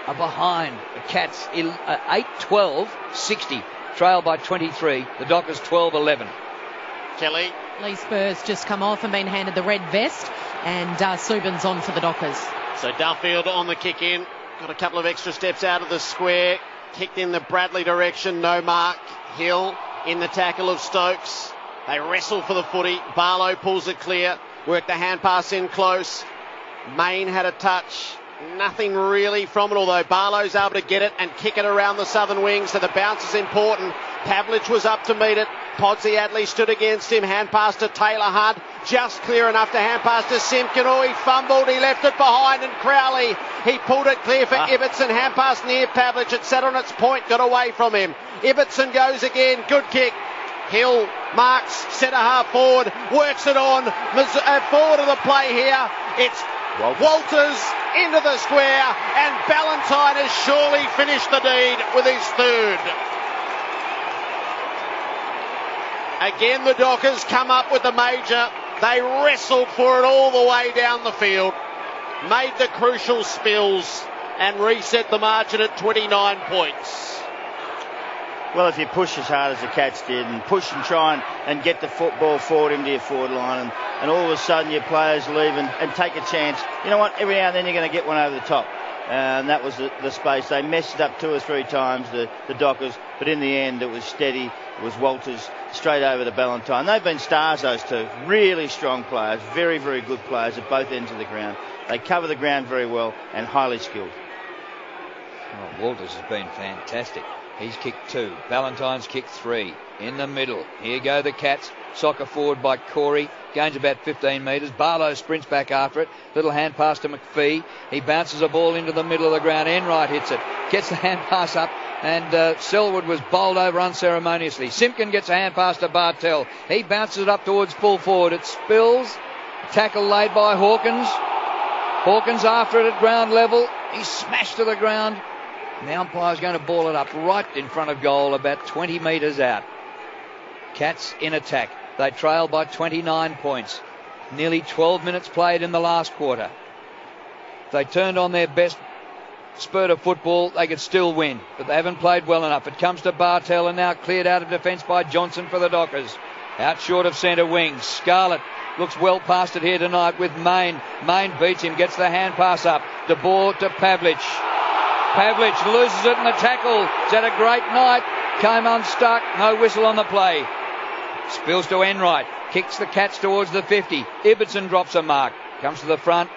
Behind the Cats, 8-12, 60. Trail by 23. The Dockers 12-11. Kelly. Lee Spurs just come off and been handed the red vest, and Subin's on for the Dockers. So Duffield on the kick in. Got a couple of extra steps out of the square. Kicked in the Bradley direction. No mark. Hill in the tackle of Stokes. They wrestle for the footy. Barlow pulls it clear. Work the hand pass in close. Main had a touch. Nothing really from it, although Barlow's able to get it and kick it around the southern wing, so the bounce is important. Pavlich was up to meet it. Podsy Adley stood against him. Hand pass to Taylor Hunt. Just clear enough to hand pass to Simpkin. Oh, he fumbled. He left it behind, and Crowley, he pulled it clear for Ibbotson. Hand pass near Pavlich. It sat on its point, got away from him. Ibbotson goes again. Good kick. Hill marks, centre half forward, works it on. Forward of the play here. It's Walters into the square, and Ballantyne has surely finished the deed with his third. Again, the Dockers come up with the major. They wrestled for it all the way down the field, made the crucial spills, and reset the margin at 29 points. Well, if you push as hard as the Cats did and push and try and get the football forward into your forward line, and all of a sudden your players leave and take a chance, you know what, every now and then you're going to get one over the top. And that was the space. They messed it up 2 or 3 times, the Dockers, but in the end it was steady. It was Walters straight over to Ballantyne. They've been stars, those two. Really strong players, very, very good players at both ends of the ground. They cover the ground very well and highly skilled. Oh, Walters has been fantastic. He's kicked 2. Ballantyne's kicked 3. In the middle. Here go the Cats. Soccer forward by Corey. Gains about 15 metres. Barlow sprints back after it. Little hand pass to McPhee. He bounces a ball into the middle of the ground. Enright hits it. Gets the hand pass up. And Selwood was bowled over unceremoniously. Simpkin gets a hand pass to Bartell. He bounces it up towards full forward. It spills. Tackle laid by Hawkins. Hawkins after it at ground level. He's smashed to the ground. The umpire's going to ball it up right in front of goal, about 20 metres out. Cats in attack. They trail by 29 points. Nearly 12 minutes played in the last quarter. If they turned on their best spurt of football, they could still win, but they haven't played well enough. It comes to Bartell, and now cleared out of defence by Johnson for the Dockers. Out short of centre wing. Scarlett looks well past it here tonight with Main. Main beats him, gets the hand pass up. De Boer to Pavlich. Pavlich loses it in the tackle. He's had a great night. Came unstuck. No whistle on the play. Spills to Enright. Kicks the Cats towards the 50. Ibbotson drops a mark. Comes to the front.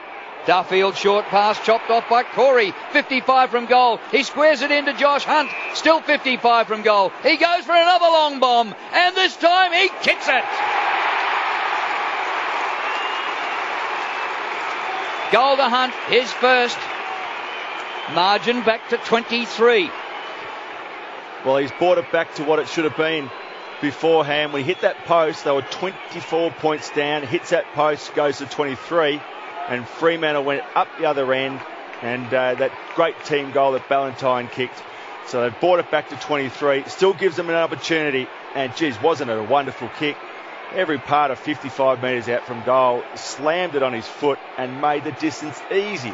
Duffield short pass chopped off by Corey. 55 from goal. He squares it into Josh Hunt. Still 55 from goal. He goes for another long bomb. And this time he kicks it. Goal to Hunt. His first. Margin back to 23. Well, he's brought it back to what it should have been beforehand. When he hit that post, they were 24 points down. Hits that post, goes to 23. And Fremantle went up the other end. And that great team goal that Ballantyne kicked. So they brought it back to 23. Still gives them an opportunity. And, geez, wasn't it a wonderful kick? Every part of 55 metres out from goal. Slammed it on his foot and made the distance easy.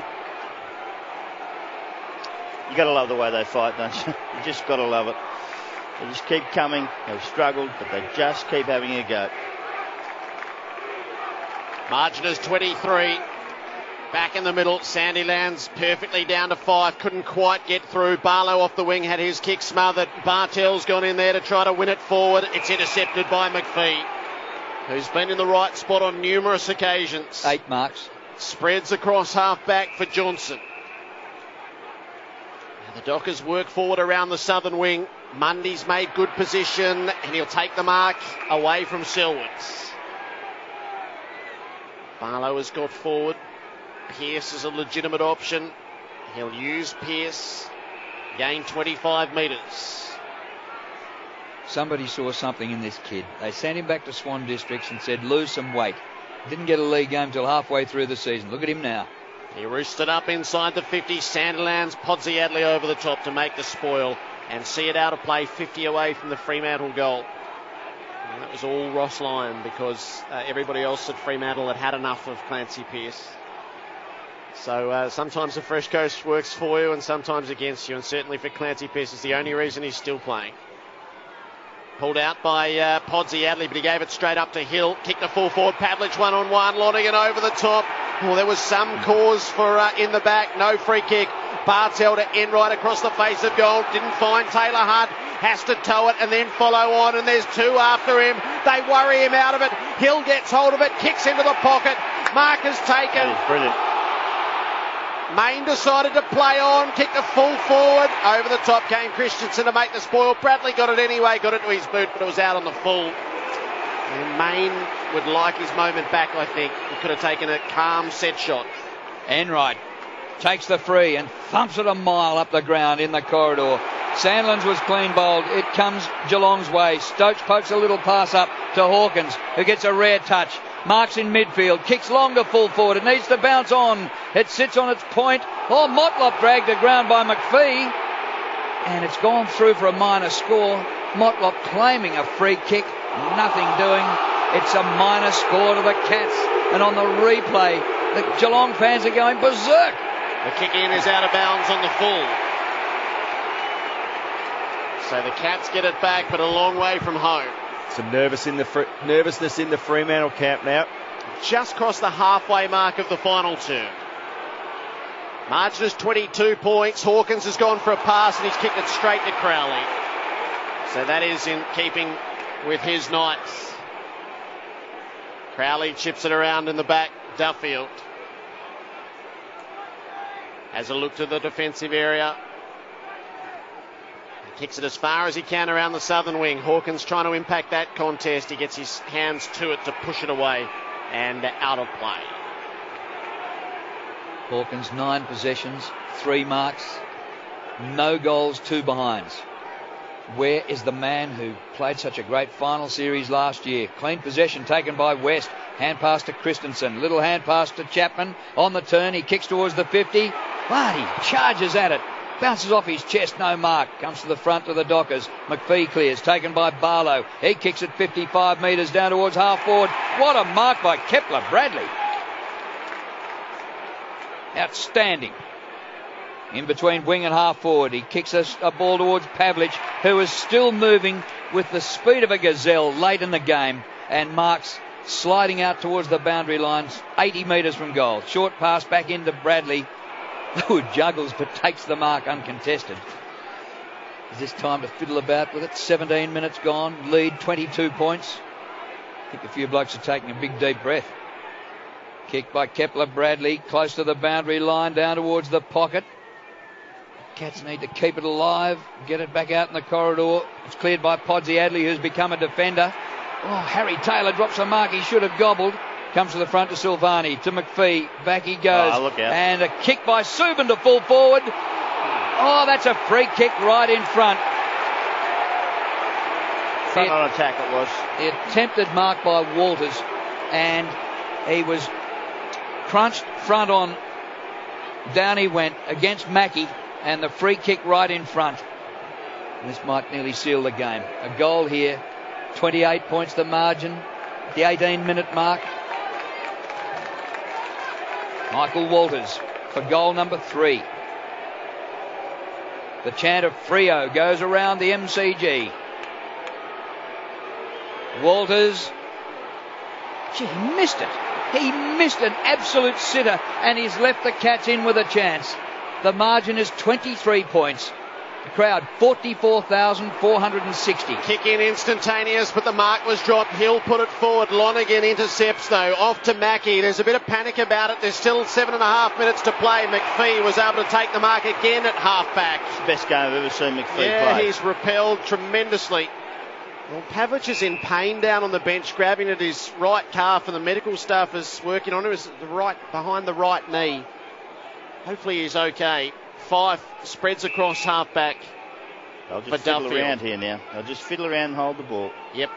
You got to love the way they fight, don't you? You just got to love it. They just keep coming. They've struggled, but they just keep having a go. Margin is 23. Back in the middle, Sandylands perfectly down to 5, couldn't quite get through. Barlow off the wing had his kick smothered. Bartell's gone in there to try to win it forward. It's intercepted by McPhee, who's been in the right spot on numerous occasions. 8 marks. Spreads across half back for Johnson. Now the Dockers work forward around the southern wing. Mundy's made good position and he'll take the mark away from Selwoods. Barlow has got forward. Pearce is a legitimate option. He'll use Pearce. Gain 25 metres. Somebody saw something in this kid. They sent him back to Swan Districts and said, lose some weight. Didn't get a league game till halfway through the season. Look at him now. He roosted up inside the 50. Sandilands, Podsiadly over the top to make the spoil and see it out of play, 50 away from the Fremantle goal. And that was all Ross Lyon because everybody else at Fremantle had enough of Clancy Pearce. So sometimes the fresh coast works for you and sometimes against you, and certainly for Clancy Pearce is the only reason he's still playing. Pulled out by Podsiadly, but he gave it straight up to Hill. Kicked the full forward. Pavlich one-on-one. Lonergan over the top. Well, there was some cause for in the back. No free kick. Bartell to end right across the face of goal. Didn't find Taylor Hunt. Has to tow it and then follow on. And there's 2 after him. They worry him out of it. Hill gets hold of it. Kicks into the pocket. Mark is taken. That is brilliant. Main decided to play on, kicked the full forward. Over the top came Christensen to make the spoil. Bradley got it anyway, got it to his boot, but it was out on the full. And Main would like his moment back, I think. He could have taken a calm set shot. Enright takes the free and thumps it a mile up the ground in the corridor. Sandlands was clean bowled. It comes Geelong's way. Stokes pokes a little pass up to Hawkins, who gets a rare touch. Marks in midfield, kicks long to full forward. It needs to bounce on. It sits on its point. Oh, Motlop dragged to ground by McPhee. And it's gone through for a minor score. Motlop claiming a free kick. Nothing doing. It's a minor score to the Cats. And on the replay, the Geelong fans are going berserk. The kick in is out of bounds on the full. So the Cats get it back, but a long way from home. Some nervousness in the Fremantle camp now. Just crossed the halfway mark of the final term. Margin is 22 points. Hawkins has gone for a pass and he's kicked it straight to Crowley. So that is in keeping with his Knights. Crowley chips it around in the back. Duffield has a look to the defensive area. Kicks it as far as he can around the southern wing. Hawkins trying to impact that contest. He gets his hands to it to push it away and out of play. Hawkins 9 possessions, 3 marks, no goals, 2 behinds. Where is the man who played such a great final series last year? Clean possession taken by West. Hand pass to Christensen. Little hand pass to Chapman. On the turn, he kicks towards the 50. But he charges at it. Bounces off his chest, no mark. Comes to the front of the Dockers. McPhee clears, taken by Barlow. He kicks it 55 metres down towards half forward. What a mark by Kepler Bradley. Outstanding. In between wing and half forward, he kicks a ball towards Pavlich, who is still moving with the speed of a gazelle late in the game, and marks sliding out towards the boundary lines, 80 metres from goal. Short pass back into Bradley, who juggles but takes the mark uncontested. Is this time to fiddle about with it? 17 minutes gone, lead 22 points. I think a few blokes are taking a big deep breath. Kick by Kepler Bradley, close to the boundary line, down towards the pocket. Cats need to keep it alive, get it back out in the corridor. It's cleared by Podsiadly, who's become a defender. Oh, Harry Taylor drops a mark he should have gobbled. Comes to the front to Silvani, to McPhee. Back he goes. Oh, look out. And a kick by Subin to full forward. Oh, that's a free kick right in front. Front on attack it was. The attempted mark by Walters, and he was crunched front on. Down he went against Mackie, and the free kick right in front. This might nearly seal the game. A goal here, 28 points the margin, the 18-minute mark. Michael Walters for goal number 3. The chant of Freo goes around the MCG. Walters, gee, he missed it. He missed an absolute sitter, and he's left the Cats in with a chance. The margin is 23 points. The crowd, 44,460. Kick in instantaneous, but the mark was dropped. Hill put it forward. Lonergan intercepts, though. Off to Mackie. There's a bit of panic about it. There's still 7.5 minutes to play. McPhee was able to take the mark again at half-back. It's the best game I've ever seen McPhee play. Yeah, he's repelled tremendously. Well, Pavlich is in pain down on the bench, grabbing at his right calf, and the medical staff is working on him. It's behind the right knee. Hopefully he's okay. Fife spreads across half-back. I'll just fiddle around here now. I'll just fiddle around and hold the ball. Yep.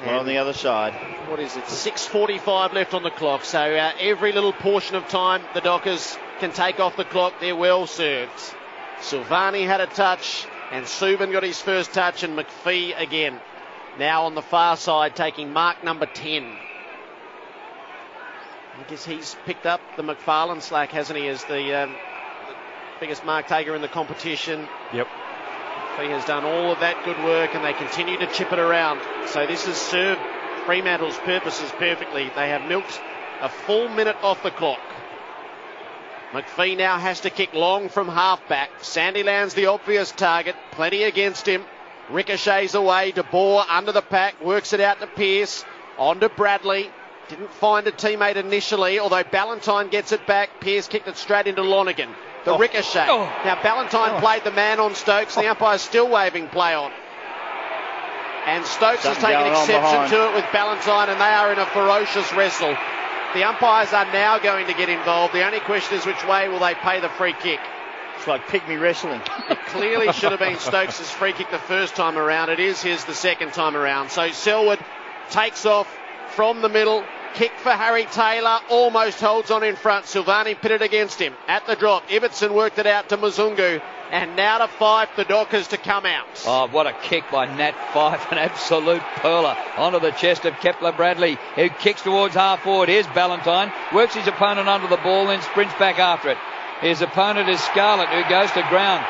One on the other side. What is it? 6:45 left on the clock. So every little portion of time the Dockers can take off the clock, they're well served. Silvani had a touch, and Subin got his first touch, and McPhee again. Now on the far side, taking mark number 10. I guess he's picked up the McFarlane slack, hasn't he, as the biggest mark taker in the competition. Yep. He has done all of that good work, and they continue to chip it around. So this has served Fremantle's purposes perfectly. They have milked a full minute off the clock. McPhee now has to kick long from half-back. Sandilands the obvious target. Plenty against him. Ricochets away. De Boer under the pack. Works it out to Pearce. On to Bradley. Didn't find a teammate initially, although Ballantyne gets it back. Pearce kicked it straight into Lonergan. The ricochet. Now Ballantyne played the man on Stokes. The umpire's still waving play on. And Stokes has taken exception to it with Ballantyne, and they are in a ferocious wrestle. The umpires are now going to get involved. The only question is which way will they pay the free kick. It's like pygmy wrestling. It clearly should have been Stokes' free kick the first time around. It is his the second time around. So Selwood takes off from the middle. Kick for Harry Taylor, almost holds on in front. Silvani pitted against him. At the drop, Ibbotson worked it out to Muzungu. And now to Fife, the Dockers to come out. Oh, what a kick by Nat Fife, an absolute pearler onto the chest of Kepler Bradley, who kicks towards half forward. Here's Ballantyne, works his opponent under the ball, then sprints back after it. His opponent is Scarlett, who goes to ground.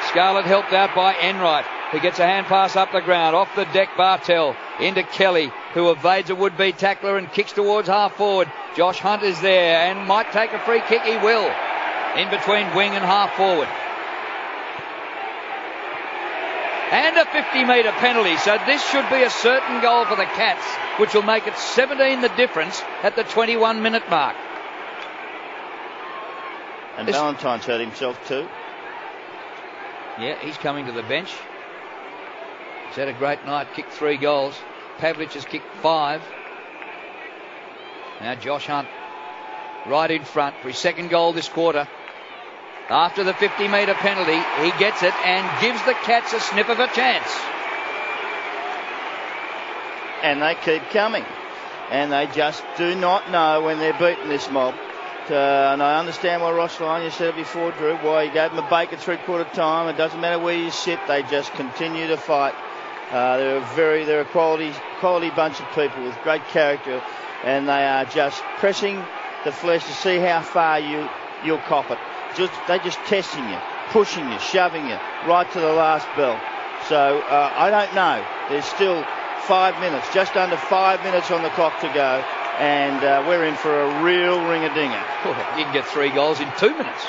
Scarlett helped out by Enright, who gets a hand pass up the ground, off the deck Bartell, into Kelly, who evades a would-be tackler and kicks towards half forward. Josh Hunt is there and might take a free kick. He will, in between wing and half forward. And a 50-metre penalty, so this should be a certain goal for the Cats, which will make it 17 the difference at the 21-minute mark. And Ballantyne's hurt himself too. Yeah, he's coming to the bench. He's had a great night, kicked 3 goals. Pavlich has kicked 5. Now Josh Hunt right in front for his second goal this quarter. After the 50-metre penalty, he gets it and gives the Cats a sniff of a chance. And they keep coming. And they just do not know when they're beating this mob. And I understand why Ross Lyon, you said it before, Drew, why you gave them a bake at three-quarter time. It doesn't matter where you sit, they just continue to fight. They're a quality bunch of people with great character, and they are just pressing the flesh to see how far you'll cop it. They're just testing you, pushing you, shoving you right to the last bell. So I don't know. There's still 5 minutes, just under 5 minutes on the clock to go, and we're in for a real ring-a-dinger. You can get 3 goals in 2 minutes.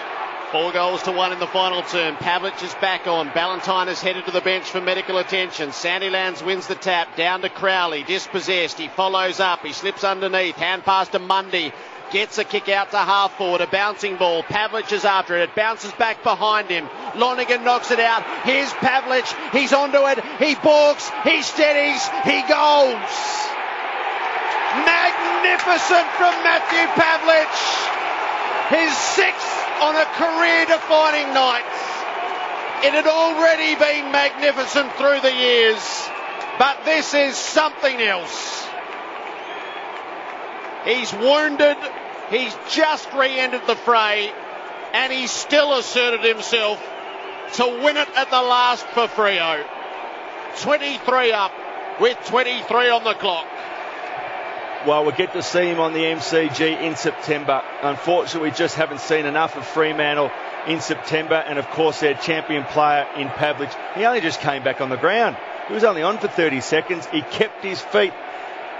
4 goals to 1 in the final term. Pavlich is back on. Ballantyne is headed to the bench for medical attention. Sandilands wins the tap. Down to Crowley. Dispossessed. He follows up. He slips underneath. Hand pass to Mundy. Gets a kick out to half forward. A bouncing ball. Pavlich is after it. It bounces back behind him. Lonergan knocks it out. Here's Pavlich. He's onto it. He balks. He steadies. He goals. Magnificent from Matthew Pavlich. His 6th on a career-defining night. It had already been magnificent through the years, but this is something else. He's wounded, he's just re-entered the fray, and he's still asserted himself to win it at the last for Freo. 23 up with 23 on the clock. Well, we'll get to see him on the MCG in September. Unfortunately, we just haven't seen enough of Fremantle in September, and of course their champion player in Pavlich. He only just came back on the ground. He was only on for 30 seconds. He kept his feet.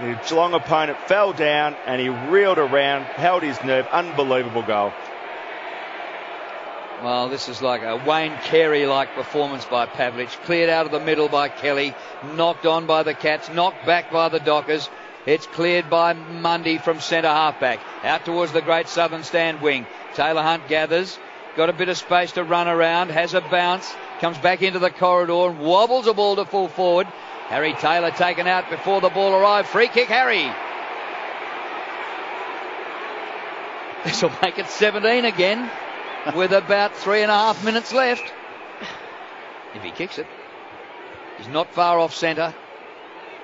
The Geelong opponent fell down and he reeled around, held his nerve. Unbelievable goal. Well, this is like a Wayne Carey-like performance by Pavlich. Cleared out of the middle by Kelly. Knocked on by the Cats. Knocked back by the Dockers. It's cleared by Mundy from centre halfback. Out towards the Great Southern Stand wing. Taylor Hunt gathers. Got a bit of space to run around. Has a bounce. Comes back into the corridor and wobbles a ball to full forward. Harry Taylor taken out before the ball arrived. Free kick, Harry. This will make it 17 again with about 3.5 minutes left. If he kicks it. He's not far off centre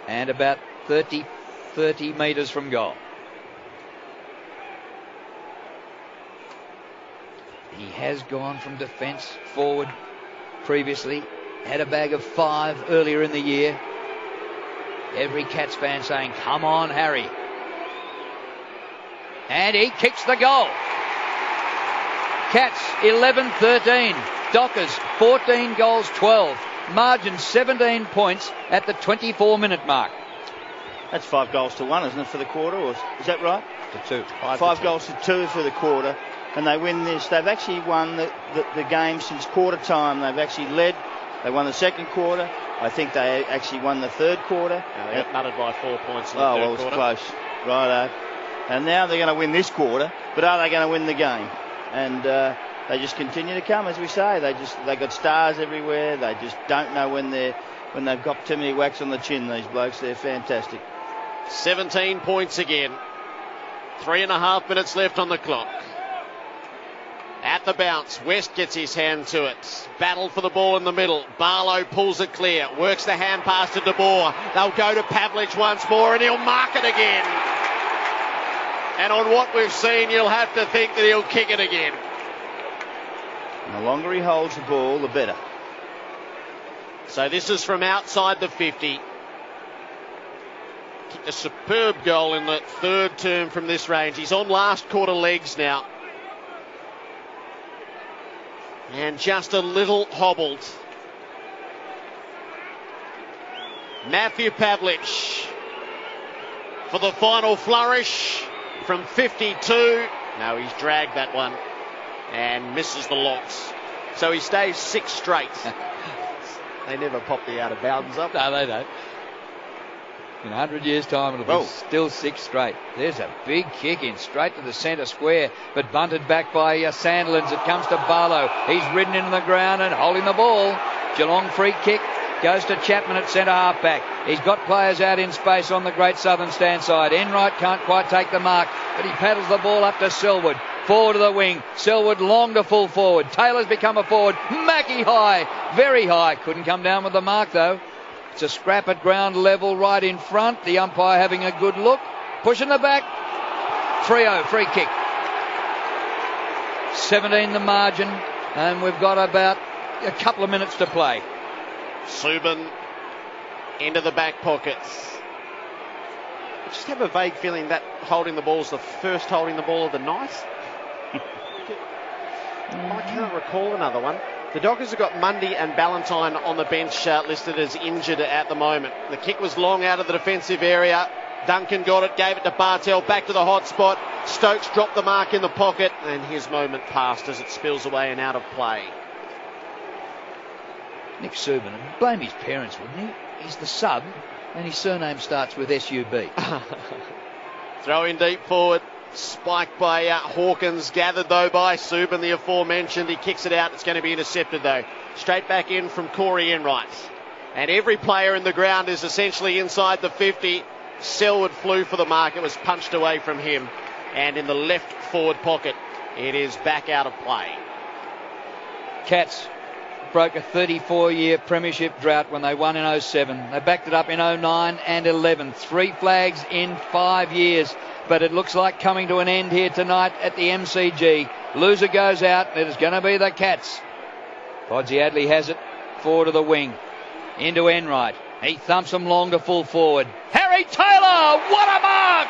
and about 30 metres from goal. He has gone from defence forward previously. Had a bag of 5 earlier in the year. Every Cats fan saying, come on, Harry. And he kicks the goal. Cats 11-13. Dockers 14 goals 12. Margin 17 points at the 24-minute mark. That's 5 goals to 1, isn't it, for the quarter? Or is that right? To 2. 5 goals to 2 for the quarter. And they win this. They've actually won the game since quarter time. They've actually led. They won the second quarter. I think they actually won the third quarter. They got nutted by 4 points in the third quarter. It was close. Righto. And now they're going to win this quarter. But are they going to win the game? And they just continue to come, as we say. They got stars everywhere. They just don't know when they've got too many whacks on the chin, these blokes. They're fantastic. 17 points again. 3.5 minutes left on the clock. At the bounce, West gets his hand to it. Battle for the ball in the middle. Barlow pulls it clear. Works the hand pass to De Boer. They'll go to Pavlich once more and he'll mark it again. And on what we've seen, you'll have to think that he'll kick it again. And the longer he holds the ball, the better. So this is from outside the 50. Kicked a superb goal in the third term from this range. He's on last quarter legs now. And just a little hobbled. Matthew Pavlich for the final flourish from 52. No, he's dragged that one and misses the locks. So he stays 6 straight. They never pop the out of bounds up. No, they don't. In 100 years' time, it'll be still 6 straight. There's a big kick in straight to the centre square, but bunted back by Sandilands. It comes to Barlow. He's ridden into the ground and holding the ball. Geelong free kick goes to Chapman at centre halfback. He's got players out in space on the Great Southern Stand side. Enright can't quite take the mark, but he paddles the ball up to Selwood. Forward to the wing. Selwood long to full forward. Taylor's become a forward. Mackie high. Very high. Couldn't come down with the mark though. It's a scrap at ground level right in front. The umpire having a good look. Pushing the back. Freo, free kick. 17 the margin. And we've got about a couple of minutes to play. Subin into the back pockets. I just have a vague feeling that holding the ball is the first holding the ball of the night. I can't recall another one. The Dockers have got Mundy and Ballantyne on the bench listed as injured at the moment. The kick was long out of the defensive area. Duncan got it, gave it to Bartell, back to the hot spot. Stokes dropped the mark in the pocket, and his moment passed as it spills away and out of play. Nick Subin, and blame his parents, wouldn't he? He's the sub, and his surname starts with S-U-B. Throw in deep forward. Spiked by Hawkins, gathered though by Subin, the aforementioned. He kicks it out. It's going to be intercepted though. Straight back in from Corey Enright. And every player in the ground is essentially inside the 50. Selwood flew for the mark. It was punched away from him. And in the left forward pocket, it is back out of play. Cats broke a 34-year premiership drought when they won in 07. They backed it up in 09 and 11. 3 flags in 5 years. But it looks like coming to an end here tonight at the MCG. Loser goes out. It is going to be the Cats. Podsy Adley has it. Forward to the wing. Into Enright. He thumps him long to full forward. Harry Taylor! What a mark!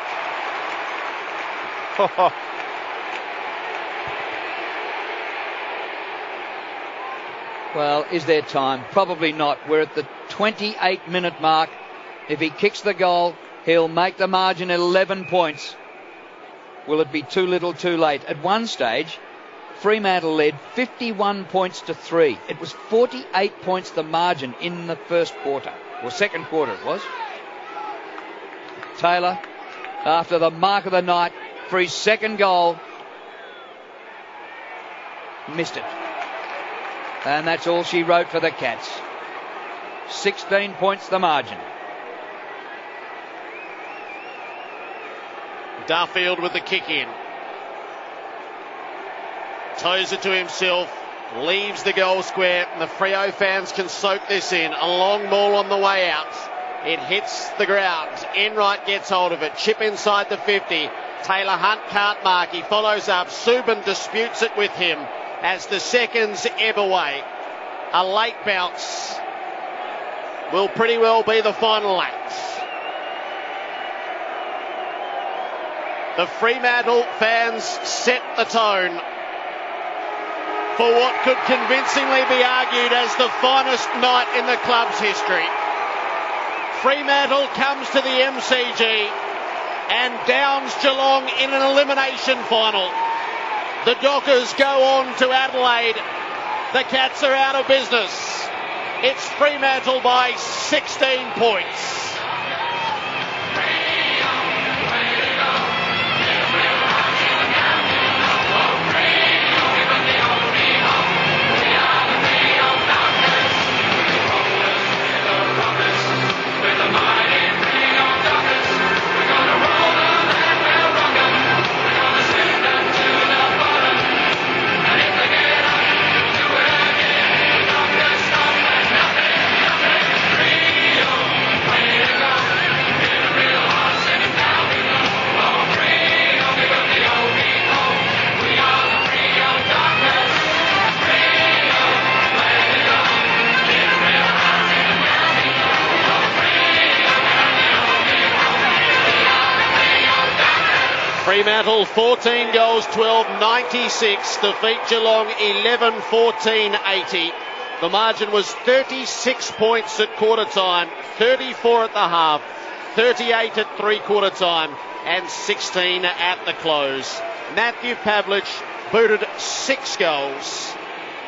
Well, is there time? Probably not. We're at the 28-minute mark. If he kicks the goal, He'll make the margin 11 points. Will it be too little too late? At one stage, Fremantle led 51 points to 3. It was 48 points the margin in the first quarter, or second quarter it was. Taylor, after the mark of the night for his second goal, missed it. And that's all she wrote for the Cats. 16 points the margin. Duffield with the kick in. Toes it to himself, leaves the goal square, and the Freo fans can soak this in. A long ball on the way out. It hits the ground. Enright gets hold of it. Chip inside the 50. Taylor Hunt can't mark. He follows up. Subban disputes it with him as the seconds ebb away. A late bounce will pretty well be the final act. The Fremantle fans set the tone for what could convincingly be argued as the finest night in the club's history. Fremantle comes to the MCG and downs Geelong in an elimination final. The Dockers go on to Adelaide. The Cats are out of business. It's Fremantle by 16 points. Fremantle 14 goals 12 96, defeat Geelong 11 14 80. The margin was 36 points at quarter time, 34 at the half, 38 at three-quarter time, and 16 at the close. Matthew Pavlich booted 6 goals.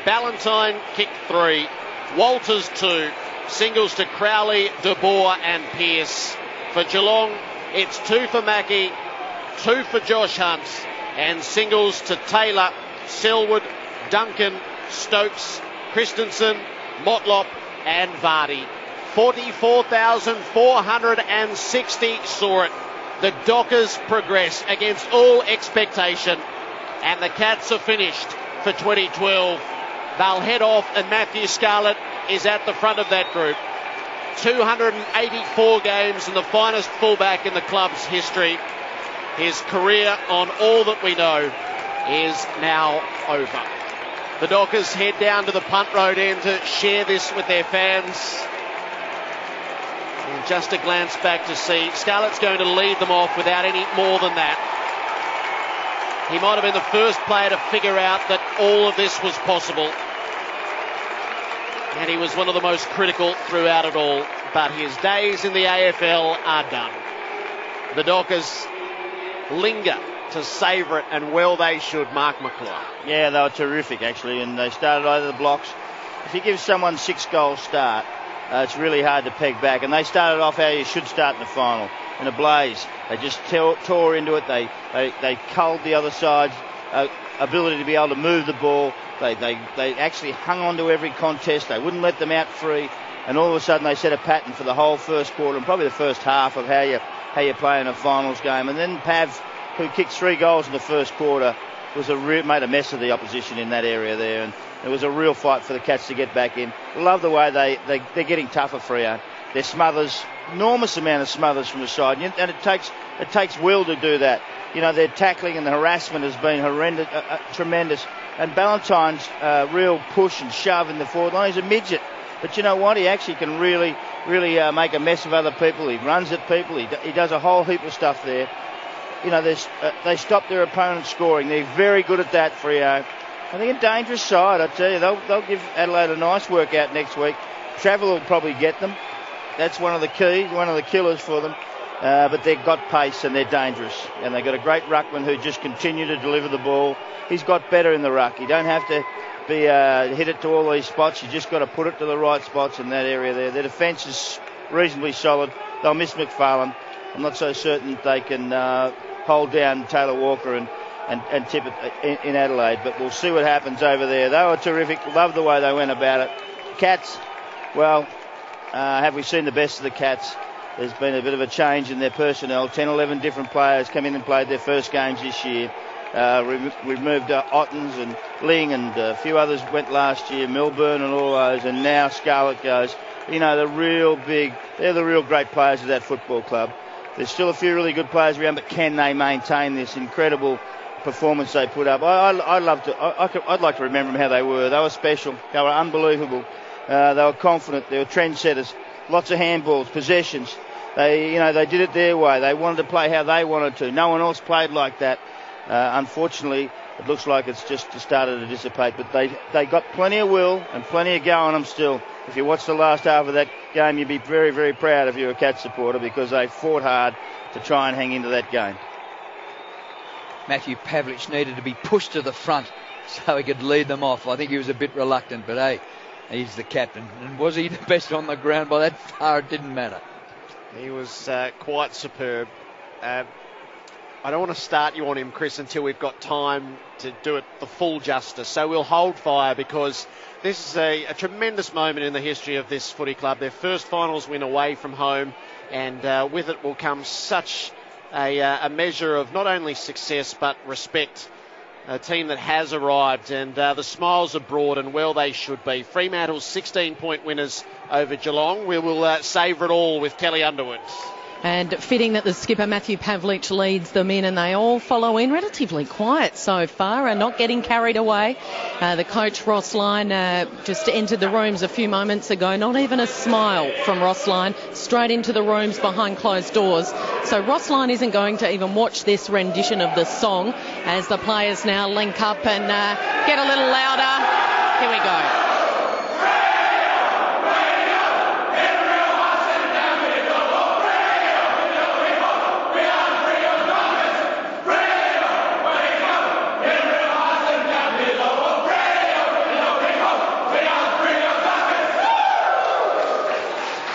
Ballantyne kicked 3. Walters 2. Singles to Crowley, De Boer and Pearce. For Geelong, it's 2 for Mackie, 2 for Josh Hunt, and singles to Taylor, Selwood, Duncan, Stokes, Christensen, Motlop and Vardy. 44,460 saw it. The Dockers progress against all expectation, and the Cats are finished for 2012. They'll head off, and Matthew Scarlett is at the front of that group. 284 games and the finest fullback in the club's history. His career, on all that we know, is now over. The Dockers head down to the punt road end to share this with their fans. And just a glance back to see Scarlett's going to lead them off without any more than that. He might have been the first player to figure out that all of this was possible. And he was one of the most critical throughout it all. But his days in the AFL are done. The Dockers linger to savour it, and well they should, Mark McClure. Yeah, they were terrific actually, and they started over the blocks. If you give someone 6 goal start, it's really hard to peg back, and they started off how you should start in the final, in a blaze. They just tore into it. They culled the other side's ability to be able to move the ball. They actually hung on to every contest. They wouldn't let them out free, and all of a sudden they set a pattern for the whole first quarter and probably the first half of how you play in a finals game. And then Pav, who kicked 3 goals in the first quarter, made a mess of the opposition in that area there, and it was a real fight for the Cats to get back in. I love the way they're getting tougher, Freo. Their smothers, enormous amount of smothers from the side, and it takes will to do that. You know, their tackling and the harassment has been horrendous, tremendous. And Ballantyne's real push and shove in the forward line. He's a midget, but you know what? He actually can really make a mess of other people. He runs at people. He does a whole heap of stuff there. You know, they stop their opponent scoring. They're very good at that, Freo. I think a dangerous side, I tell you. They'll give Adelaide a nice workout next week. Travel will probably get them. That's one of the killers for them. but they've got pace and they're dangerous. And they've got a great ruckman who just continue to deliver the ball. He's got better in the ruck. You don't have to be hit it to all these spots. You just got to put it to the right spots in that area there. Their defence is reasonably solid. They'll miss McFarlane. I'm not so certain they can hold down Taylor Walker and tip it in Adelaide, but we'll see what happens over there. They were terrific. Love the way they went about it. Cats, well, have we seen the best of the Cats? There's been a bit of a change in their personnel. 10, 11 different players come in and played their first games this year. We've moved Ottens and Ling and a few others went last year, Milburn and all those, and now Scarlett goes. You know, they're the real great players of that football club. There's still a few really good players around, but can they maintain this incredible performance they put up? I'd like to remember them how they were. They were special. They were unbelievable. They were confident. They were trendsetters. Lots of handballs, possessions. They did it their way. They wanted to play how they wanted to. No one else played like that. Unfortunately, it looks like it's just started to dissipate, but they got plenty of will and plenty of go on them still. If you watch the last half of that game, you'd be very, very proud if you're a Cat supporter, because they fought hard to try and hang into that game. Matthew Pavlich needed to be pushed to the front so he could lead them off. I think he was a bit reluctant, but hey, he's the captain. And was he the best on the ground by that far? It didn't matter. He was quite superb. I don't want to start you on him, Chris, until we've got time to do it the full justice. So we'll hold fire, because this is a tremendous moment in the history of this footy club. Their first finals win away from home, and with it will come such a measure of not only success but respect. A team that has arrived, and the smiles are broad, and well they should be. Fremantle's 16-point winners over Geelong. We will savour it all with Kelly Underwood. And fitting that the skipper, Matthew Pavlich, leads them in, and they all follow in relatively quiet so far and not getting carried away. The coach, Ross Lyon, just entered the rooms a few moments ago. Not even a smile from Ross Lyon. Straight into the rooms behind closed doors. So Ross Lyon isn't going to even watch this rendition of the song as the players now link up and get a little louder. Here we go.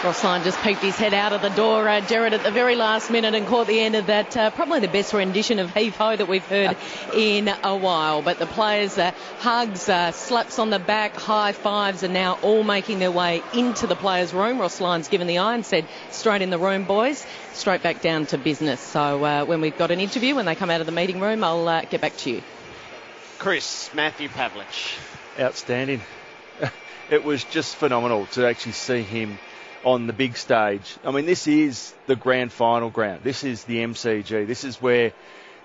Ross Lyon just peeked his head out of the door, Jared, at the very last minute, and caught the end of that, probably the best rendition of Heave Ho that we've heard in a while. But the players, hugs, slaps on the back, high fives, are now all making their way into the players' room. Ross Lyon's given the eye and said, straight in the room, boys, straight back down to business. So when we've got an interview, when they come out of the meeting room, I'll get back to you. Chris, Matthew Pavlich. Outstanding. It was just phenomenal to actually see him on the big stage. I mean, this is the grand final ground. This is the MCG. This is where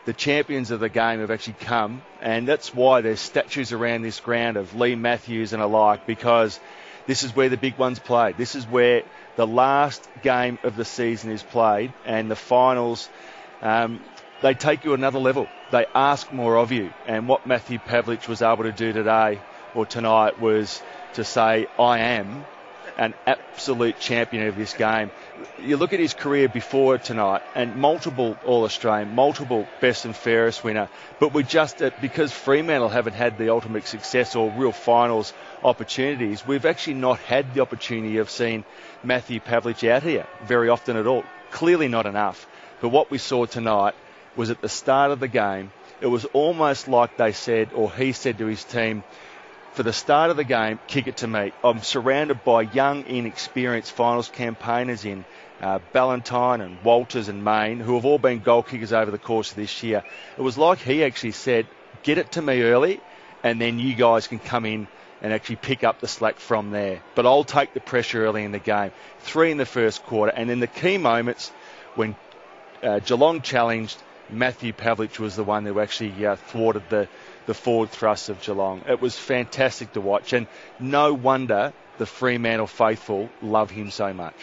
the champions of the game have actually come, and that's why there's statues around this ground of Lee Matthews and alike, because this is where the big ones played. This is where the last game of the season is played, and the finals, they take you another level. They ask more of you, and what Matthew Pavlich was able to do today or tonight was to say, I am an absolute champion of this game. You look at his career before tonight, and multiple All-Australian, multiple best and fairest winner, but we just, because Fremantle haven't had the ultimate success or real finals opportunities, we've actually not had the opportunity of seeing Matthew Pavlich out here very often at all. Clearly not enough. But what we saw tonight was at the start of the game, it was almost like they said, or he said to his team, for the start of the game, kick it to me. I'm surrounded by young, inexperienced finals campaigners in Ballantyne and Walters and Main, who have all been goal kickers over the course of this year. It was like he actually said, get it to me early, and then you guys can come in and actually pick up the slack from there. But I'll take the pressure early in the game. 3 in the first quarter, and then the key moments when Geelong challenged, Matthew Pavlich was the one who actually thwarted the forward thrust of Geelong. It was fantastic to watch, and no wonder the Fremantle faithful love him so much.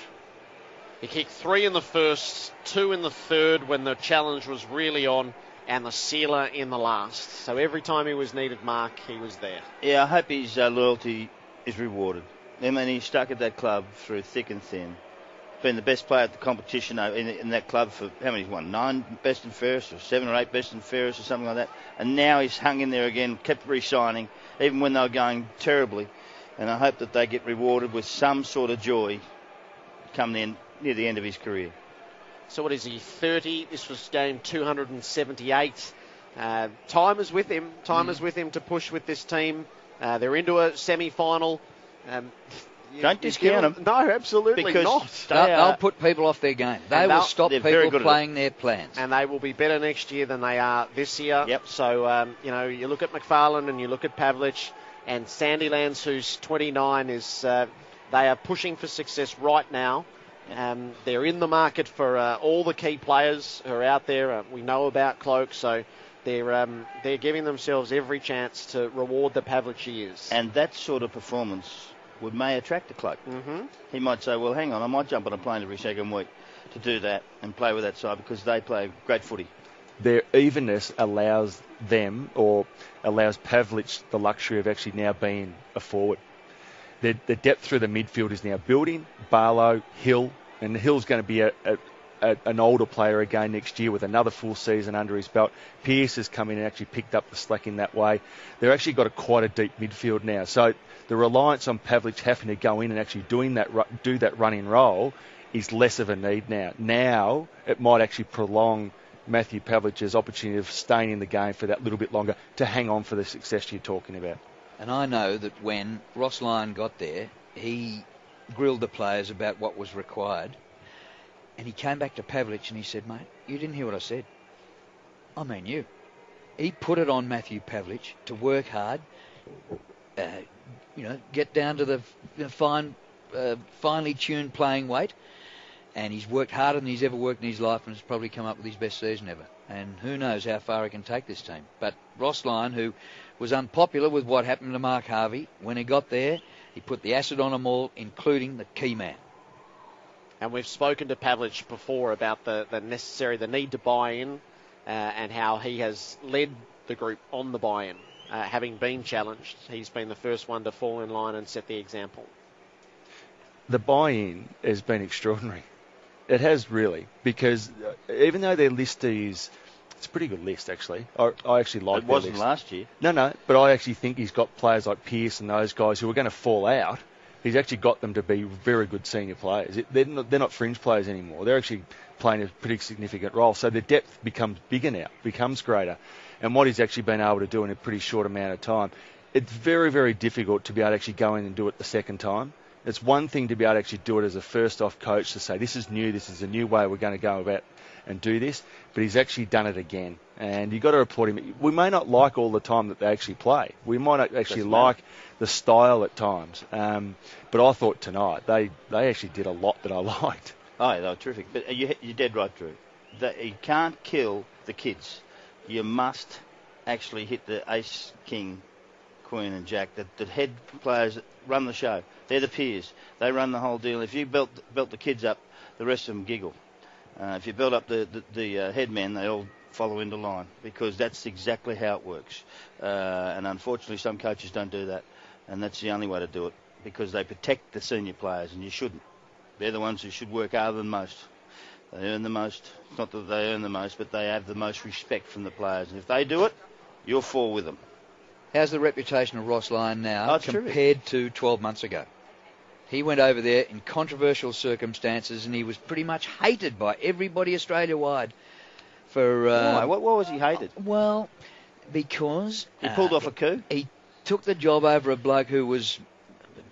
He kicked 3 in the first, 2 in the third when the challenge was really on, and the sealer in the last. So every time he was needed, Mark, he was there. Yeah, I hope his loyalty is rewarded. I mean, he stuck at that club through thick and thin. been the best player at the competition in that club for how many he's won? 9 best and fairest, or 7 or 8 best and fairest, or something like that. And now he's hung in there again, kept re-signing, even when they were going terribly. And I hope that they get rewarded with some sort of joy come near the end of his career. So what is he, 30? This was game 278. Time is with him. Time is with him to push with this team. They're into a semi-final. Don't discount them. No, absolutely because not. They'll put people off their game. They will stop people playing their plans. And they will be better next year than they are this year. Yep. So, you look at McFarlane and you look at Pavlich and Sandilands, who's 29, they are pushing for success right now. They're in the market for all the key players who are out there. We know about Cloak, so they're giving themselves every chance to reward the Pavlich years. And that sort of performance may attract a Cloak. Mm-hmm. He might say, well, hang on, I might jump on a plane every second week to do that and play with that side because they play great footy. Their evenness allows them, or allows Pavlich, the luxury of actually now being a forward. The depth through the midfield is now building. Barlow, Hill, and Hill's going to be an older player again next year with another full season under his belt. Pearce has come in and actually picked up the slack in that way. They've actually got quite a deep midfield now. So the reliance on Pavlich having to go in and actually do that running role is less of a need now. Now it might actually prolong Matthew Pavlich's opportunity of staying in the game for that little bit longer to hang on for the success you're talking about. And I know that when Ross Lyon got there, he grilled the players about what was required. And he came back to Pavlich and he said, mate, you didn't hear what I said. I mean you. He put it on Matthew Pavlich to work hard, get down to the finely tuned playing weight. And he's worked harder than he's ever worked in his life and has probably come up with his best season ever. And who knows how far he can take this team. But Ross Lyon, who was unpopular with what happened to Mark Harvey, when he got there, he put the acid on them all, including the key man. And we've spoken to Pavlich before about the need to buy in and how he has led the group on the buy-in. Having been challenged, he's been the first one to fall in line and set the example. The buy-in has been extraordinary. It has really, because even though their list it's a pretty good list actually. I actually like their list. It wasn't last year. No, but I actually think he's got players like Pearce and those guys who are going to fall out. He's actually got them to be very good senior players. They're not fringe players anymore. They're actually playing a pretty significant role. So the depth becomes bigger now, becomes greater. And what he's actually been able to do in a pretty short amount of time, it's very, very difficult to be able to actually go in and do it the second time. It's one thing to be able to actually do it as a first-off coach to say, this is new, this is a new way we're going to go about and do this, but he's actually done it again. And you've got to report him. We may not like all the time that they actually play. We might not actually like the style at times. But I thought tonight they actually did a lot that I liked. Oh, they were terrific. But you're dead right, Drew. You can't kill the kids. You must actually hit the ace, king, queen and jack. The head players that run the show. They're the peers. They run the whole deal. If you belt the kids up, the rest of them giggle. If you build up the head men, they all follow into line because that's exactly how it works. And unfortunately, some coaches don't do that. And that's the only way to do it because they protect the senior players, and you shouldn't. They're the ones who should work harder than most. They earn the most. It's not that they earn the most, but they have the most respect from the players. And if they do it, you'll fall with them. How's the reputation of Ross Lyon now compared to 12 months ago? He went over there in controversial circumstances and he was pretty much hated by everybody Australia-wide. Why? What was he hated? Well, because... He pulled off a coup? He took the job over a bloke who was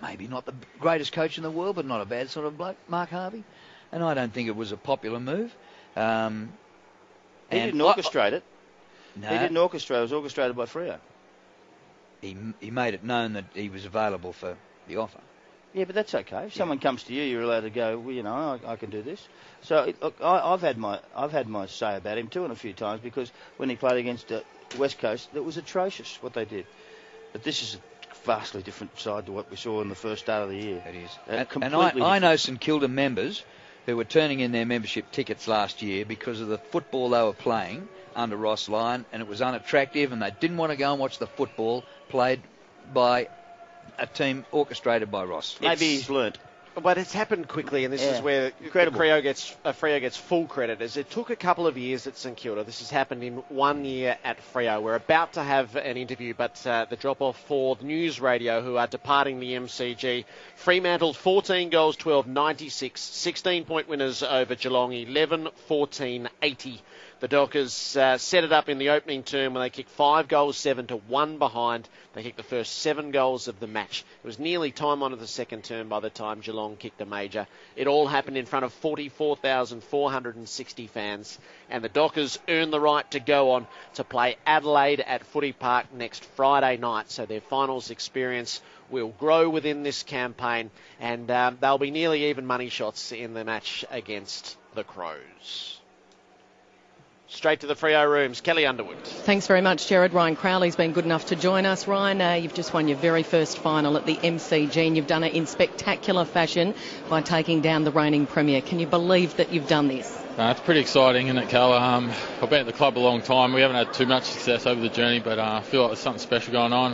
maybe not the greatest coach in the world, but not a bad sort of bloke, Mark Harvey. And I don't think it was a popular move. He didn't orchestrate it. No. He didn't orchestrate it. It was orchestrated by Freo. He made it known that he was available for the offer. Yeah, but that's okay. If someone comes to you, you're allowed to go, well, I can do this. So look, I've had my say about him too, and a few times, because when he played against West Coast, it was atrocious what they did. But this is a vastly different side to what we saw in the first start of the year. It is. And I know St Kilda members who were turning in their membership tickets last year because of the football they were playing under Ross Lyon, and it was unattractive, and they didn't want to go and watch the football played by a team orchestrated by Ross. Maybe he's learnt. But it's happened quickly, and this is where Freo gets full credit. As it took a couple of years at St Kilda. This has happened in 1 year at Freo. We're about to have an interview, but the drop-off for the news radio, who are departing the MCG. Fremantle 14 goals, 12, 96, 16-point winners over Geelong, 11-14, 80. The Dockers set it up in the opening term when they kicked 5 goals, 7 to 1 behind. They kicked the first 7 goals of the match. It was nearly time on to the second term by the time Geelong kicked a major. It all happened in front of 44,460 fans. And the Dockers earned the right to go on to play Adelaide at Footy Park next Friday night. So their finals experience will grow within this campaign. And they'll be nearly even money shots in the match against the Crows. Straight to the Freo rooms. Kelly Underwood. Thanks very much, Jared. Ryan Crowley's been good enough to join us. Ryan, you've just won your very first final at the MCG, and you've done it in spectacular fashion by taking down the reigning Premier. Can you believe that you've done this? It's pretty exciting, isn't it, Cal? I've been at the club a long time. We haven't had too much success over the journey, but I feel like there's something special going on.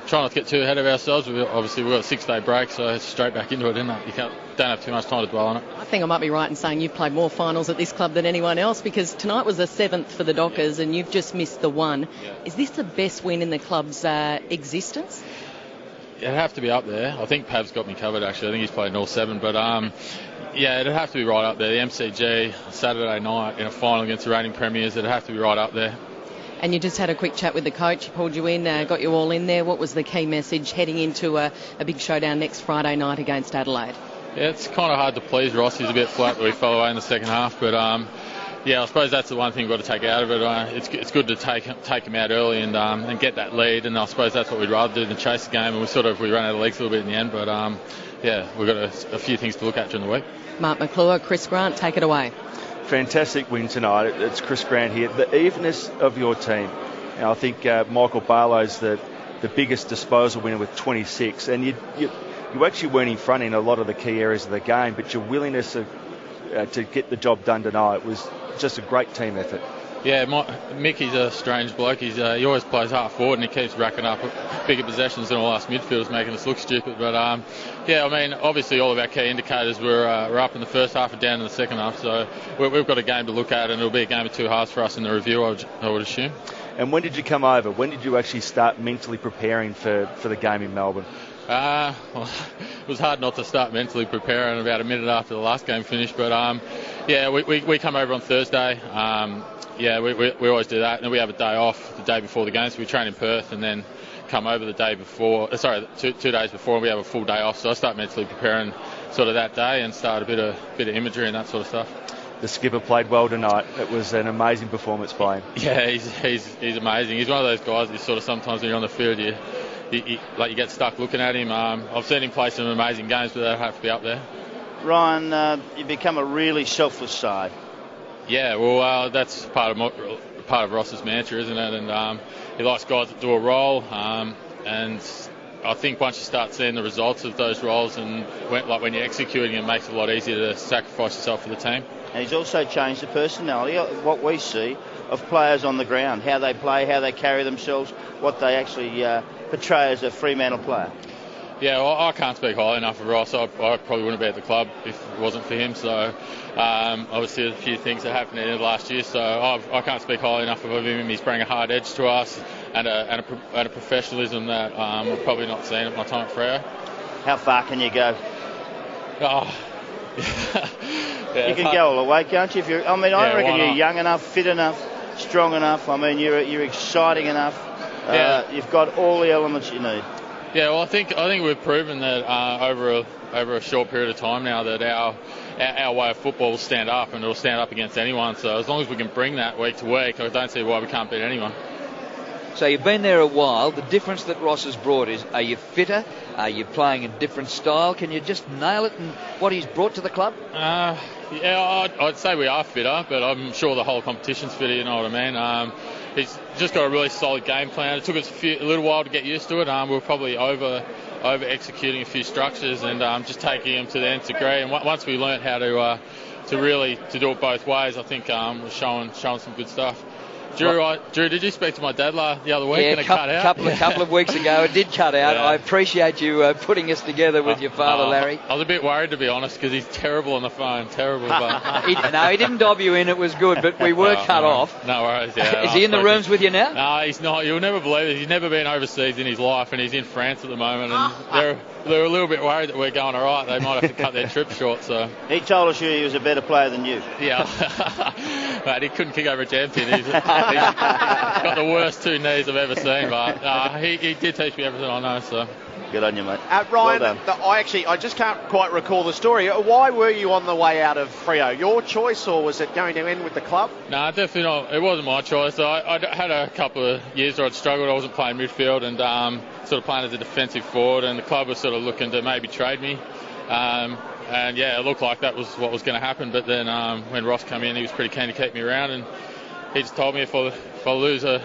Trying not to get too ahead of ourselves. We've got a 6-day break, so it's straight back into it, isn't it? You don't have too much time to dwell on it. I think I might be right in saying you've played more finals at this club than anyone else, because tonight was the 7th for the Dockers, and you've just missed the 1. Yeah. Is this the best win in the club's existence? It'd have to be up there. I think Pav's got me covered, actually. I think he's played in all 7, but yeah, it'd have to be right up there. The MCG, Saturday night in a final against the reigning premiers, it'd have to be right up there. And you just had a quick chat with the coach. He pulled you in, got you all in there. What was the key message heading into a big showdown next Friday night against Adelaide? Yeah, it's kind of hard to please Ross. He's a bit flat, but we fell away in the second half. But yeah, I suppose that's the one thing we've got to take out of it. It's good to take him out early and get that lead, and I suppose that's what we'd rather do than chase the game. And we ran out of legs a little bit in the end, but yeah, we've got a few things to look at during the week. Mark McClure, Chris Grant, take it away. Fantastic win tonight. It's Chris Grant here. The evenness of your team. Now, I think Michael Barlow's the biggest disposal winner with 26, and you actually weren't in front in a lot of the key areas of the game, but your willingness to get the job done tonight was just a great team effort. Yeah, Mickey's a strange bloke. He always plays half forward, and he keeps racking up bigger possessions than all us midfielders, making us look stupid. But yeah, I mean, obviously all of our key indicators were up in the first half and down in the second half. So we've got a game to look at, and it'll be a game of 2 halves for us in the review, I would assume. And when did you come over? When did you actually start mentally preparing for the game in Melbourne? Well, it was hard not to start mentally preparing about a minute after the last game finished. But yeah, we come over on Thursday. Yeah, we always do that, and then we have a day off the day before the game, so we train in Perth and then come over the day before, 2 days before, and we have a full day off. So I start mentally preparing sort of that day and start a bit of imagery and that sort of stuff. The skipper played well tonight. It was an amazing performance by him. Yeah, he's amazing. He's one of those guys that sort of sometimes when you're on the field, you get stuck looking at him. I've seen him play some amazing games, but they'll have to be up there. Ryan, you become a really selfless side. Yeah, well, that's part of Ross's mantra, isn't it? And he likes guys that do a role. And I think once you start seeing the results of those roles, and when you're executing, it makes it a lot easier to sacrifice yourself for the team. And he's also changed the personality, what we see, of players on the ground, how they play, how they carry themselves, what they actually portray as a Fremantle player. Yeah, well, I can't speak highly enough of Ross. I probably wouldn't be at the club if it wasn't for him. So obviously there's a few things that happened in the last year, so I can't speak highly enough of him. He's bringing a hard edge to us and a professionalism that we've probably not seen at my time at Freo. How far can you go? Oh, yeah, you can go all the way, can't you? I reckon you're young enough, fit enough, strong enough. I mean, you're exciting enough. You've got all the elements you need. Yeah, well, I think we've proven that over a short period of time now that our way of football will stand up, and it'll stand up against anyone. So as long as we can bring that week to week, I don't see why we can't beat anyone. So you've been there a while. The difference that Ross has brought is, are you fitter? Are you playing a different style? Can you just nail it in what he's brought to the club? Yeah, I'd say we are fitter, but I'm sure the whole competition's fitter, you know what I mean? He's just got a really solid game plan. It took us a little while to get used to it. We were probably over executing a few structures and just taking them to the nth degree. And once we learnt how to do it both ways, I think we're showing some good stuff. Drew, did you speak to my dad the other week and it cut out? couple of weeks ago, it did cut out. Yeah. I appreciate you putting us together with your father, Larry. I was a bit worried, to be honest, because he's terrible on the phone. Terrible. But he didn't dob you in. It was good, but we were cut off. No worries. Yeah, Is he in the rooms with you now? No, he's not. You'll never believe it. He's never been overseas in his life, and he's in France at the moment. And they're a little bit worried that we're going all right. They might have to cut their trip short. So he told us he was a better player than you. Yeah, but he couldn't kick over a jam tin. He's got the worst two knees I've ever seen. But he did teach me everything I know. So. Good on you, mate. Ryan, well done. I just can't quite recall the story. Why were you on the way out of Freo? Your choice, or was it going to end with the club? No, definitely not. It wasn't my choice. I had a couple of years where I'd struggled. I wasn't playing midfield and sort of playing as a defensive forward, and the club was sort of looking to maybe trade me. And yeah, it looked like that was what was going to happen. But then when Ross came in, he was pretty keen to keep me around, and he just told me if I lose a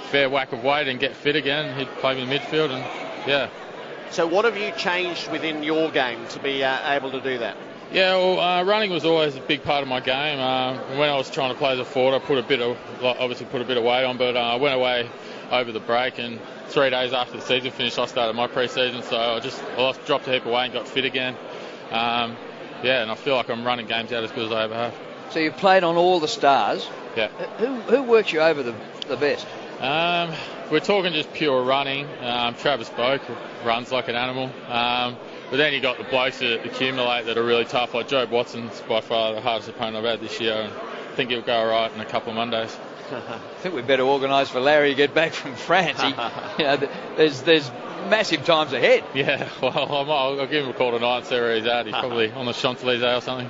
fair whack of weight and get fit again, he'd play me in midfield, and yeah. So what have you changed within your game to be able to do that? Yeah, well, running was always a big part of my game. When I was trying to play as a forward, I put a bit of weight on, but I went away over the break, and 3 days after the season finished, I started my pre-season, so I dropped a heap of weight and got fit again. And I feel like I'm running games out as good as I ever have. So you played on all the stars. Yeah. Who works you over the best? We're talking just pure running. Travis Boak runs like an animal. But then you got the blokes that accumulate that are really tough, like Joe Watson's by far the hardest opponent I've had this year. And I think he'll go all right in a couple of Mondays. I think we'd better organise for Larry to get back from France. There's massive times ahead. Yeah, well, I'll give him a call tonight and see where he's at. He's probably on the Champs-Élysées or something.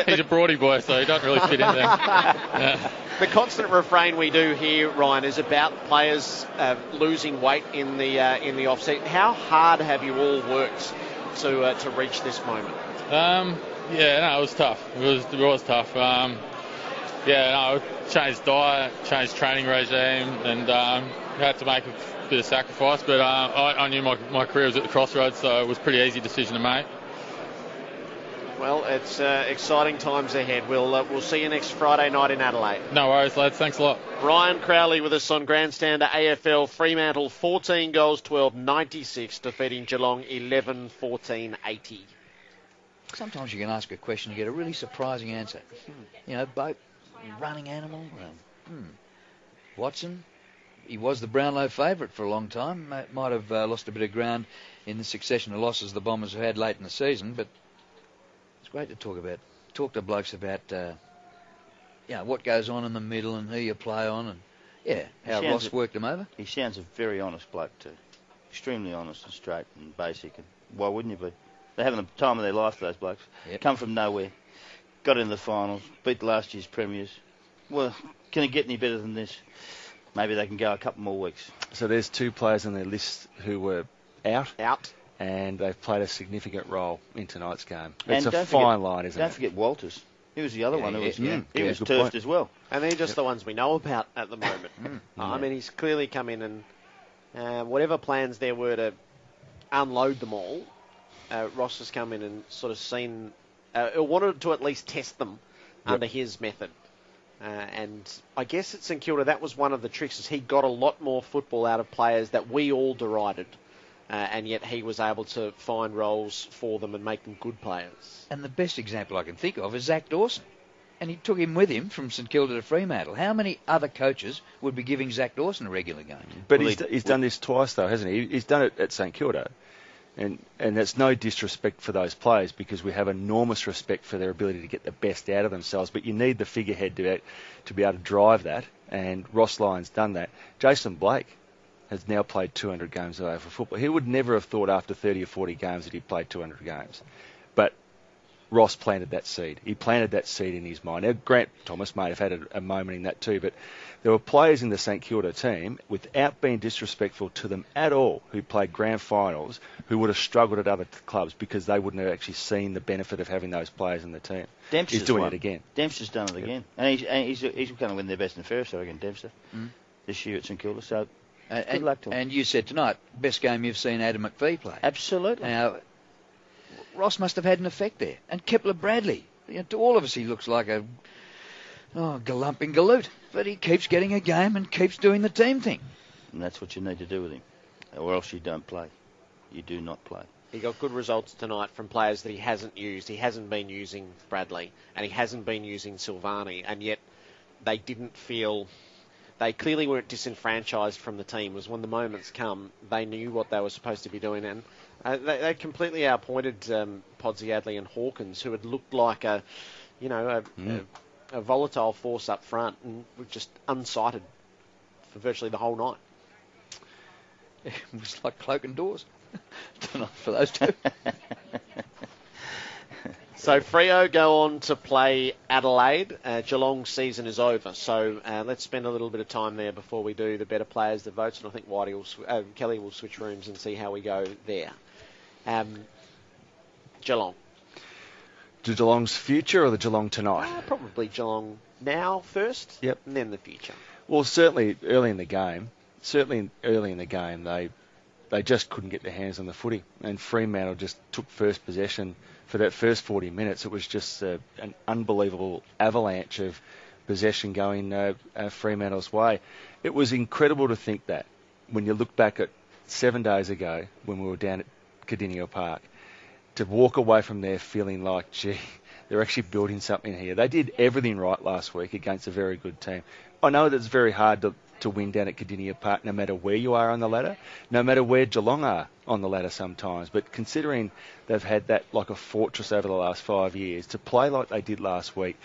He's a Broady boy, so he doesn't really fit in there. Yeah. The constant refrain we do here, Ryan, is about players losing weight in the off-season. How hard have you all worked to reach this moment? It was tough. It was tough. I changed diet, changed training regime, and had to make a bit of sacrifice. But I knew my career was at the crossroads, so it was a pretty easy decision to make. Well, it's exciting times ahead. We'll see you next Friday night in Adelaide. No worries, lads. Thanks a lot. Ryan Crowley with us on Grandstander AFL. Fremantle 14 goals, 12-96, defeating Geelong 11-14-80. Sometimes you can ask a question and get a really surprising answer. Boat, running animal. Watson, he was the Brownlow favourite for a long time. Might have lost a bit of ground in the succession of losses the Bombers have had late in the season, but it's great to talk to blokes about what goes on in the middle and who you play on, and how Ross worked them over. He sounds a very honest bloke too, extremely honest and straight and basic. And why wouldn't you be? They're having the time of their life, those blokes. Yep. Come from nowhere, got into the finals, beat last year's premiers. Well, can it get any better than this? Maybe they can go a couple more weeks. So there's two players on their list who were out. And they've played a significant role in tonight's game. It's a fine line, isn't it? Don't forget Walters. He was the other one who was was turfed as well. And they're just the ones we know about at the moment. I mean, he's clearly come in and whatever plans there were to unload them all, Ross has come in and sort of seen, wanted to at least test them under his method. And I guess at St Kilda, that was one of the tricks, is he got a lot more football out of players that we all derided. And yet he was able to find roles for them and make them good players. And the best example I can think of is Zach Dawson. And he took him with him from St Kilda to Fremantle. How many other coaches would be giving Zach Dawson a regular game? But he's done this twice, though, hasn't he? He's done it at St Kilda. And it's no disrespect for those players, because we have enormous respect for their ability to get the best out of themselves. But you need the figurehead to be able to drive that. And Ross Lyon's done that. Jason Blake has now played 200 games of AFL football. He would never have thought after 30 or 40 games that he'd played 200 games. But Ross planted that seed. He planted that seed in his mind. Now, Grant Thomas may have had a moment in that too, but there were players in the St Kilda team, without being disrespectful to them at all, who played grand finals, who would have struggled at other clubs because they wouldn't have actually seen the benefit of having those players in the team. Dempster's He's doing it again. Dempster's done it again. And he's going to win their best and fairest, I reckon, Dempster, this year at St Kilda. So good luck to him. And you said tonight, best game you've seen Adam McPhee play. Absolutely. Now, Ross must have had an effect there. And Kepler Bradley. To all of us, he looks like a galumping galoot. But he keeps getting a game and keeps doing the team thing. And that's what you need to do with him. Or else you don't play. You do not play. He got good results tonight from players that he hasn't used. He hasn't been using Bradley, and he hasn't been using Silvani, and yet they didn't feel... They clearly weren't disenfranchised from the team. It was when the moments come, they knew what they were supposed to be doing, and they completely outpointed Podsy, Adley and Hawkins, who had looked like a volatile force up front and were just unsighted for virtually the whole night. It was like cloak and doors tonight for those two. So Freo go on to play Adelaide. Geelong's season is over, so let's spend a little bit of time there before we do the better players, the votes, and I think Kelly will switch rooms and see how we go there. Geelong. To Geelong's future or the Geelong tonight? Probably Geelong now first, yep, and then the future. Well, certainly early in the game, they just couldn't get their hands on the footy, and Fremantle just took first possession. For that first 40 minutes, it was just an unbelievable avalanche of possession going Fremantle's way. It was incredible to think that when you look back at 7 days ago when we were down at Cardinia Park, to walk away from there feeling like, gee, they're actually building something here. They did everything right last week against a very good team. I know that it's very hard to win down at Cardinia Park no matter where you are on the ladder, no matter where Geelong are on the ladder sometimes. But considering they've had that like a fortress over the last 5 years, to play like they did last week,